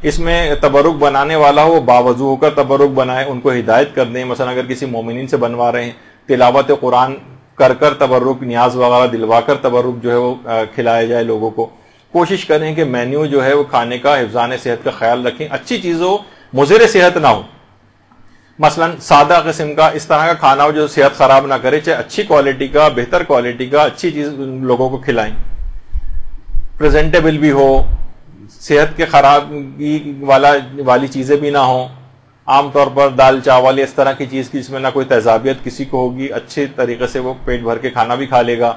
S1: اس میں تبرک بنانے والا ہو وہ باوضو ہو کر تبرک بنائے، ان کو ہدایت کر دیں۔ مثلا اگر کسی مومنین سے بنوا رہے ہیں، تلاوت قرآن کر تبرک، نیاز وغیرہ دلوا کر تبرک جو ہے وہ کھلایا جائے لوگوں کو. کوشش کریں کہ مینیو جو ہے وہ کھانے کا حفظان صحت کا خیال رکھیں، اچھی چیز ہو، مضر صحت نہ ہو. مثلا سادہ قسم کا اس طرح کا کھانا ہو جو صحت خراب نہ کرے، چاہے اچھی کوالٹی کا، بہتر کوالٹی کا، اچھی چیز لوگوں کو کھلائیں. پریزنٹیبل بھی ہو، صحت کے خرابی والی چیزیں بھی نہ ہوں. عام طور پر دال چاول اس طرح کی چیز کی جس میں نہ کوئی تیزابیت کسی کو ہوگی، اچھے طریقے سے وہ پیٹ بھر کے کھانا بھی کھا لے گا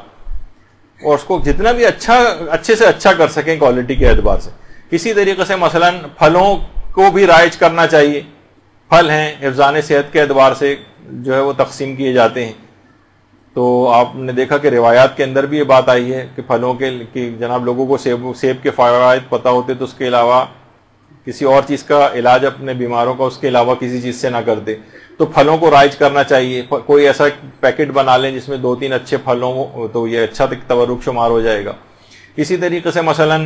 S1: اور اس کو جتنا بھی اچھے سے اچھا کر سکیں کوالٹی کے اعتبار سے. اسی طریقے سے مثلا پھلوں کو بھی رائج کرنا چاہیے. پھل ہیں حفظان صحت کے اعتبار سے جو ہے وہ تقسیم کیے جاتے ہیں. تو آپ نے دیکھا کہ روایات کے اندر بھی یہ بات آئی ہے کہ پھلوں کے جناب لوگوں کو سیب کے فوائد پتہ ہوتے تو اس کے علاوہ کسی اور چیز کا علاج اپنے بیماروں کا اس کے علاوہ کسی چیز سے نہ کرتے. تو پھلوں کو رائج کرنا چاہیے. کوئی ایسا پیکٹ بنا لیں جس میں 2-3 اچھے پھل ہوں تو یہ اچھا تبرک شمار ہو جائے گا. اسی طریقے سے مثلا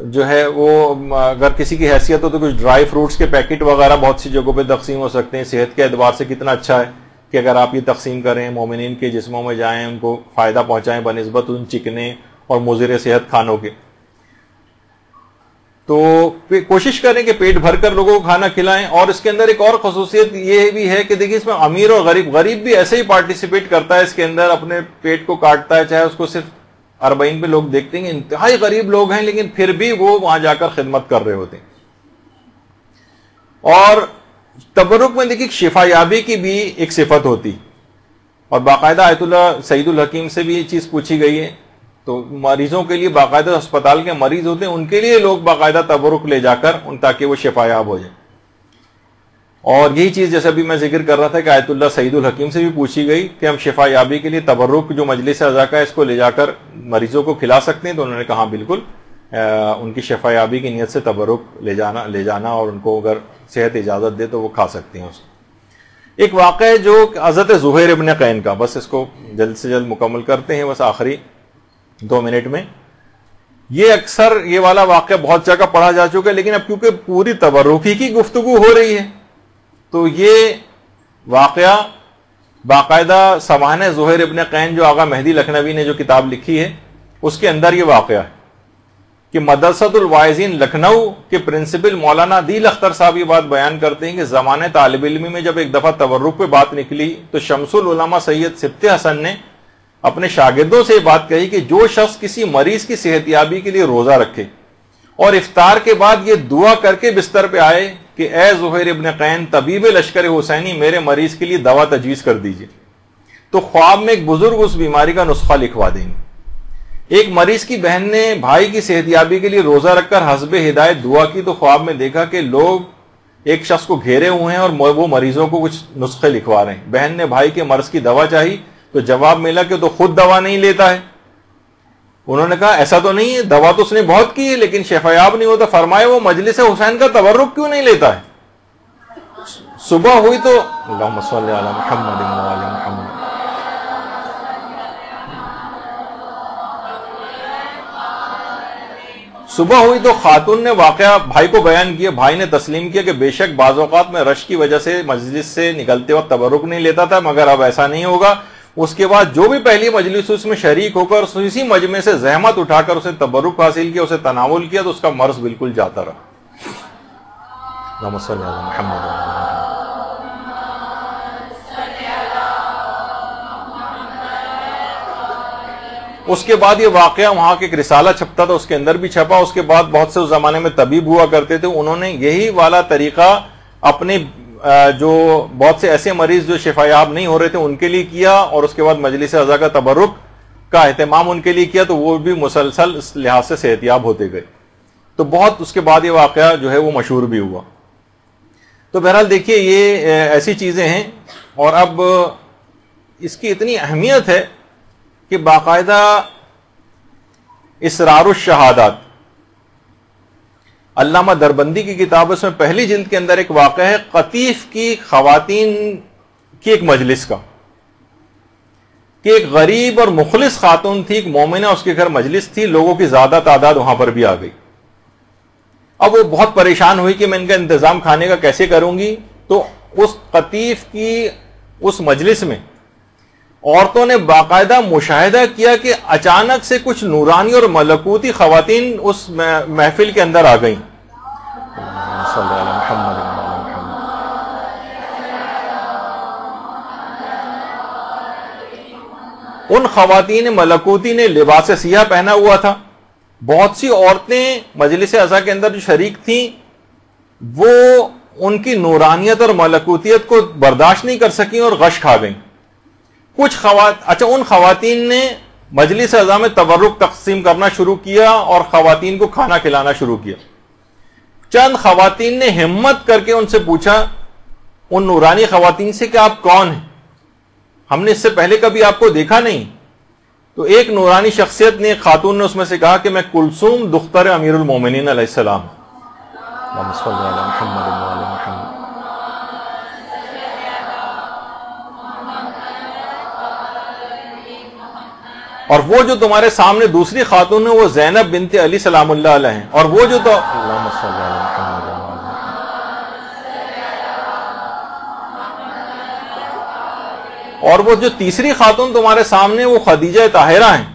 S1: جو ہے وہ اگر کسی کی حیثیت ہو تو کچھ ڈرائی فروٹس کے پیکٹ وغیرہ بہت سی جگہوں پہ تقسیم ہو سکتے ہیں. صحت کے اعتبار سے کتنا اچھا ہے کہ اگر آپ یہ تقسیم کریں، مومنین کے جسموں میں جائیں، ان کو فائدہ پہنچائیں بنسبت ان چکنے اور مضر صحت کھانوں کے. تو کوشش کریں کہ پیٹ بھر کر لوگوں کو کھانا کھلائیں. اور اس کے اندر ایک اور خصوصیت یہ بھی ہے کہ دیکھیے اس میں امیر اور غریب بھی ایسے ہی پارٹیسپیٹ کرتا ہے اس کے اندر، اپنے پیٹ کو کاٹتا ہے. چاہے اس کو صرف 40 پہ لوگ دیکھتے ہیں انتہائی غریب لوگ ہیں لیکن پھر بھی وہ وہاں جا کر خدمت کر رہے ہوتے ہیں. اور تبرک میں دیکھیے شفا یابی کی بھی ایک صفت ہوتی اور باقاعدہ آیت اللہ سعید الحکیم سے بھی یہ چیز پوچھی گئی ہے. تو مریضوں کے لیے باقاعدہ اسپتال کے مریض ہوتے ہیں ان کے لیے لوگ باقاعدہ تبرک لے جا کر تاکہ وہ شفا یاب ہو جائے. اور یہی چیز جیسا بھی میں ذکر کر رہا تھا کہ آیت اللہ سعید الحکیم سے بھی پوچھی گئی کہ ہم شفا یابی کے لیے تبرک جو مجلس اعضاء کا ہے اس کو لے جا کر مریضوں کو کھلا سکتے ہیں. تو انہوں نے کہا بالکل، ان کی شفا یابی کی نیت سے تبرک لے جانا اور ان کو اگر صحت اجازت دے تو وہ کھا سکتے ہیں اس کو. ایک واقعہ ہے جو حضرت زہیر ابن قین کا، بس اس کو جلد سے جلد مکمل کرتے ہیں بس آخری 2 منٹ میں. یہ اکثر یہ والا واقعہ بہت جگہ پڑھا جا چکا ہے لیکن اب کیونکہ پوری تبرکی کی گفتگو ہو رہی ہے تو یہ واقعہ باقاعدہ سوانح زہیر ابن قین جو آغا مہدی لکھنوی نے جو کتاب لکھی ہے اس کے اندر یہ واقعہ ہے کہ مدرسۃ الواعظین لکھنؤ کے پرنسپل مولانا دل اختر صاحب یہ بات بیان کرتے ہیں کہ زمانہ طالب علمی میں جب ایک دفعہ تبرک پہ بات نکلی تو شمس العلماء سید سبط حسن نے اپنے شاگردوں سے یہ بات کہی کہ جو شخص کسی مریض کی صحت یابی کے لیے روزہ رکھے اور افطار کے بعد یہ دعا کر کے بستر پہ آئے کہ اے زہیر ابن قین طبیب لشکر حسینی میرے مریض کے لیے دوا تجویز کر دیجئے، تو خواب میں ایک بزرگ اس بیماری کا نسخہ لکھوا دیں گے. ایک مریض کی بہن نے بھائی کی صحت یابی کے لیے روزہ رکھ کر حسب ہدایت دعا کی تو خواب میں دیکھا کہ لوگ ایک شخص کو گھیرے ہوئے ہیں اور وہ مریضوں کو کچھ نسخے لکھوا رہے ہیں. بہن نے بھائی کے مرض کی دوا چاہی تو جواب ملا کہ تو خود دوا نہیں لیتا ہے. انہوں نے کہا ایسا تو نہیں ہے، دوا تو اس نے بہت کی ہے لیکن شفایاب نہیں ہوتا. فرمائے وہ مجلس حسین کا تبرک کیوں نہیں لیتا ہے؟ صبح ہوئی تو اللہم صلی علی محمد و علی محمد. صبح ہوئی تو خاتون نے واقعہ بھائی کو بیان کیا. بھائی نے تسلیم کیا کہ بے شک بعض اوقات میں رش کی وجہ سے مجلس سے نکلتے وقت تبرک نہیں لیتا تھا مگر اب ایسا نہیں ہوگا. اس کے بعد جو بھی پہلی مجلس اس میں شریک ہو کر اسی مجمع سے زحمت اٹھا کر اسے تبرک حاصل کیا، اسے تناول کیا تو اس کا مرض بالکل جاتا رہا. اللہم صلی علی محمد. اس کے بعد یہ واقعہ وہاں کے ایک رسالہ چھپتا تھا اس کے اندر بھی چھپا. اس کے بعد بہت سے اس زمانے میں طبیب ہوا کرتے تھے، انہوں نے یہی والا طریقہ اپنے جو بہت سے ایسے مریض جو شفایاب نہیں ہو رہے تھے ان کے لیے کیا اور اس کے بعد مجلس اعضاء کا تبرک کا اہتمام ان کے لیے کیا تو وہ بھی مسلسل اس لحاظ سے صحت یاب ہوتے گئے. تو بہت اس کے بعد یہ واقعہ جو ہے وہ مشہور بھی ہوا. تو بہرحال دیکھیے یہ ایسی چیزیں ہیں. اور اب اس کی اتنی اہمیت ہے کہ باقاعدہ اسرار الشہادات علامہ دربندی کی کتاب اس میں پہلی جلد کے اندر ایک واقعہ ہے قطیف کی خواتین کی ایک مجلس کا کہ ایک غریب اور مخلص خاتون تھی، ایک مومنہ، اس کے گھر مجلس تھی، لوگوں کی زیادہ تعداد وہاں پر بھی آ گئی. اب وہ بہت پریشان ہوئی کہ میں ان کا انتظام کھانے کا کیسے کروں گی. تو اس قطیف کی اس مجلس میں عورتوں نے باقاعدہ مشاہدہ کیا کہ اچانک سے کچھ نورانی اور ملکوتی خواتین اس محفل کے اندر آ گئیں. ان خواتین ملکوتی نے لباس سیاہ پہنا ہوا تھا. بہت سی عورتیں مجلس عزا کے اندر جو شریک تھیں وہ ان کی نورانیت اور ملکوتیت کو برداشت نہیں کر سکیں اور غش کھا گئیں. کچھ ان خواتین نے مجلس عزا میں تبرک تقسیم کرنا شروع کیا اور خواتین کو کھانا کھلانا شروع کیا. چند خواتین نے ہمت کر کے ان سے پوچھا، ان نورانی خواتین سے، کہ آپ کون ہیں؟ ہم نے اس سے پہلے کبھی آپ کو دیکھا نہیں. تو ایک نورانی شخصیت نے، ایک خاتون نے اس میں سے کہا کہ میں کلثوم دختر امیر المومنین علیہ السلام. اور وہ جو تمہارے سامنے دوسری خاتون ہے وہ زینب بنت علی سلام اللہ علیہ ہیں. اور وہ جو اور وہ جو تیسری خاتون تمہارے سامنے وہ خدیجہ طاہرہ ہیں.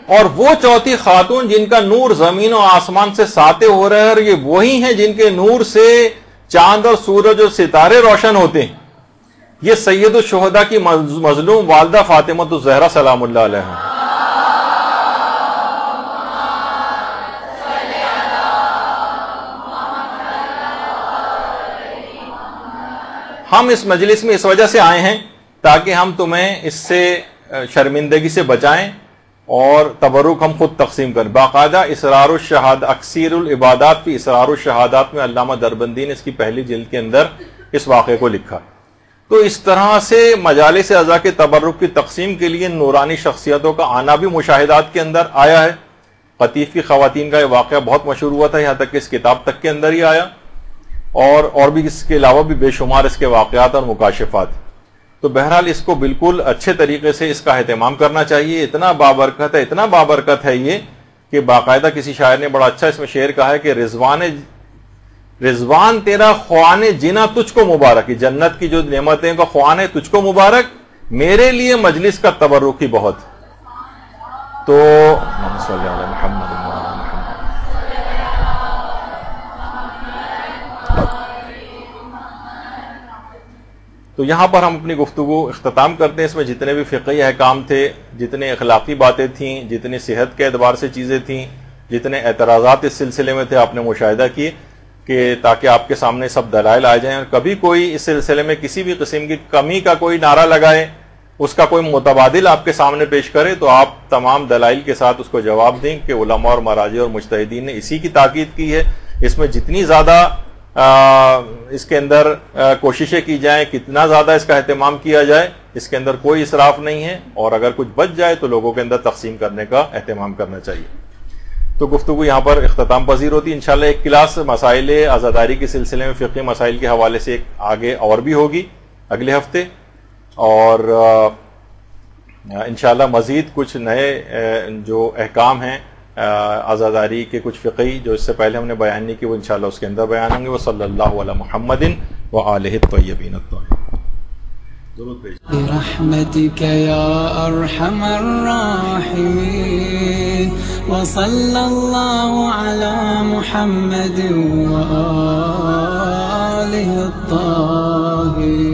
S1: اور وہ چوتھی خاتون جن کا نور زمین و آسمان سے ساطع ہو رہا ہے، اور یہ وہی ہیں جن کے نور سے چاند اور سورج اور ستارے روشن ہوتے ہیں. یہ سید الشہداء کی مظلوم والدہ فاطمہ الزہرا سلام اللہ علیہ ہیں. ہم اس مجلس میں اس وجہ سے آئے ہیں تاکہ ہم تمہیں اس سے شرمندگی سے بچائیں اور تبرک ہم خود تقسیم کریں. باقاعدہ اسرار الشہادات، اکثیر العبادات فی اسرار الشہادات میں علامہ دربندی نے اس کی پہلی جلد کے اندر اس واقعے کو لکھا. تو اس طرح سے مجالس عزا کے تبرک کی تقسیم کے لیے نورانی شخصیتوں کا آنا بھی مشاہدات کے اندر آیا ہے. قطیف کی خواتین کا یہ واقعہ بہت مشہور ہوا تھا، یہاں تک کہ اس کتاب تک کے اندر ہی آیا، اور بھی اس کے علاوہ بھی بے شمار اس کے واقعات اور مکاشفات. تو بہرحال اس کو بالکل اچھے طریقے سے اس کا اہتمام کرنا چاہیے. اتنا بابرکت ہے یہ کہ باقاعدہ کسی شاعر نے بڑا اچھا اس میں شعر کہا ہے کہ رضوان تیرا خوان جنا تجھ کو مبارک، جنت کی جو نعمتیں کا خوان ہے تجھ کو مبارک، میرے لیے مجلس کا تبرک ہی بہت. تو تو یہاں پر ہم اپنی گفتگو اختتام کرتے ہیں. اس میں جتنے بھی فقہی احکام تھے، جتنے اخلاقی باتیں تھیں، جتنی صحت کے اعتبار سے چیزیں تھیں، جتنے اعتراضات اس سلسلے میں تھے، آپ نے مشاہدہ کیے کہ تاکہ آپ کے سامنے سب دلائل آ جائیں. اور کبھی کوئی اس سلسلے میں کسی بھی قسم کی کمی کا کوئی نعرہ لگائے، اس کا کوئی متبادل آپ کے سامنے پیش کرے، تو آپ تمام دلائل کے ساتھ اس کو جواب دیں کہ علماء اور مراجع اور مجتہدین نے اسی کی تاکید کی ہے. اس میں جتنی زیادہ اس کے اندر کوششیں کی جائیں، کتنا زیادہ اس کا اہتمام کیا جائے، اس کے اندر کوئی اسراف نہیں ہے. اور اگر کچھ بچ جائے تو لوگوں کے اندر تقسیم کرنے کا اہتمام کرنا چاہیے. تو گفتگو یہاں پر اختتام پذیر ہوتی ہے. انشاءاللہ ایک کلاس مسائل عزاداری کے سلسلے میں فقہی مسائل کے حوالے سے ایک آگے اور بھی ہوگی اگلے ہفتے. اور انشاءاللہ مزید کچھ نئے جو احکام ہیں عزاداری کے، کچھ فقہی جو اس سے پہلے ہم نے بیان نہیں کی، وہ انشاءاللہ اس کے اندر بیان ہوں گے. وصلی اللہ علی محمد وآلہ الطیبین الطاہرین.
S2: برحمتك يا أرحم الراحمين وصلى الله على محمد وآله الطاهرين.